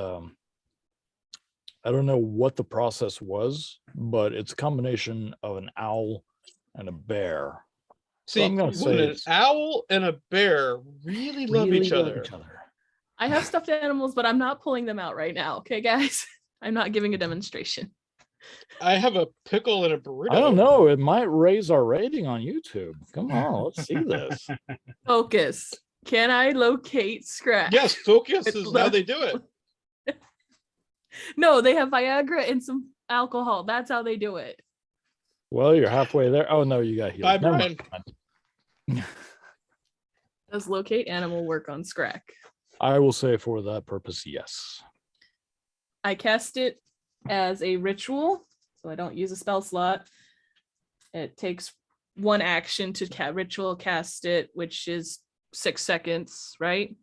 I don't know what the process was, but it's a combination of an owl and a bear. So See, I'm gonna say an it's owl and a bear really love each other. I have stuffed animals, but I'm not pulling them out right now. Okay, guys? I'm not giving a demonstration. I have a pickle and a burrito. I don't know. It might raise our rating on YouTube. Come on, let's see this. Focus. Can I locate Scratch? Yes, focus is how they do it. No, they have Viagra and some alcohol. That's how they do it. Well, you're halfway there. Oh no, you got healed. Bye, Never Brian. mind. Does locate animal work on Scrack? I will say for that purpose, yes. I cast it as a ritual, so I don't use a spell slot. It takes one action to ritual cast it, which is 6 seconds, right?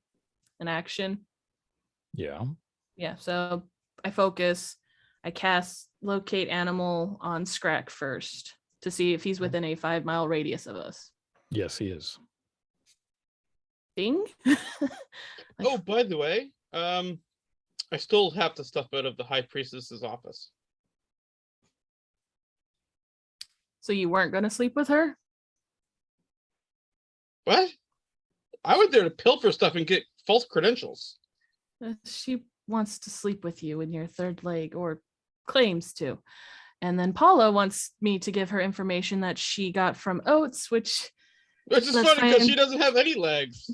An action. Yeah. Yeah, so I focus. I cast locate animal on Scrack first to see if he's within a 5-mile radius of us. Yes, he is. Ding. Oh, by the way, I still have the stuff out of the high priestess's office. So you weren't going to sleep with her? What? I went there to pilfer stuff and get false credentials. She wants to sleep with you in your third leg, or claims to. And then Paula wants me to give her information that she got from Oates, which Which is Let's funny because find- she doesn't have any legs.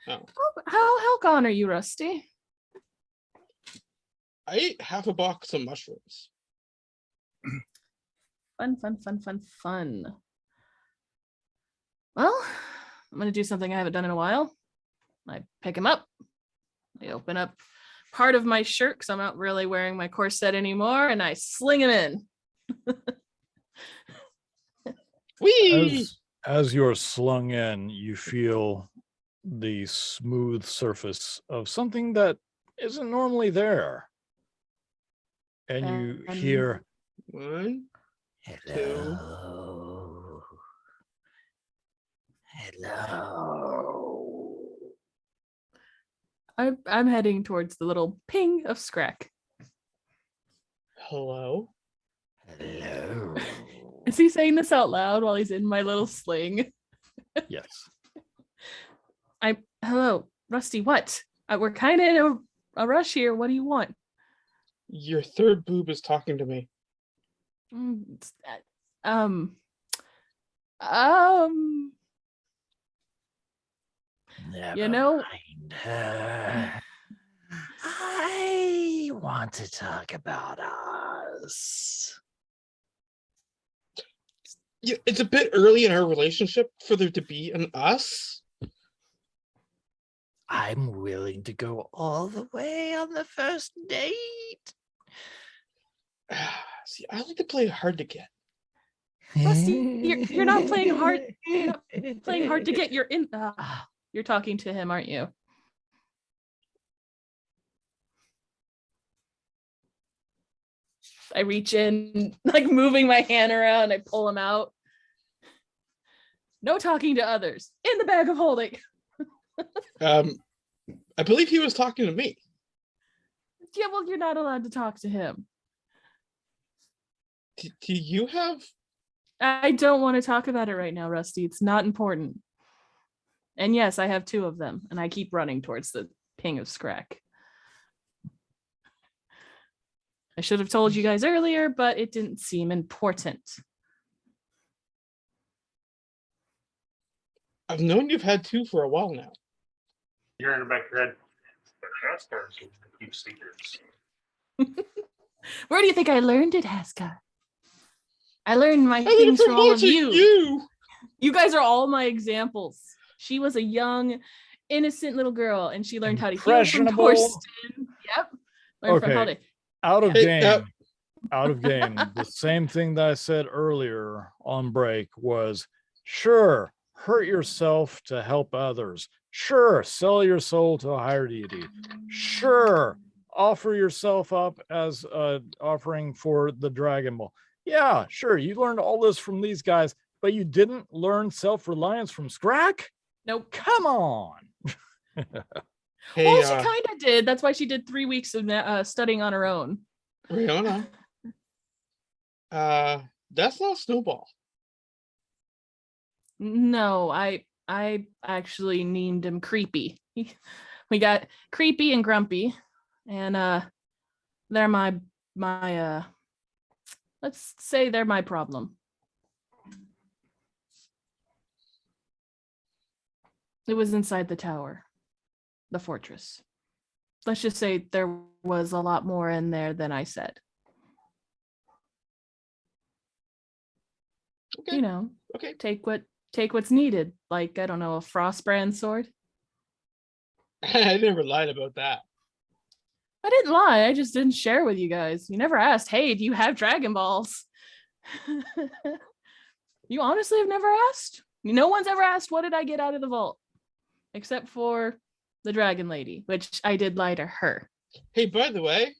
Oh. how gone are you, Rusty? I ate half a box of mushrooms. Fun. Well, I'm gonna do something I haven't done in a while. I pick him up. I open up part of my shirt because I'm not really wearing my corset anymore, and I sling him in. Whee! As you're slung in, you feel the smooth surface of something that isn't normally there. And you hear, One. Hello. Hello. I'm heading towards the little ping of Scrack. Hello. Hello. Is he saying this out loud while he's in my little sling? yes. Hello, Rusty, what? We're kind of in a rush here. What do you want? Your third boob is talking to me. Never You know- mind her. I want to talk about us. Yeah, it's a bit early in our relationship for there to be an us. I'm willing to go all the way on the first date. See, I like to play hard to get. Rusty, you're not playing hard. You're not playing hard to get. You're in. You're talking to him, aren't you? I reach in, like moving my hand around. I pull him out. No talking to others. In the bag of holding. I believe he was talking to me. Yeah, well, you're not allowed to talk to him. Do you have? I don't want to talk about it right now, Rusty. It's not important. And yes, I have 2 of them, and I keep running towards the ping of Scrack. I should have told you guys earlier, but it didn't seem important. I've known you've had 2 for a while now. You're in the back of your head. But that's keep secrets. Where do you think I learned it, Haska? I learned my I learned things from from all of watching you. You guys are all my examples. She was a young, innocent little girl, and she learned how to heal from Impressionable. Torsten. Yep. Learned from how Okay. to. Out of Hey, game. Out of game. The same thing that I said earlier on break was, sure, hurt yourself to help others. Sure, sell your soul to a higher deity. Sure, offer yourself up as an offering for the Dragon Ball. Yeah, sure, you learned all this from these guys, but you didn't learn self-reliance from Scrack? Nope. Come on. Hey, Well, she kind of did. That's why she did 3 weeks of studying on her own. Riona. That's not Snowball. No, I actually named him Creepy. We got Creepy and Grumpy, and they're my let's say they're my problem. It was inside the tower, the fortress. Let's just say there was a lot more in there than I said. Okay. You know, Okay. take what's needed. Like, I don't know, a Frostbrand sword. I never lied about that. I didn't lie. I just didn't share with you guys. You never asked, hey, do you have Dragon Balls? You honestly have never asked? No one's ever asked, what did I get out of the vault? Except for the Dragon Lady, which I did lie to her. Hey, by the way,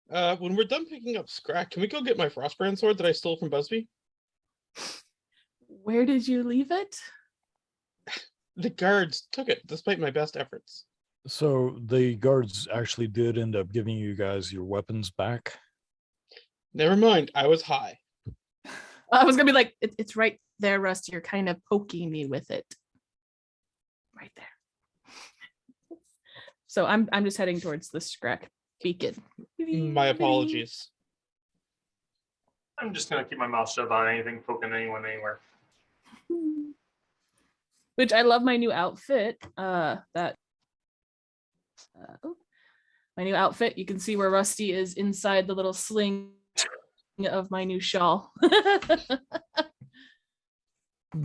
when we're done picking up Scrack, can we go get my Frostbrand sword that I stole from Busby? Where did you leave it? The guards took it, despite my best efforts. So the guards actually did end up giving you guys your weapons back. Never mind, I was high. I was gonna be like, it's right there, Rusty. You're kind of poking me with it. Right there. So I'm just heading towards the Scrack beacon. My apologies. I'm just gonna keep my mouth shut about anything poking anyone anywhere. Which I love my new outfit. My new outfit. You can see where Rusty is inside the little sling of my new shawl.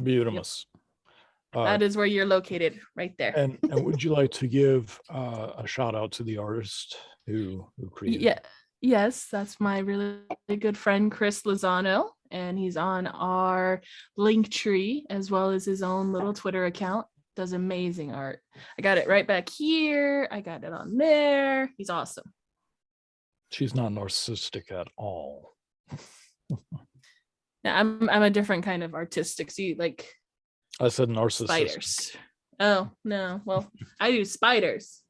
Beautiful. That is where you're located, right there. And would you like to give a shout out to the artist who created? Yeah. Yes, that's my really good friend Chris Lozano, and he's on our link tree as well as his own little Twitter account. Does amazing art. I got it right back here. I got it on there. He's awesome. She's not narcissistic at all. Yeah, I'm a different kind of artistic. See, like I said narcissistic. spiders. Oh no, well I do spiders.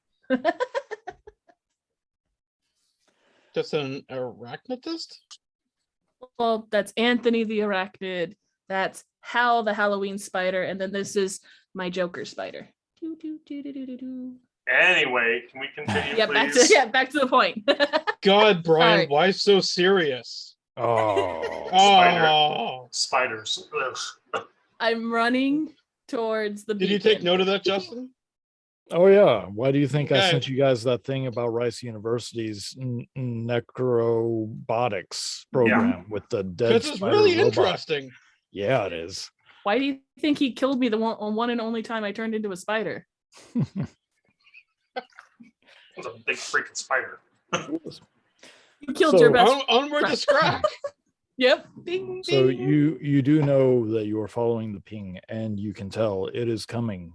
Just an arachnidist? Well, that's Anthony the Arachnid. That's Hal the Halloween spider, and then this is my Joker spider. Anyway, can we continue, Yeah, please? back to the point. God, Brian, Sorry. why so serious? Oh, Oh, Spiders. Ugh. I'm running towards the did you beacon. take note of that, Justin? oh yeah. Why do you think I Okay. sent you guys that thing about Rice University's necrobotics program with the dead Because it's spider really robot? interesting. Yeah, it is. Why do you think he killed me the one and only time I turned into a spider? It was a big freaking spider. You killed So- your best. Onward to Scrack. Yep. Bing, So bing. you do know that you are following the ping, and you can tell it is coming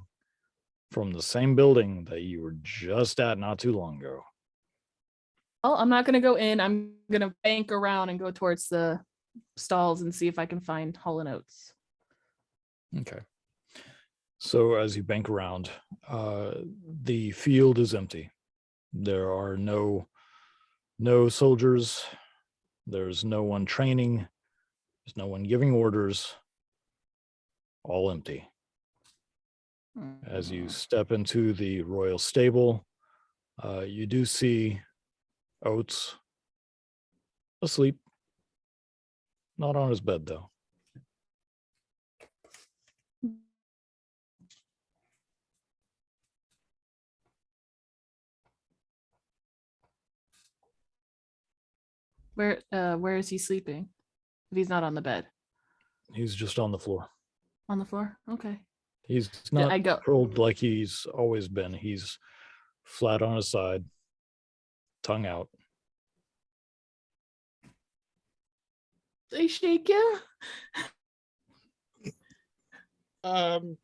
from the same building that you were just at not too long ago. Well, I'm not gonna go in. I'm gonna bank around and go towards the stalls and see if I can find Hall and Oates. Okay. So as you bank around, the field is empty. There are no soldiers. There's no one training. There's no one giving orders. All empty. As you step into the royal stable, you do see Oates asleep. Not on his bed, though. Where is he sleeping? If he's not on the bed. He's just on the floor. On the floor? Okay. He's Yeah, not I go. curled like he's always been. He's flat on his side, tongue out. They shake him. Go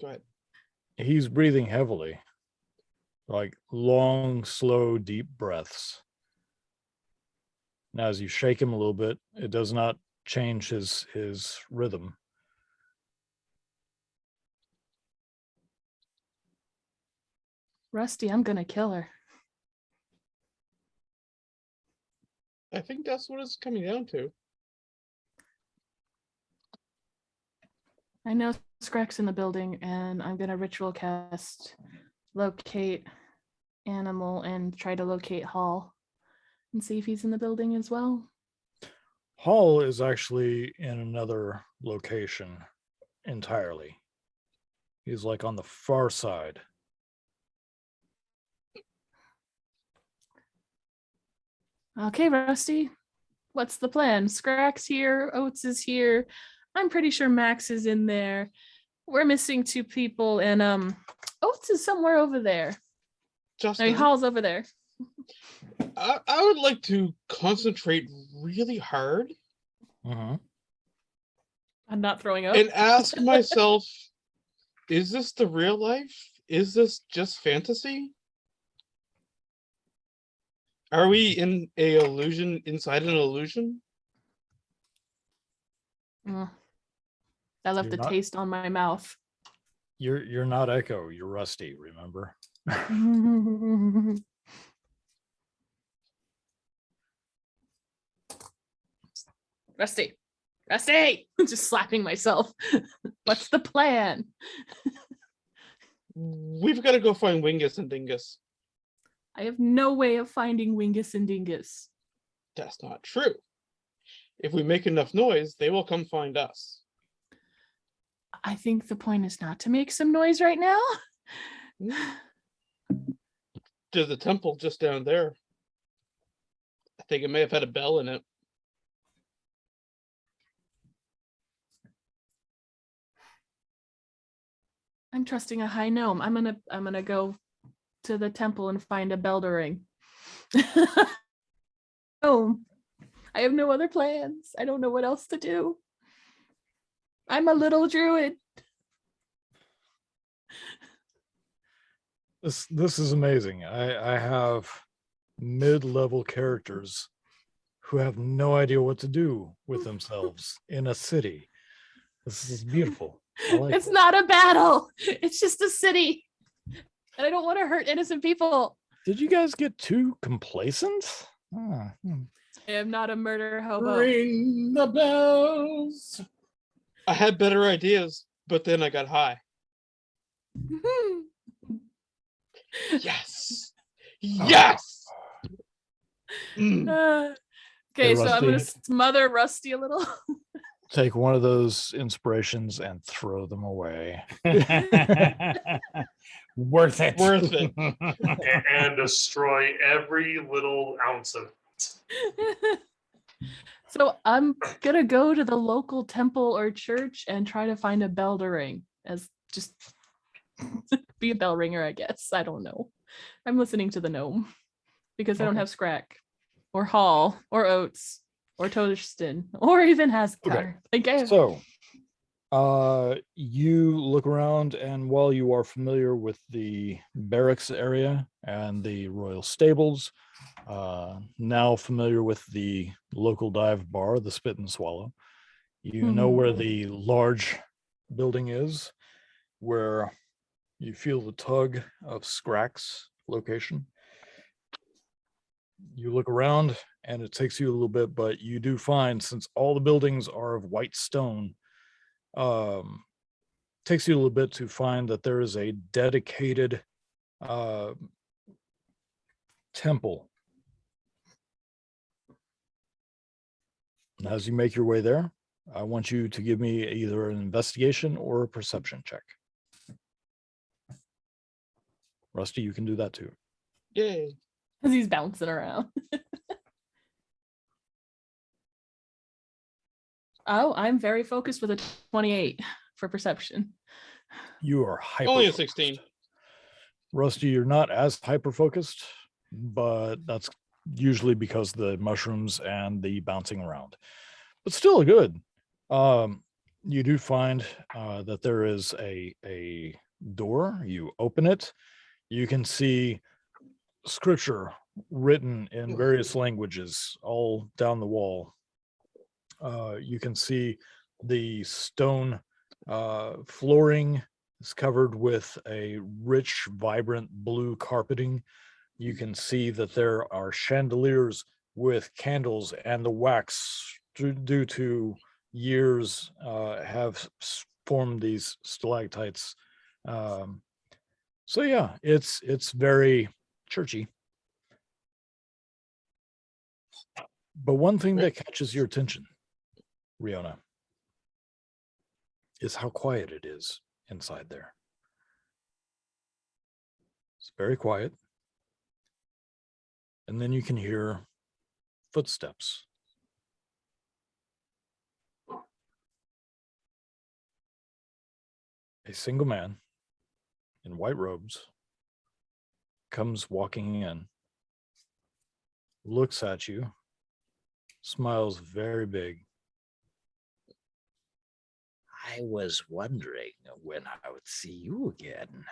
ahead. He's breathing heavily, like long, slow, deep breaths. Now, as you shake him a little bit, it does not change his rhythm. Rusty, I'm gonna kill her. I think that's what it's coming down to. I know Scrack's in the building, and I'm gonna ritual cast locate animal and try to locate Hall and see if he's in the building as well. Hall is actually in another location entirely. He's like on the far side. Okay, Rusty, what's the plan? Scrack's here, Oates is here. I'm pretty sure Max is in there. We're missing 2 people, and Oates is somewhere over there. Justin, Hall's over there. I would like to concentrate really hard I'm not throwing up. and ask myself, is this the real life? Is this just fantasy? Are we in a illusion inside an illusion? That left You're a not- taste on my mouth. You're not Echo, you're Rusty, remember? Rusty, just slapping myself. What's the plan? We've got to go find Wingus and Dingus. I have no way of finding Wingus and Dingus. That's not true. If we make enough noise, they will come find us. I think the point is not to make some noise right now. There's a temple just down there. I think it may have had a bell in it. I'm trusting a high gnome. I'm gonna go to the temple and find a bell to ring. Oh, I have no other plans. I don't know what else to do. I'm a little druid. This is amazing. I have mid-level characters who have no idea what to do with themselves in a city. This is beautiful. I like It's it. not a battle. It's just a city. And I don't want to hurt innocent people. Did you guys get too complacent? I am not a murder hobo. Ring the bells. I had better ideas, but then I got high. Yes. Yes. Okay, Hey, so I'm gonna Rusty. smother Rusty a little. Take one of those inspirations and throw them away. Worth it. Worth it. And destroy every little ounce of it. So I'm gonna go to the local temple or church and try to find a bell to ring, as just be a bell ringer, I guess. I don't know. I'm listening to the gnome because I don't Okay. have Scrack or Hall or Oates or Toaston or even Haskar. Okay. Like I have So, you look around, and while you are familiar with the barracks area and the royal stables, now familiar with the local dive bar, the Spit and Swallow, you know where the large building is, where you feel the tug of Scrack's location. You look around, and it takes you a little bit, but you do find, since all the buildings are of white stone, takes you a little bit to find that there is a dedicated temple. And as you make your way there, I want you to give me either an investigation or a perception check. Rusty, you can do that too. Yay. because he's bouncing around. Oh, I'm very focused with a 28 for perception. You are hyper. Only a 16. Rusty, you're not as hyper focused, but that's usually because the mushrooms and the bouncing around. But still good. You do find that there is a door. You open it. You can see scripture written in various languages all down the wall. You can see the stone flooring is covered with a rich, vibrant blue carpeting. You can see that there are chandeliers with candles, and the wax, due to years, have formed these stalactites. So yeah, it's very churchy. But one thing that catches your attention, Riona, is how quiet it is inside there. It's very quiet. And then you can hear footsteps. A single man in white robes comes walking in, looks at you, smiles very big. I was wondering when I would see you again.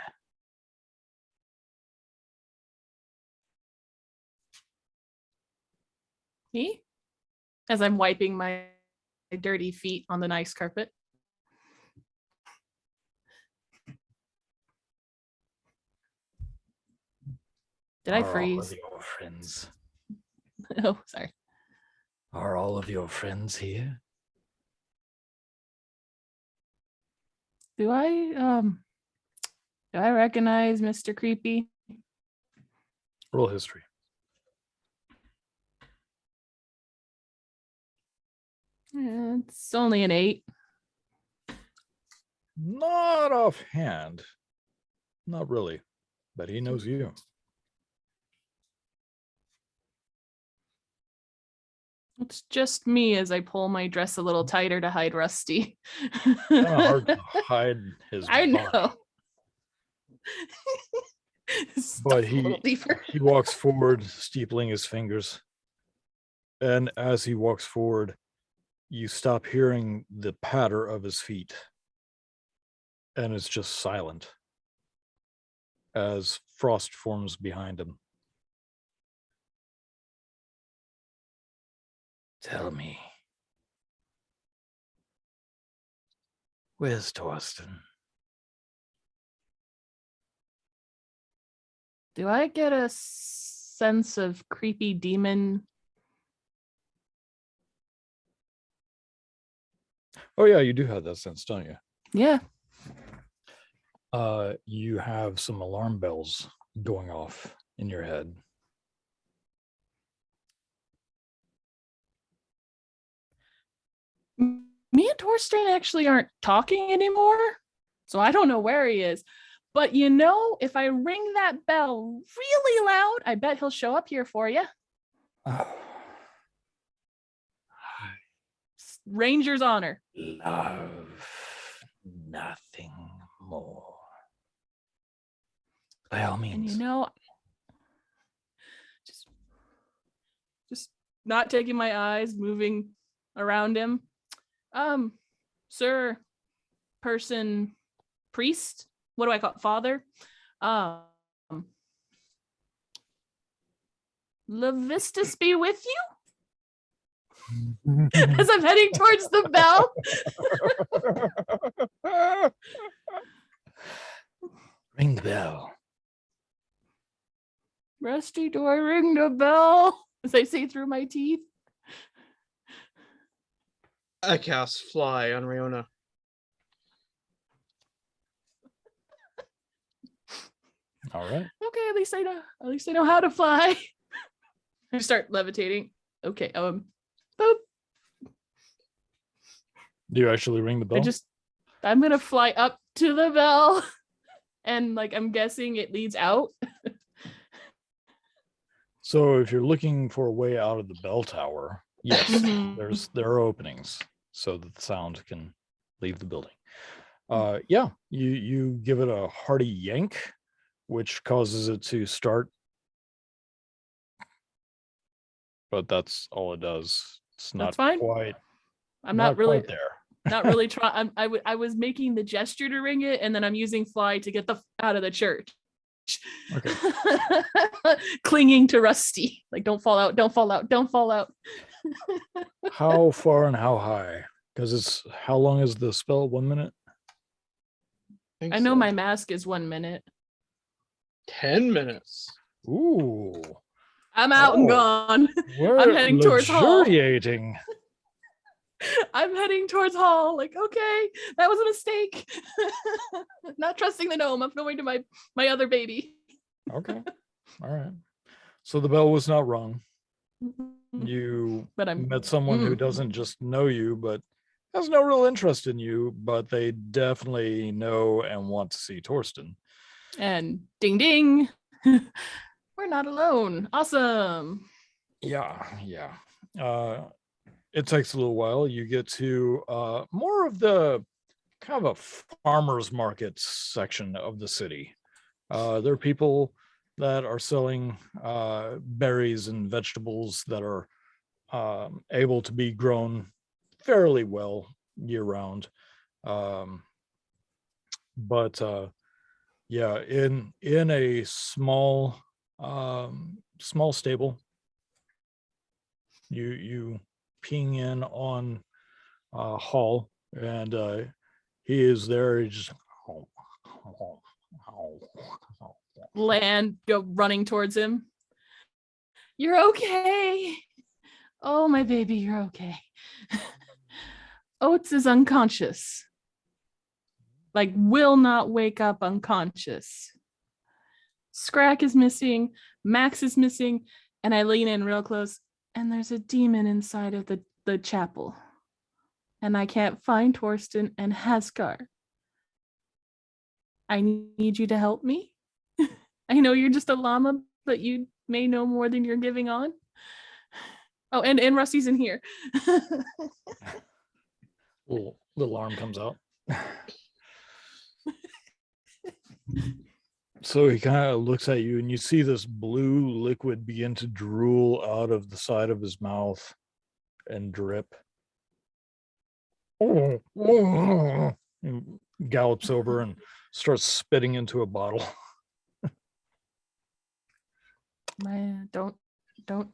Me? As I'm wiping my dirty feet on the nice carpet. Did I Are all of freeze? your friends? Oh, sorry. Are all of your friends here? Do I recognize Mr. Creepy? Roll history. It's only an 8. Not offhand. Not really. But he knows you. It's just me as I pull my dress a little tighter to hide Rusty. Kind of hard to hide his I body. know. But Stuff a little deeper. he walks forward, steepling his fingers. And as he walks forward, you stop hearing the patter of his feet. And it's just silent as frost forms behind him. Tell me. Where's Torsten? Do I get a sense of creepy demon? Oh yeah, you do have that sense, don't you? Yeah. You have some alarm bells going off in your head. Me and Torsten actually aren't talking anymore, so I don't know where he is. But you know, if I ring that bell really loud, I bet he'll show up here for you. Ranger's honor. Love nothing more. By all means. And you know, just not taking my eyes, moving around him. Sir, person, priest, what do I call it? Father? Levistus be with you? As I'm heading towards the bell. Ring the bell. Rusty, do I ring the bell? As I say through my teeth. I cast fly on Riona. All right. Okay, at least I know how to fly. I start levitating. Okay, boop. Do you actually ring the bell? I'm gonna fly up to the bell. And like I'm guessing it leads out. So if you're looking for a way out of the bell tower, yes, Mhm. there are openings. so that the sound can leave the building. Yeah, you give it a hearty yank, which causes it to start. But that's all it does. It's not That's fine. quite. I'm not really quite there. not really trying. I was making the gesture to ring it, and then I'm using fly to get the out of the church. Okay. Clinging to Rusty, like don't fall out, don't fall out, don't fall out. How far and how high? Because it's how long is the spell? 1 minute. I know my mask is 1 minute. 10 minutes. Ooh. I'm out and Oh, gone. We're I'm heading towards Hall. luxuriating. I'm heading towards Hall. Like, okay, that was a mistake. Not trusting the gnome. I'm going to my other baby. Okay. All right. So the bell was not rung. You But I'm met someone who doesn't just know you, but has no real interest in you, but they definitely know and want to see Torsten. and ding ding. We're not alone. Awesome. Yeah. It takes a little while. You get to more of the kind of a farmer's market section of the city. There are people that are selling berries and vegetables that are able to be grown fairly well year round. But yeah, in a small stable, you ping in on Hall, and he is there. He just Land go running towards him. You're okay. Oh, my baby, you're okay. Oates is unconscious. Like, will not wake up unconscious. Scrack is missing. Max is missing. And I lean in real close. And there's a demon inside of the chapel. And I can't find Torsten and Haskar. I need you to help me. I know you're just a llama, but you may know more than you're giving on. Oh, and Rusty's in here. little arm comes out. So he kind of looks at you, and you see this blue liquid begin to drool out of the side of his mouth and drip. And gallops over and starts spitting into a bottle. Don't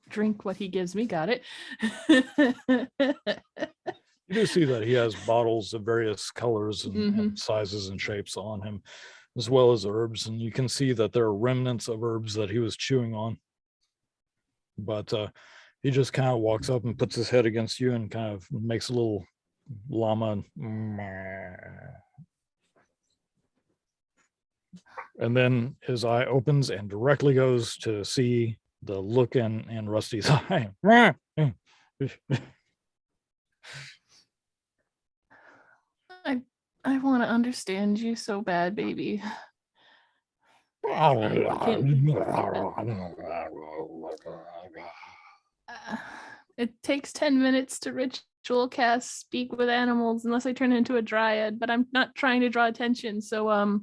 drink what he gives me. Got it. You do see that he has bottles of various colors and sizes and shapes on him, as well as herbs, and you can see that there are remnants of herbs that he was chewing on. But he just kind of walks up and puts his head against you and kind of makes a little llama. And then his eye opens and directly goes to see the look in Rusty's eye. I want to understand you so bad, baby. It takes 10 minutes to ritual cast speak with animals unless I turn into a dryad, but I'm not trying to draw attention. So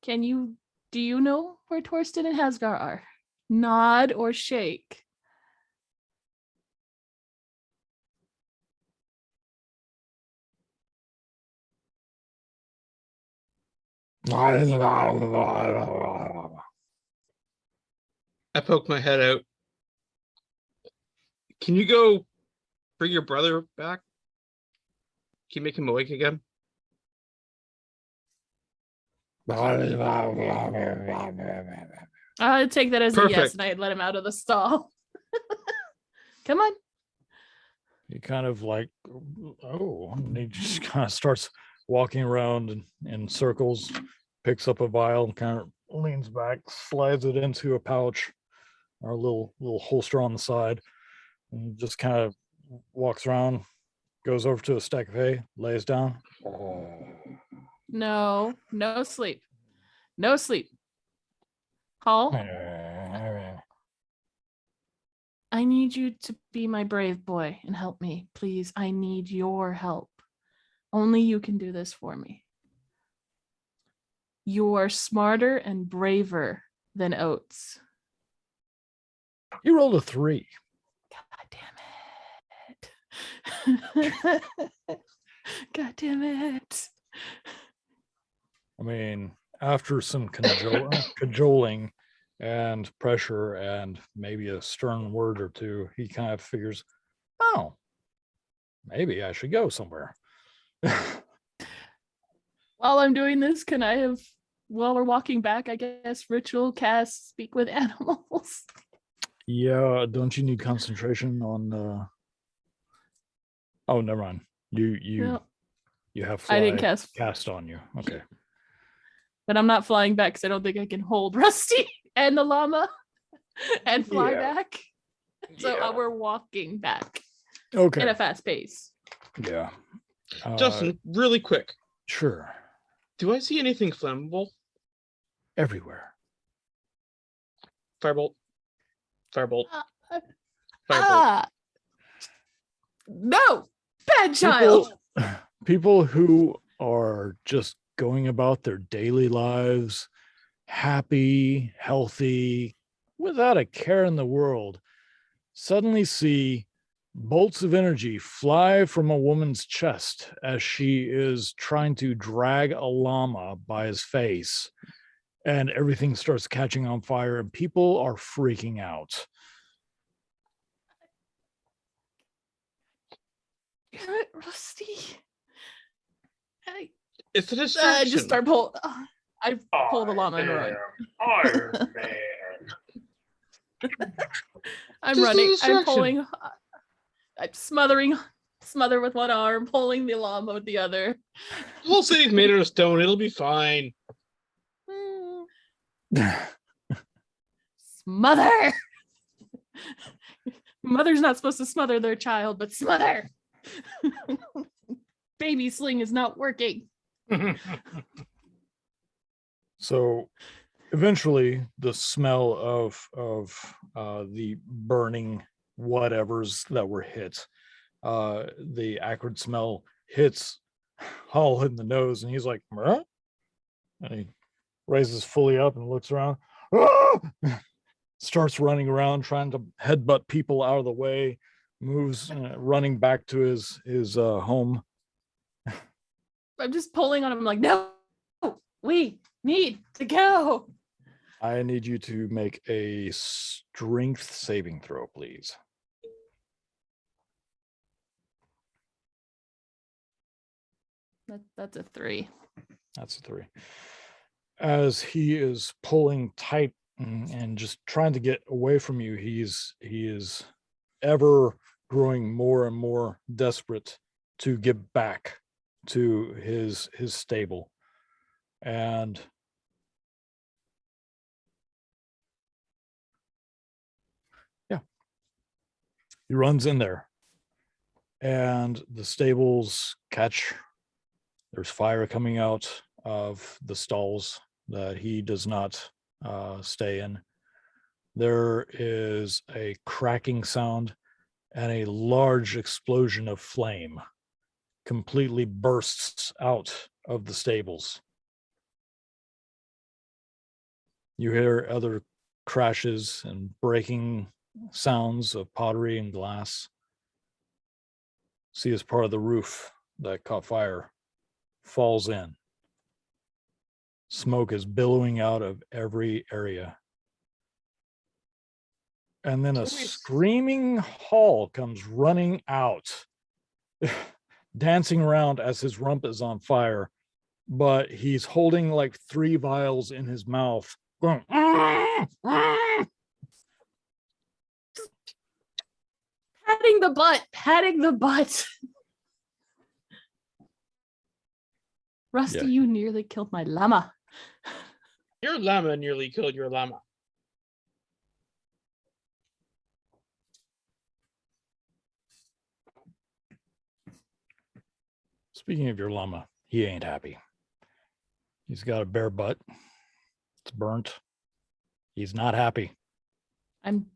do you know where Torsten and Hasgar are? Nod or shake. I poke my head out. Can you go bring your brother back? Can you make him awake again? I'd take that as a yes, Perfect. and I'd let him out of the stall. Come on. He kind of like, and he just kind of starts walking around in circles, picks up a vial, and kind of leans back, slides it into a pouch or a little holster on the side, and just kind of walks around, goes over to a stack of hay, lays down. No sleep. No sleep. Hall, I need you to be my brave boy and help me, please. I need your help. Only you can do this for me. You are smarter and braver than Oates. He rolled a 3. God damn it. God damn it. I mean, after some cajoling and pressure and maybe a stern word or two, he kind of figures, oh, maybe I should go somewhere. While I'm doing this, can I have, while we're walking back, I guess, ritual cast speak with animals? Yeah, don't you need concentration on oh, never mind. You No, have I didn't fly cast, on you. Okay. but I'm not flying back because I don't think I can hold Rusty and the llama and fly Yeah. back. So Yeah. we're walking back Okay. at a fast pace. Yeah. Justin, really quick. Sure. Do I see anything flammable? Everywhere. Firebolt. Firebolt. Firebolt. Ah, no, bad child. People who are just going about their daily lives, happy, healthy, without a care in the world, suddenly see bolts of energy fly from a woman's chest as she is trying to drag a llama by his face, and everything starts catching on fire and people are freaking out. Damn it, Rusty. It's a I distraction. just start pull. I pull the llama and run. Iron Man. I'm Just a running. I'm distraction. pulling. I'm smother with one arm, pulling the llama with the other. The whole city's made out of stone. It'll be fine. Smother. Mother's not supposed to smother their child, but smother. Baby sling is not working. So eventually the smell of the burning whatevers that were hit, the acrid smell hits Hall in the nose, and he's like, "Huh?" And he raises fully up and looks around. "Ah!" Starts running around trying to headbutt people out of the way, moves running back to his home. I'm just pulling on him. I'm like, no, we need to go. I need you to make a strength saving throw, please. That's a 3. That's a 3. As he is pulling tight and just trying to get away from you, he is ever growing more and more desperate to get back to his stable. And yeah, he runs in there, and the stables catch. There's fire coming out of the stalls that he does not stay in. There is a cracking sound, and a large explosion of flame completely bursts out of the stables. You hear other crashes and breaking sounds of pottery and glass. See, as part of the roof that caught fire falls in. Smoke is billowing out of every area. And then a screaming Hall comes running out, dancing around as his rump is on fire, but he's holding like 3 vials in his mouth, going, Patting the butt. Rusty, Yeah. you nearly killed my llama. Your llama nearly killed your llama. Speaking of your llama, he ain't happy. He's got a bare butt. It's burnt. He's not happy. I'm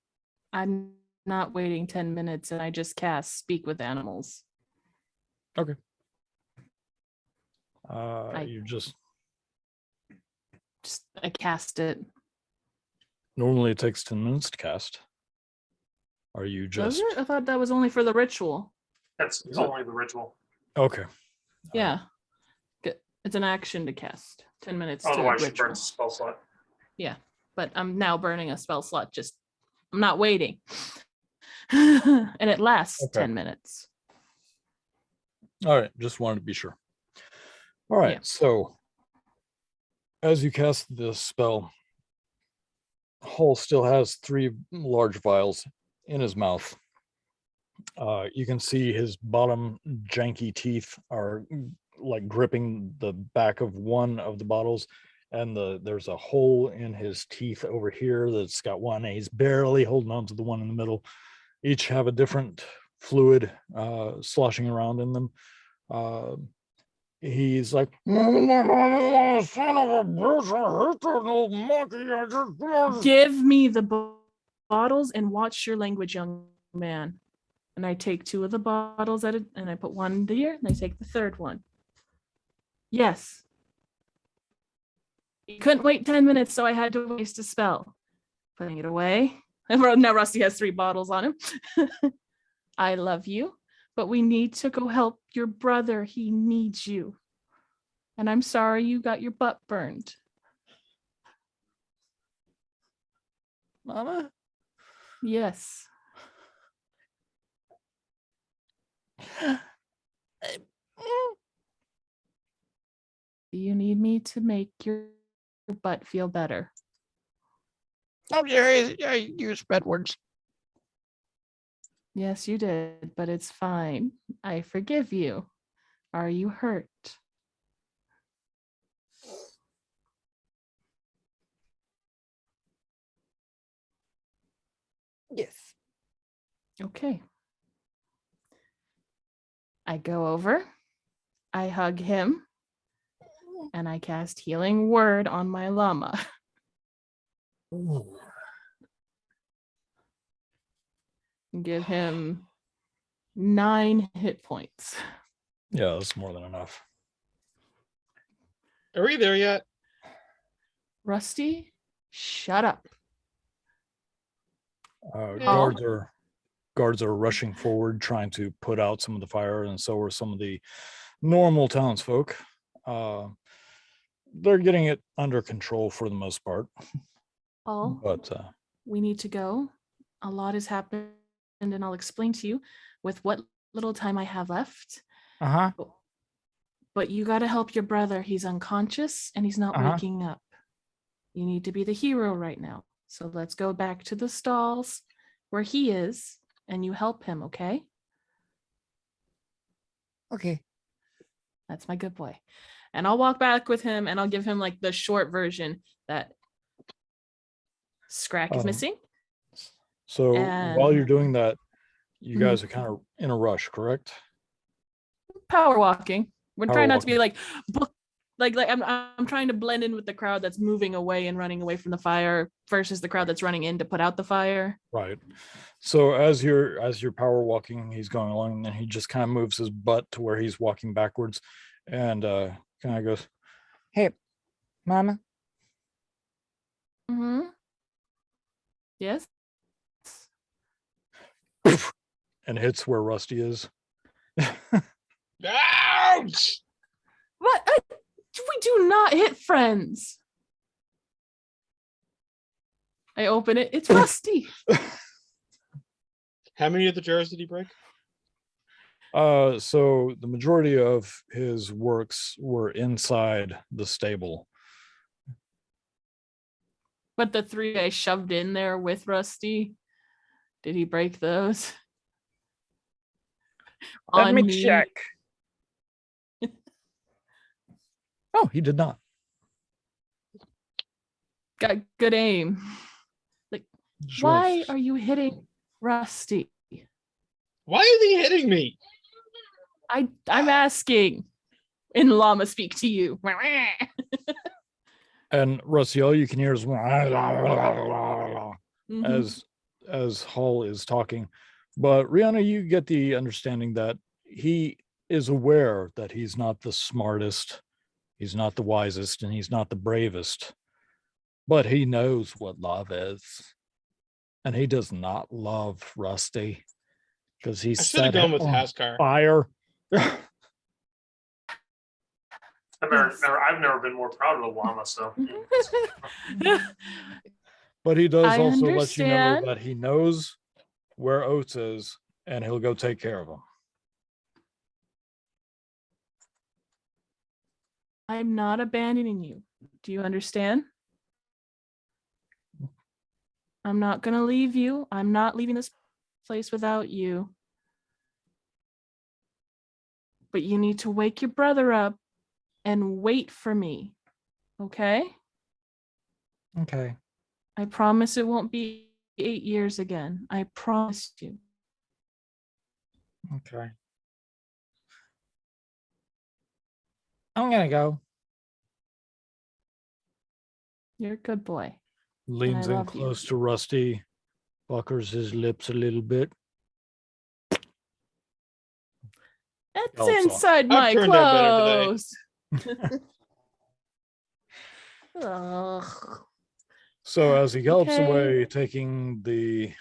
not waiting 10 minutes, and I just cast Speak with Animals. You just I cast it. normally it takes 10 minutes to cast. Are you Does just it? I thought that was only for the ritual. That's Is it? only the ritual. okay? Yeah. It's an action to cast. 10 minutes to Otherwise, she ritual. burns a spell slot. But I'm now burning a spell slot. Just I'm not waiting. And it lasts Okay. 10 minutes. All right, just wanted to be sure. All right, Yeah. so as you cast this spell, Hull still has 3 large vials in his mouth. You can see his bottom janky teeth are like gripping the back of one of the bottles, and there's a hole in his teeth over here that's got one, and he's barely holding on to the one in the middle. Each have a different fluid sloshing around in them. He's like, son of a bitch, I hate that little monkey. I just... Give me the bottles and watch your language, young man. And I take 2 of the bottles and I put one here, and I take the third one. Yes. You couldn't wait 10 minutes, so I had to waste a spell. Putting it away. And now Rusty has 3 bottles on him. I love you, but we need to go help your brother. He needs you. And I'm sorry you got your butt burned. Mama? Yes. Do you need me to make your butt feel better? I'm sorry, I used bad words. Yes, you did, but it's fine. I forgive you. Are you hurt? Yes. Okay. I go over, I hug him, and I cast Healing Word on my llama. And give him 9 hit points. Yeah, that's more than enough. Are we there yet? Rusty, shut up. Guards are rushing forward, trying to put out some of the fire, and so are some of the normal townsfolk. They're getting it under control for the most part, Paul, but we need to go. A lot has happened, and I'll explain to you with what little time I have left. But you got to help your brother. He's unconscious and he's not waking up. You need to be the hero right now. So let's go back to the stalls where he is and you help him, okay? Okay. That's my good boy. And I'll walk back with him and I'll give him like the short version that Scrack is missing. So while you're doing that, you Mhm. guys are kind of in a rush, correct? Power walking. We're Power trying not to be walking. like I'm trying to blend in with the crowd that's moving away and running away from the fire versus the crowd that's running in to put out the fire. Right. So as you're power walking, he's going along, and then he just kind of moves his butt to where he's walking backwards, and kind of goes, Hey, Mama. Mm-hmm. Yes. and hits where Rusty is. Ouch! What? We do not hit friends. I open it. It's Rusty. How many of the jars did he break? So the majority of his works were inside the stable. But the 3 I shoved in there with Rusty, did he break those? Let On me me. check. Oh, he did not. Got good aim. Like, Just why roll. are you hitting Rusty? Why is he hitting me? I'm asking. In llama speak to you. And Rusty, all you can hear is Mhm. as Hall is talking. But Riona, you get the understanding that he is aware that he's not the smartest, he's not the wisest, and he's not the bravest. But he knows what love is. And he does not love Rusty because he's I should have gone with Haskar. fire. I've never been more proud of the llama, so. But he does I also let you know understand. that he knows where Oates is and he'll go take care of him. I'm not abandoning you. Do you understand? I'm not going to leave you. I'm not leaving this place without you. But you need to wake your brother up and wait for me. Okay? Okay. I promise it won't be 8 years again. I promise you. Okay. I'm gonna go. You're a good boy. Leans in love you. close to Rusty, puckers his lips a little bit. That's Also, inside I've my turned out better clothes. Ugh. So as he gallops Okay. away, taking the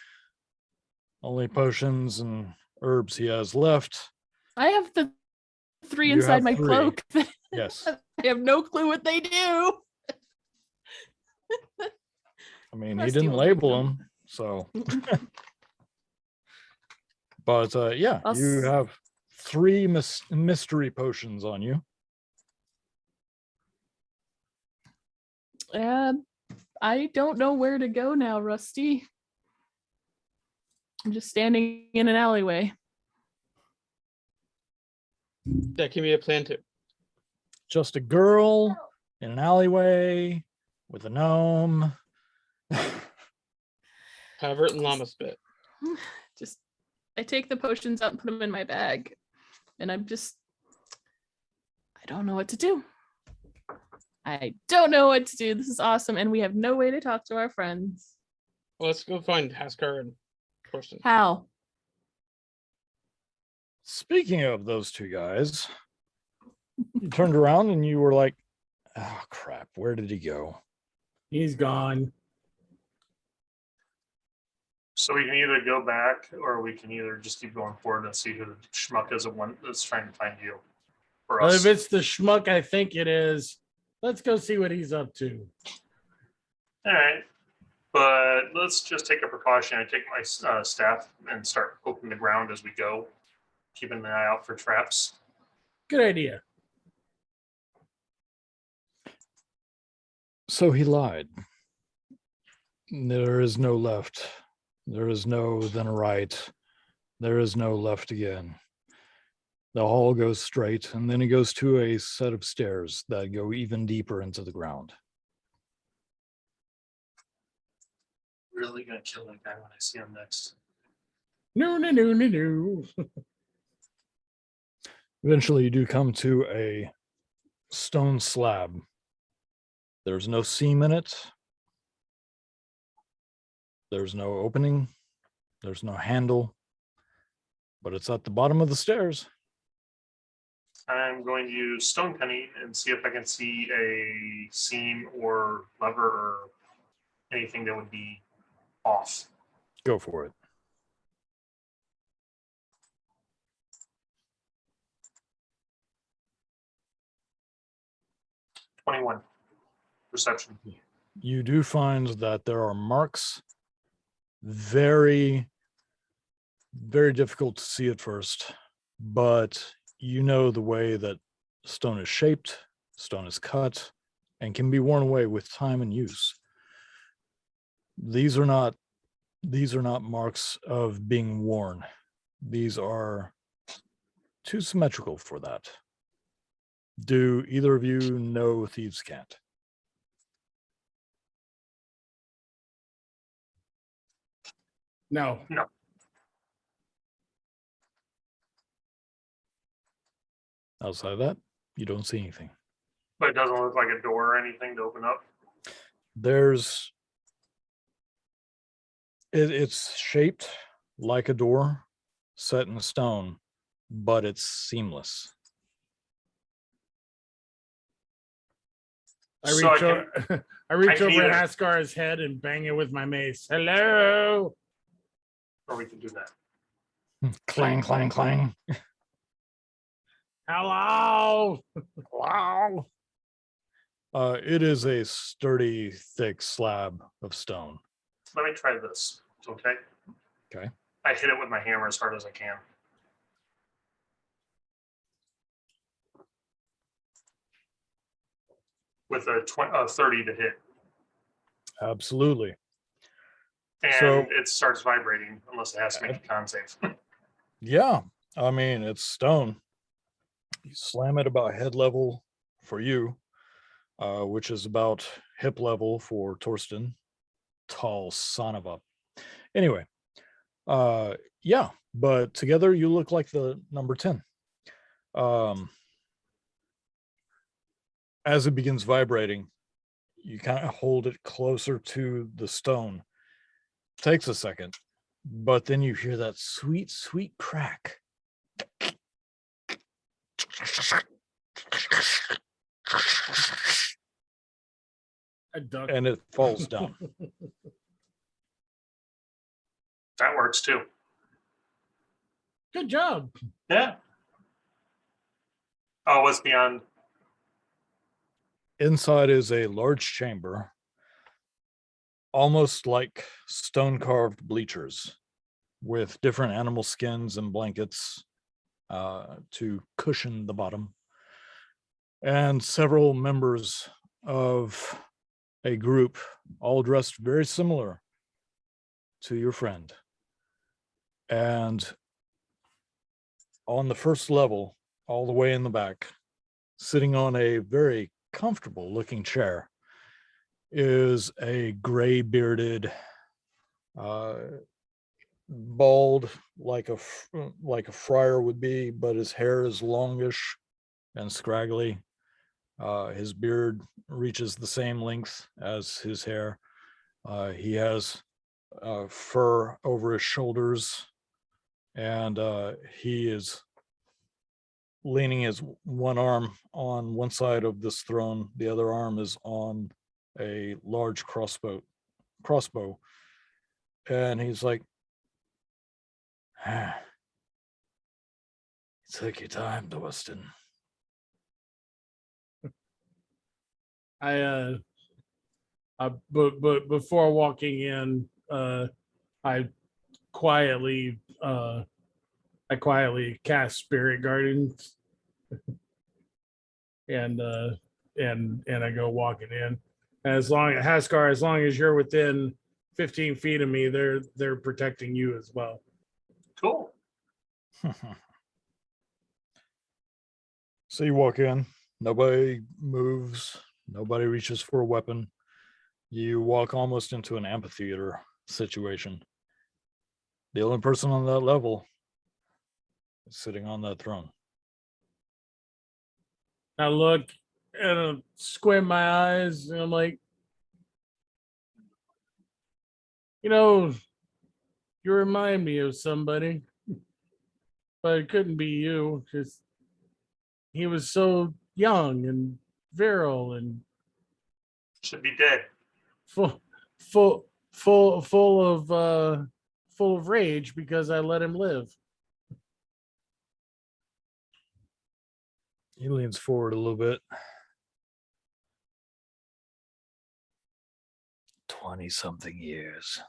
only potions and herbs he has left, I have the 3 You inside have my 3. cloak. yes. I have no clue what they do. I mean, he Rusty didn't will take label them. them, so. But yeah, I'll you s- have 3 mystery potions on you. I don't know where to go now, Rusty. I'm just standing in an alleyway. That can be a plan too. Just a girl in an alleyway with a gnome. Pervert and llama spit. Just, I take the potions out and put them in my bag. And I don't know what to do. I don't know what to do. This is awesome. And we have no way to talk to our friends. Well, let's go find Haskar and Torsten. How? Speaking of those 2 guys, you turned around and you were like, oh crap, where did he go? He's gone. So we can either go back or we can either just keep going forward and see who the schmuck is that's trying to find you. For Well, us. if it's the schmuck I think it is, let's go see what he's up to. All right. But let's just take a precaution. I take my staff and start poking the ground as we go, keeping an eye out for traps. Good idea. So he lied. There is no left. There is no then right. There is no left again. The hall goes straight, and then it goes to a set of stairs that go even deeper into the ground. Really gonna kill that guy when I see him next. No, no, no, no, no. Eventually, you do come to a stone slab. There's no seam in it. There's no opening. There's no handle. But it's at the bottom of the stairs. I'm going to use stone cutting and see if I can see a seam or lever or anything that would be off. Go for it. $21 perception. You do find that there are marks. Very, very difficult to see at first, but you know the way that stone is shaped, stone is cut, and can be worn away with time and use. These are not marks of being worn. These are too symmetrical for that. Do either of you know thieves' cant? No. Outside of that, you don't see anything. But it doesn't look like a door or anything to open up. There's It's shaped like a door set in stone, but it's seamless. I So reach, I reach can over either- Haskar's head and bang it with my mace. Hello. or we can do that. Clang, clang, clang. Hello. Wow. It is a sturdy, thick slab of stone. Let me try this. Okay. Okay. I hit it with my hammer as hard as I can. With a 30 to hit. Absolutely. And So- it starts vibrating unless it has to make a con save. Yeah. I mean, it's stone. You slam it about head level for you, which is about hip level for Torsten. Tall son of a. Anyway, yeah, but together you look like the number 10. As it begins vibrating, you kind of hold it closer to the stone. Takes a second, but then you hear that sweet, sweet crack. A duck. And it falls down. That works too. Good job. Yeah. Oh, what's beyond? Inside is a large chamber, almost like stone carved bleachers with different animal skins and blankets to cushion the bottom. And several members of a group, all dressed very similar to your friend. And on the first level, all the way in the back, sitting on a very comfortable looking chair, is a gray bearded, bald like a friar would be, but his hair is longish and scraggly. His beard reaches the same length as his hair. He has fur over his shoulders, and he is leaning his one arm on one side of this throne. The other arm is on a large crossbow, and he's like, "You took your time, Torsten." But before walking in, I quietly cast spirit gardens, and I go walking in. As long as you're within 15 feet of me, they're protecting you as well. Cool. So you walk in, nobody moves, nobody reaches for a weapon. You walk almost into an amphitheater situation. The only person on that level is sitting on that throne. I look and squint my eyes, and I'm like, you remind me of somebody, but it couldn't be you because he was so young and virile and Should be dead. full of rage because I let him live. He leans forward a little bit. 20-something years.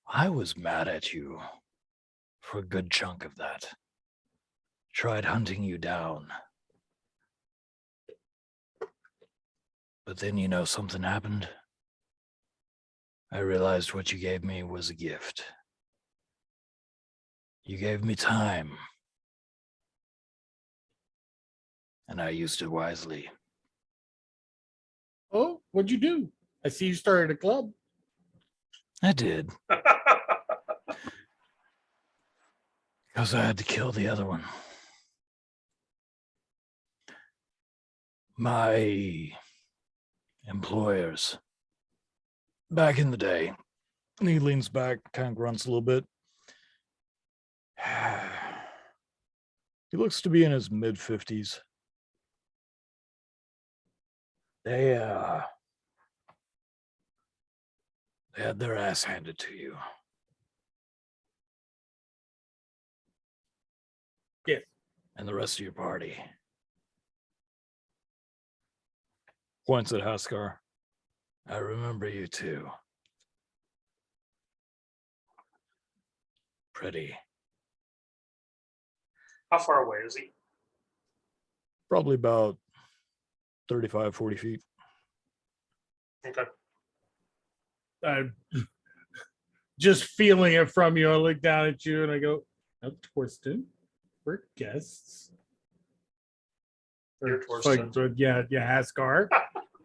I was mad at you for a good chunk of that. Tried hunting you down. But then something happened. I realized what you gave me was a gift. You gave me time. And I used it wisely. Oh, what'd you do? I see you started a club. I did. Because I had to kill the other one. My employers back in the day. And he leans back, kind of grunts a little bit. He looks to be in his mid-50s. They had their ass handed to you. Yeah. And the rest of your party. Points at Haskar. I remember you too. Pretty. How far away is he? Probably about 35, 40 feet. Okay. I'm just feeling it from you. I look down at you and I go, "Oh, Torsten, we're guests." You're Or, like, Torsten. yeah, Haskar.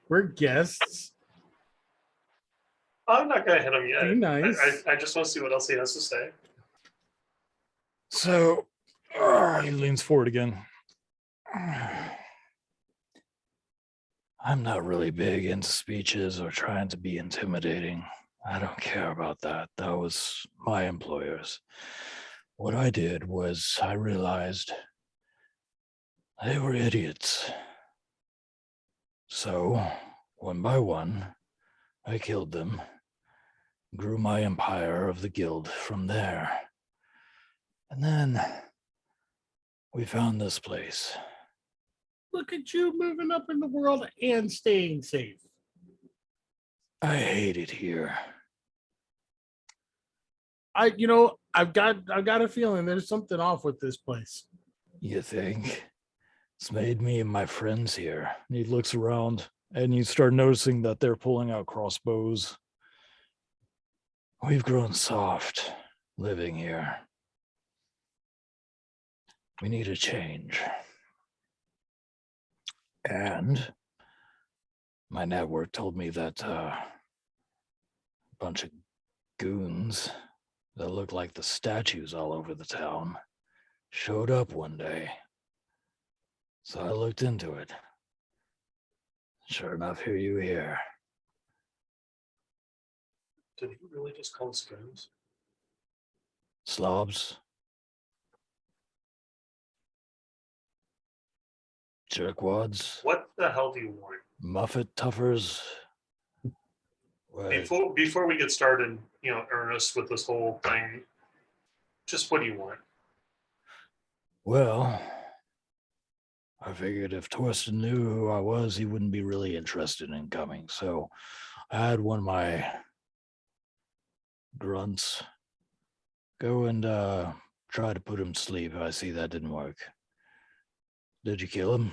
We're guests. I'm not gonna hit him yet. Be nice. I just want to see what else he has to say. So he leans forward again. I'm not really big into speeches or trying to be intimidating. I don't care about that. That was my employers. What I did was I realized they were idiots. So, one by one, I killed them, grew my empire of the guild from there. And then we found this place. Look at you moving up in the world and staying safe. I hate it here. I've got a feeling there's something off with this place. You think? It's made me and my friends here. And he looks around and you start noticing that they're pulling out crossbows. We've grown soft living here. We need a change. And my network told me that a bunch of goons that look like the statues all over the town showed up one day. So I looked into it. Sure enough, here you here. Did he really just call us goons? Slobs. Jerkwads. What the hell do you want? Muffet tuffers. What? Before we get started, earnest with this whole thing, just what do you want? Well, I figured if Torsten knew who I was, he wouldn't be really interested in coming. So I had one of my grunts go and try to put him to sleep. I see that didn't work. Did you kill him?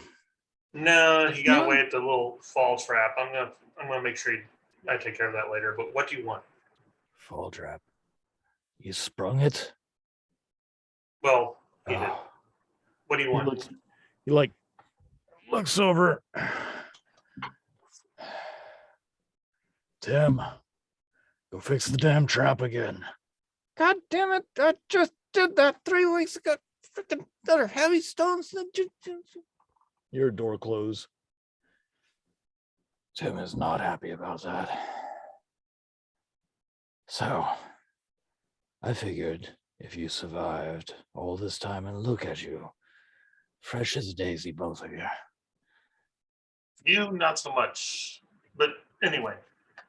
No, he got No. away at the little fall trap. I'm gonna make sure I take care of that later. But what do you want? Fall trap. You sprung it? Well, he did. Oh. What do you He want? looks over. Tim, go fix the damn trap again. God damn it, I just did that 3 weeks ago. Freaking other heavy stones. Your door closed. Tim is not happy about that. So, I figured if you survived all this time, and look at you, fresh as a daisy, both of you. You not so much. But anyway,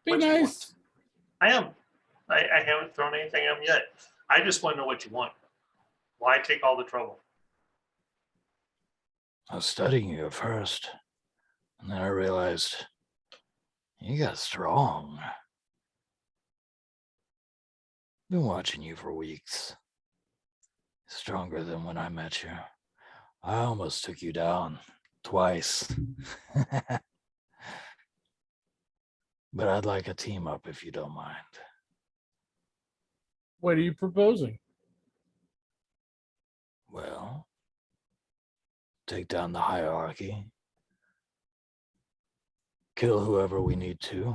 Be what do you want? nice. I am. I haven't thrown anything at him yet. I just want to know what you want. Why take all the trouble? I was studying you at first, and then I realized you got strong. Been watching you for weeks. Stronger than when I met you. I almost took you down twice. But I'd like a team up if you don't mind. What are you proposing? Well, take down the hierarchy. Kill whoever we need to.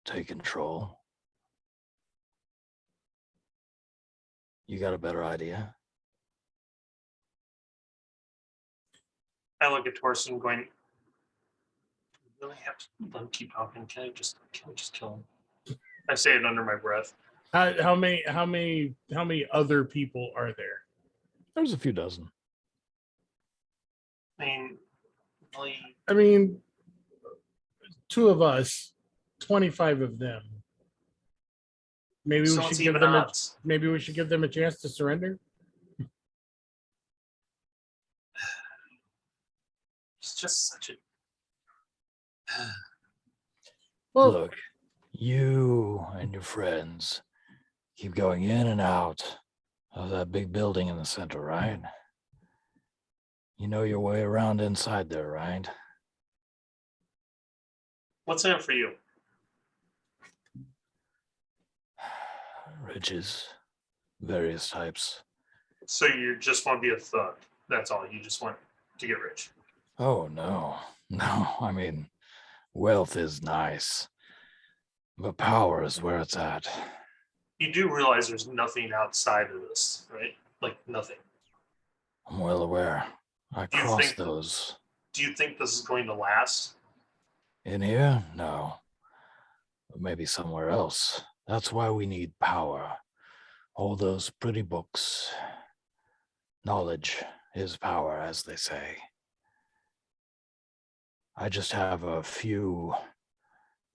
Take control. You got a better idea? I look at Torsten going, "Do we really have to let him keep talking? Can we just kill him?" I say it under my breath. How many other people are there? There's a few dozen. I mean, really, I mean, 2 of us, 25 of them. Maybe so we it's should give even them odds. maybe we should give them a chance to surrender. It's just such a. Well, Look, you and your friends keep going in and out of that big building in the center, right? You know your way around inside there, right? What's in it for you? Riches, various types. So you just want to be a thug. That's all. You just want to get rich. Oh, no. No, I mean, wealth is nice, but power is where it's at. You do realize there's nothing outside of this, right? Like nothing. I'm well aware. I Do you crossed think- those. Do you think this is going to last? In here? No. But maybe somewhere else. That's why we need power. All those pretty books. Knowledge is power, as they say. I just have a few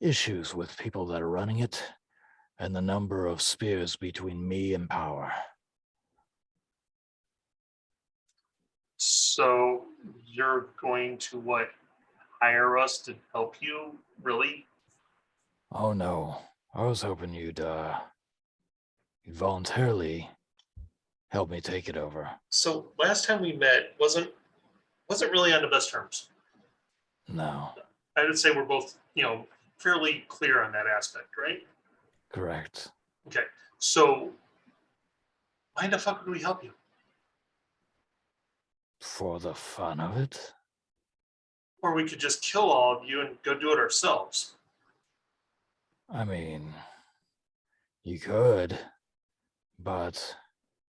issues with people that are running it and the number of spears between me and power. So you're going to what? Hire us to help you? Really? Oh no, I was hoping you'd voluntarily help me take it over. So last time we met wasn't really on the best terms. No, I would say we're both, fairly clear on that aspect, right? correct. Okay. So why the fuck would we help you? For the fun of it? Or we could just kill all of you and go do it ourselves. I mean, you could, but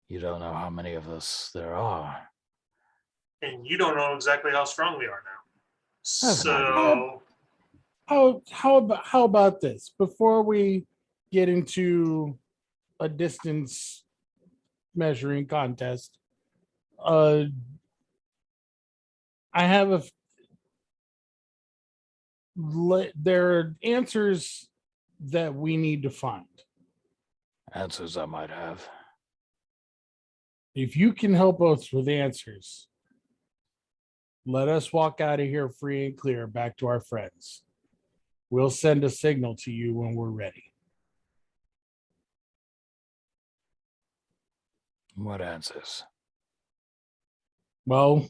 you don't know how many of us there are. And you don't know exactly how strong we are now. That's not So how about this? Before we get into a distance measuring contest, I have there are answers that we need to find. Answers I might have. If you can help us with answers, let us walk out of here free and clear back to our friends. We'll send a signal to you when we're ready. What answers? Well,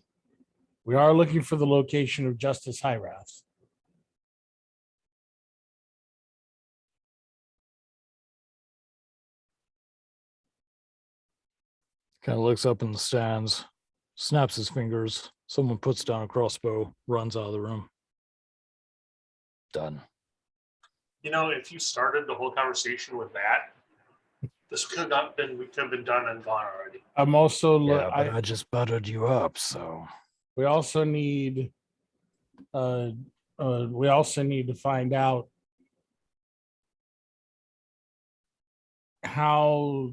we are looking for the location of Justice Hyrath. Kind of looks up in the stands, snaps his fingers. Someone puts down a crossbow, runs out of the room. Done. if you started the whole conversation with that, this could have been done and gone already. I'm also Yeah, but I just buttered you up, so. we also need to find out how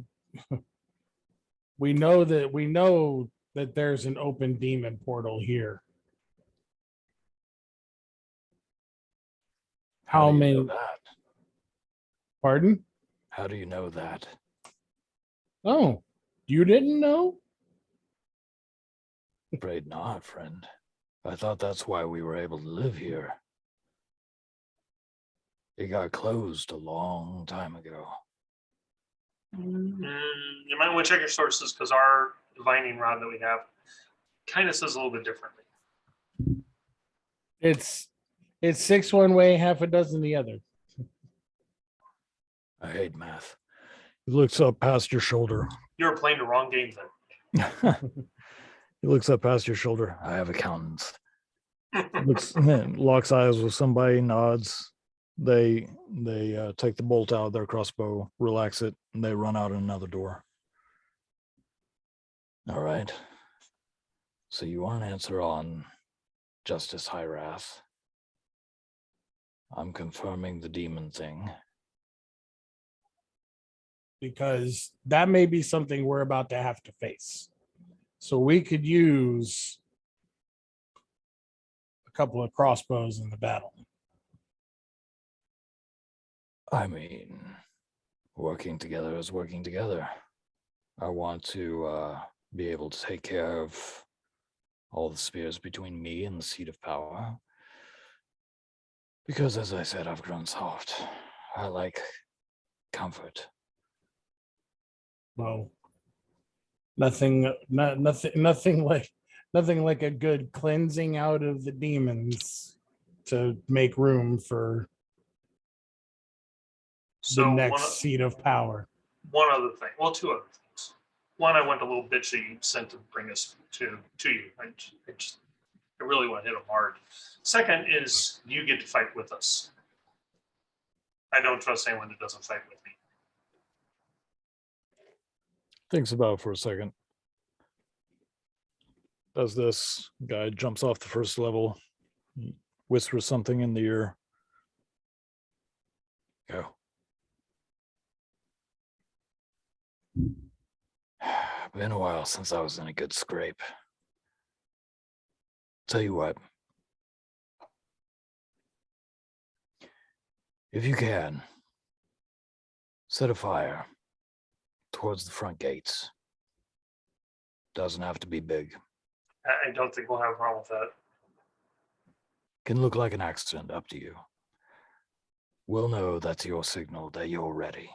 we know that there's an open demon portal here. How do you know many? that? Pardon? How do you know that? Oh, you didn't know? Afraid not, friend. I thought that's why we were able to live here. It got closed a long time ago. You might want to check your sources because our divining rod that we have kind of says a little bit differently. It's 6 one way, half a dozen the other. I hate math. He looks up past your shoulder. You were playing the wrong game then. He looks up past your shoulder. I have accountants. Locks eyes with somebody, nods. They take the bolt out of their crossbow, relax it, and they run out another door. All right. So you want an answer on Justice Hyrath? I'm confirming the demon thing. because that may be something we're about to have to face. So we could use a couple of crossbows in the battle. I mean, working together is working together. I want to be able to take care of all the spears between me and the seat of power. Because as I said, I've grown soft. I like comfort. Well, nothing like a good cleansing out of the demons to make room for the So next seat of power. one other thing. Well, two other things. One, I went a little bitch that you sent to bring us to you. I really want to hit them hard. Second is you get to fight with us. I don't trust anyone that doesn't fight with me. Thinks about it for a second. As this guy jumps off the first level, he whispers something in the ear. Go. Been a while since I was in a good scrape. Tell you what. If you can, set a fire towards the front gates. Doesn't have to be big. I don't think we'll have a problem with that. Can look like an accident, up to you. We'll know that's your signal that you're ready.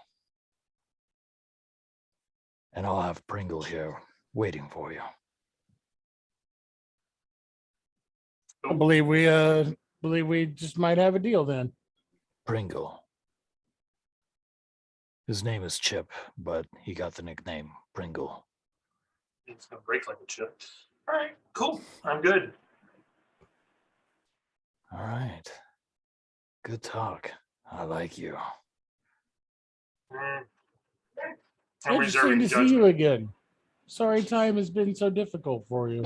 And I'll have Pringle here waiting for you. I believe we just might have a deal then. Pringle. His name is Chip, but he got the nickname Pringle. It's gonna break like a chip. All right, cool. I'm good. All right. Good talk. I like you. I'm Interesting reserving to see judgment. you again. Sorry time has been so difficult for you.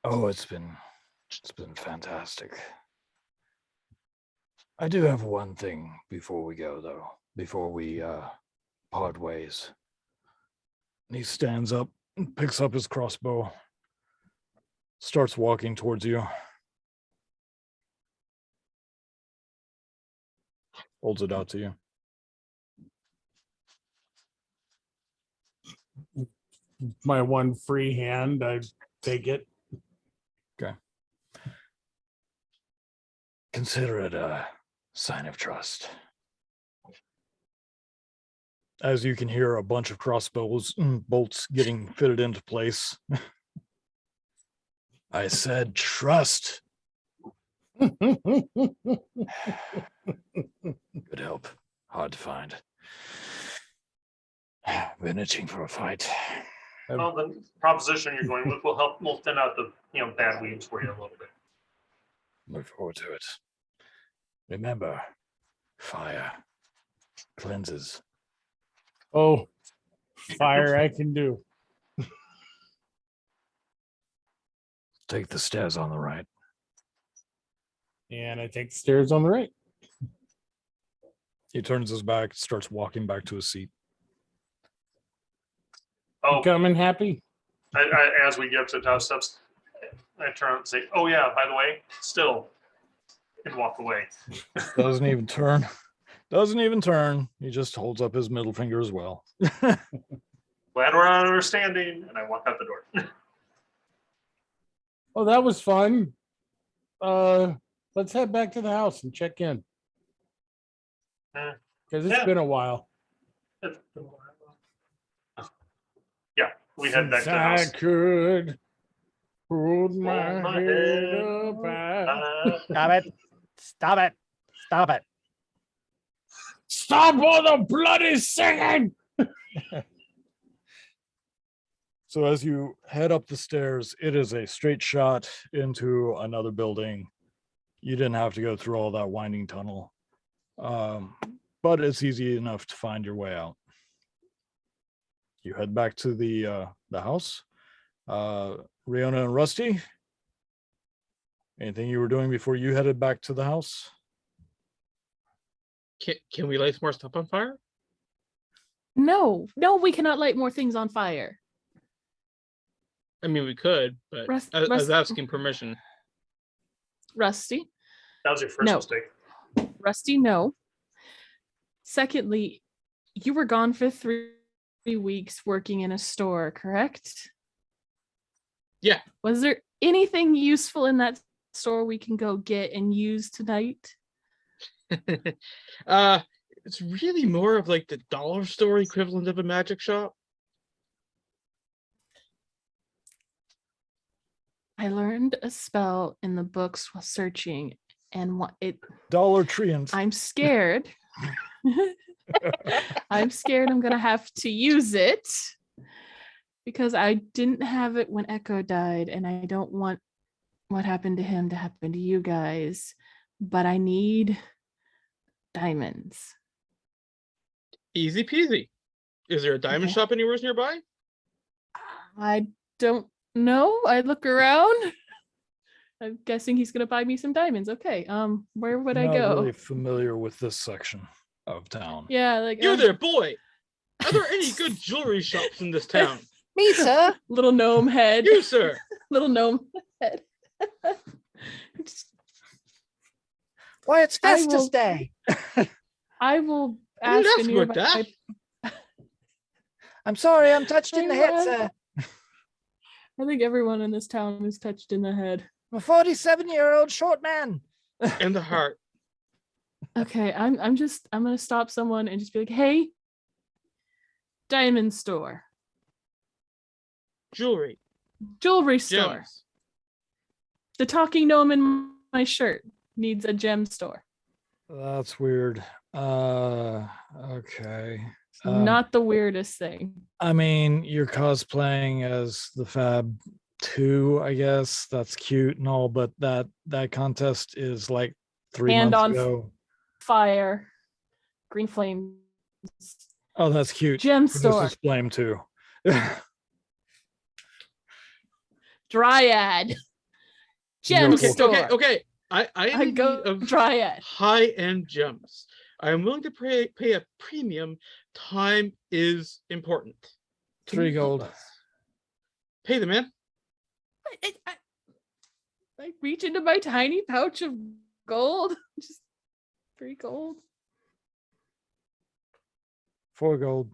Oh, it's been fantastic. I do have one thing before we go, though. Before we part ways. And he stands up and picks up his crossbow. Starts walking towards you. Holds it out to you. My one free hand, I take it. Okay. Consider it a sign of trust. As you can hear, a bunch of crossbows bolts getting fitted into place. I said trust. Good help. Hard to find. Been itching for a fight. Well, the proposition you're going with will help. We'll thin out the bad weeds for you a little bit. Look forward to it. Remember, fire cleanses. Oh, fire I can do. Take the stairs on the right. And I take the stairs on the right. He turns his back, starts walking back to his seat. Oh, Coming happy. as we get up to the top steps, I turn and say, "Oh yeah, by the way, still," and walk away. Doesn't even turn. Doesn't even turn. He just holds up his middle finger as well. Glad we're on understanding, and I walk out the door. Oh, that was fun. Let's head back to the house and check in. Because it's Yeah. been a while. Yeah, we head back to the I house. could hold my Hold my head head up high. Stop it. Stop it. Stop it. Stop all the bloody singing. So as you head up the stairs, it is a straight shot into another building. You didn't have to go through all that winding tunnel. But it's easy enough to find your way out. You head back to the house. Riona and Rusty, anything you were doing before you headed back to the house? Can we light some more stuff on fire? No, we cannot light more things on fire. I mean, we could, but I was asking permission. Rusty, That was your first No. mistake. Rusty, no. Secondly, you were gone for 3 weeks working in a store, correct? Yeah. Was there anything useful in that store we can go get and use tonight? It's really more of like the dollar store equivalent of a magic shop. I learned a spell in the books while searching, and Dollar Treants. I'm scared. I'm scared I'm gonna have to use it because I didn't have it when Echo died, and I don't want what happened to him to happen to you guys. But I need diamonds. Easy peasy. Is there a diamond Okay. shop anywhere nearby? I don't know. I look around. I'm guessing he's gonna buy me some diamonds. Okay. Where would I Not go? really familiar with this section of town. Yeah, like You there, boy. Are there any good jewelry shops in this town? Me, sir. little gnome head. You, sir. Little gnome head. Why, it's I Festus will- Day. I will I didn't ask ask a about nearby. that. I'm sorry, I'm touched in the head, I sir. I think everyone in this town is touched in the head. I'm a 47-year-old short man. And the heart. Okay, I'm gonna stop someone and just be like, hey, diamond store, Jewelry. jewelry store. Gems. The talking gnome in my shirt needs a gem store. That's weird. Okay. Not the weirdest thing. I mean, you're cosplaying as the Fab 2, I guess. That's cute and all, but that contest is like 3 Hand months on ago. Fire, green flames, Oh, that's cute. gem This store, is Flame 2. dryad, gem Okay, store. Okay. I am I in go need of dryad. high-end gems. I am willing to pay a premium. Time is important. Can 3 you help gold. us? Pay the man. I reach into my tiny pouch of gold. Just 3 gold. 4 gold.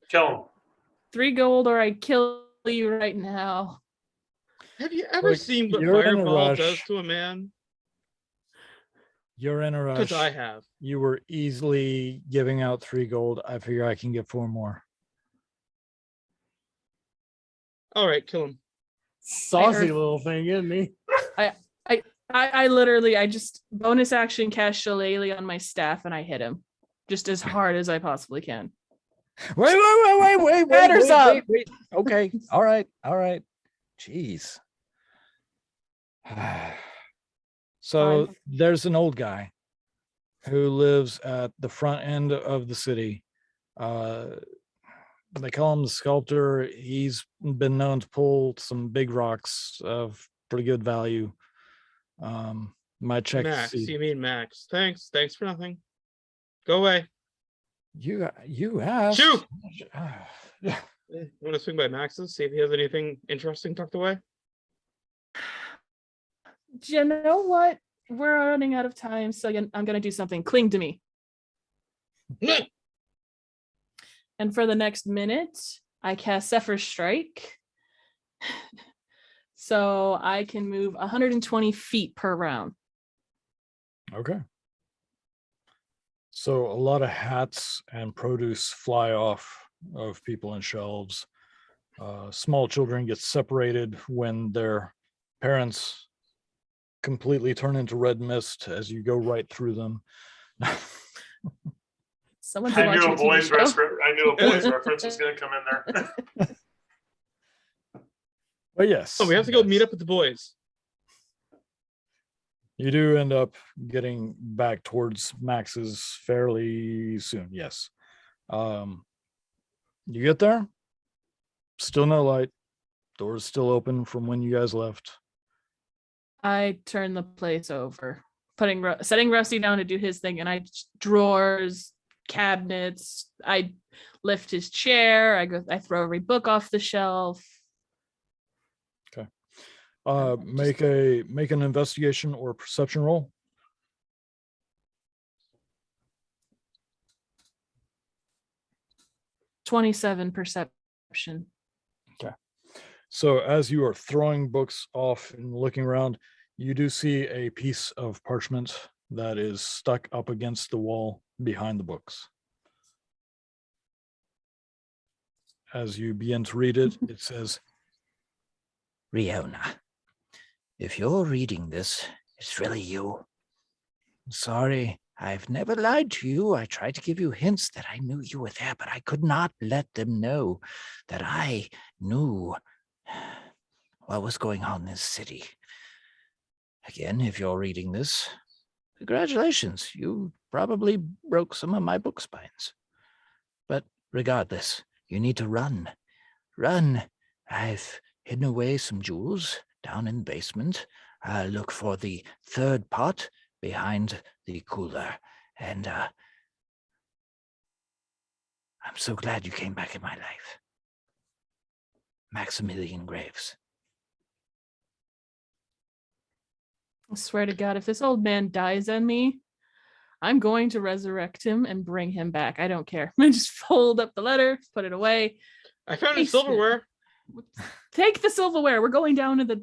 Kill him. 3 gold, or I kill you right now. Have you ever Look, seen what you're in a Fireball rush. does to a man? You're in a rush. Because I have. You were easily giving out 3 gold. I figure I can get 4 more. All right, kill him. Saucy little thing, isn't he? I literally, I just bonus action cast Shillelagh on my staff and I hit him just as hard as I possibly can. Wait. Batter's up. Wait. Okay. All right. Jeez. So Fine. there's an old guy who lives at the front end of the city. They call him the sculptor. He's been known to pull some big rocks of pretty good value. My check. Max, you mean Max. Thanks for nothing. Go away. You asked. Shoo! Want to swing by Max's, see if he has anything interesting tucked away? Do you know what? We're running out of time, so I'm going to do something. Cling to me. And for the next minute, I cast Zephyr's Strike. So I can move 120 feet per round. Okay. So a lot of hats and produce fly off of people in shelves. Small children get separated when their parents completely turn into red mist as you go right through them. Someone's I knew watching a boys' TV show. I knew a boys' reference was going to come in there. But yes. Oh, we have to go meet up with the boys. You do end up getting back towards Max's fairly soon. Yes. You get there. Still no light. Doors still open from when you guys left. I turn the place over, setting Rusty down to do his thing, and drawers, cabinets. I lift his chair. I throw every book off the shelf. Make an investigation or perception roll. 27 perception. So as you are throwing books off and looking around, you do see a piece of parchment that is stuck up against the wall behind the books. As you begin to read it, it says, Riona, if you're reading this, it's really you. Sorry, I've never lied to you. I tried to give you hints that I knew you were there, but I could not let them know that I knew what was going on in this city. Again, if you're reading this, congratulations. You probably broke some of my book spines. But regardless, you need to run. Run. I've hidden away some jewels down in the basement. Look for the third pot behind the cooler. And I'm so glad you came back in my life. Maximilian Graves. I swear to God, if this old man dies on me, I'm going to resurrect him and bring him back. I don't care. I just fold up the letter, put it away. I found his silverware. Take the silverware. We're going down to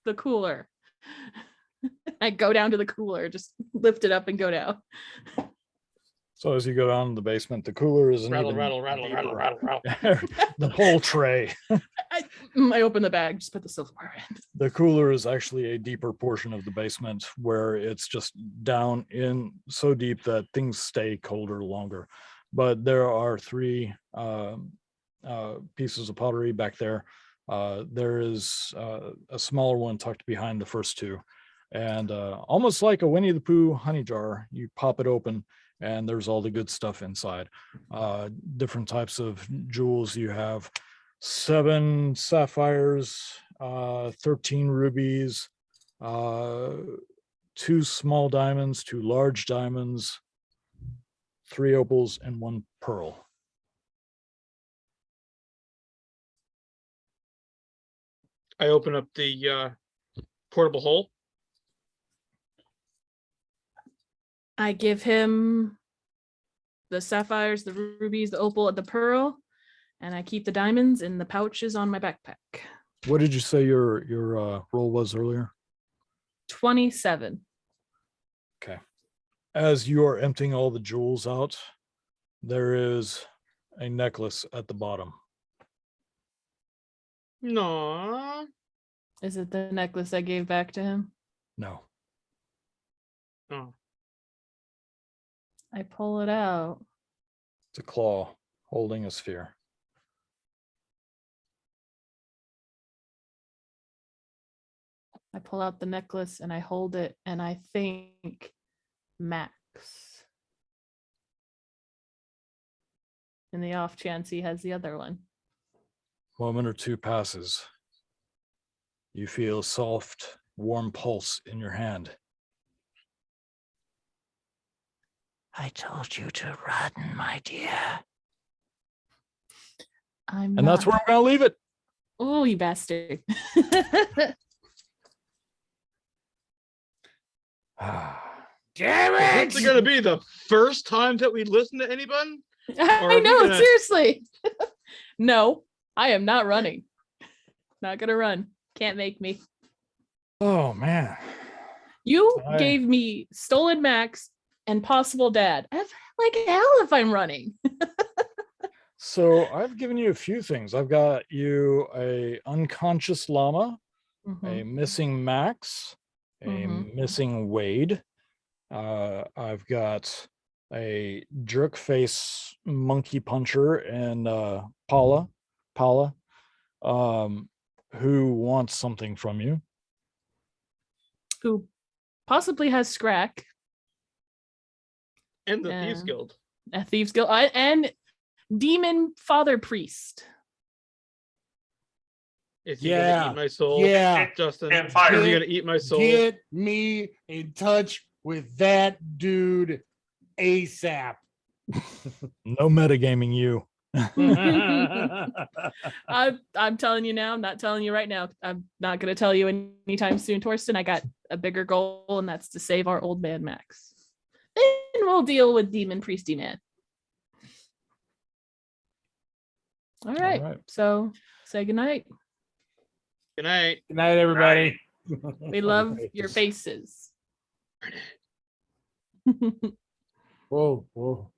the cooler. I go down to the cooler, just lift it up and go down. so as you go down to the basement, the cooler is Rattle, even rattle, rattle, rattle, rattle, rattle. the whole tray. I open the bag, just put the silverware in. The cooler is actually a deeper portion of the basement where it's just down in so deep that things stay colder longer. But there are three pieces of pottery back there. There is a smaller one tucked behind the first two. And almost like a Winnie the Pooh honey jar, you pop it open and there's all the good stuff inside. Different types of jewels. You have 7 sapphires, 13 rubies, 2 small diamonds, 2 large diamonds, 3 opals, and 1 pearl. I open up the portable hole. I give him the sapphires, the rubies, the opal, the pearl, and I keep the diamonds in the pouches on my backpack. What did you say your roll was earlier? 27. Okay. As you are emptying all the jewels out, there is a necklace at the bottom. No. Is it the necklace I gave back to him? No. Oh. I pull it out. It's a claw holding a sphere. I pull out the necklace and I hold it and I think Max. In the off chance he has the other one. Moment or two passes. You feel a soft, warm pulse in your hand. I told you to run, my dear. And that's where I'm going to leave it. Oh, you bastard. Damn it! Is this gonna be the first time that we listen to anyone? I know, seriously. No, I am not running. Not gonna run. Can't make me. Oh man. You gave me stolen Max and possible dad. Like hell if I'm running. So I've given you a few things. I've got you a unconscious llama, a missing Max, a missing Wade. I've got a jerk face monkey puncher and Paula, who wants something from you. Who possibly has Scrack. And the Thieves Guild. A Thieves Guild. And Demon Father Priest. Is he gonna eat my soul? Yeah. Justin. And fire. Is he gonna eat my soul? Get me in touch with that dude ASAP. No metagaming you. I'm telling you now. I'm not telling you right now. I'm not going to tell you anytime soon, Torsten. I got a bigger goal, and that's to save our old man Max. Then we'll deal with Demon Priesty Man. All right. So say goodnight. Good night. Good night, everybody. We love your faces. Whoa, whoa.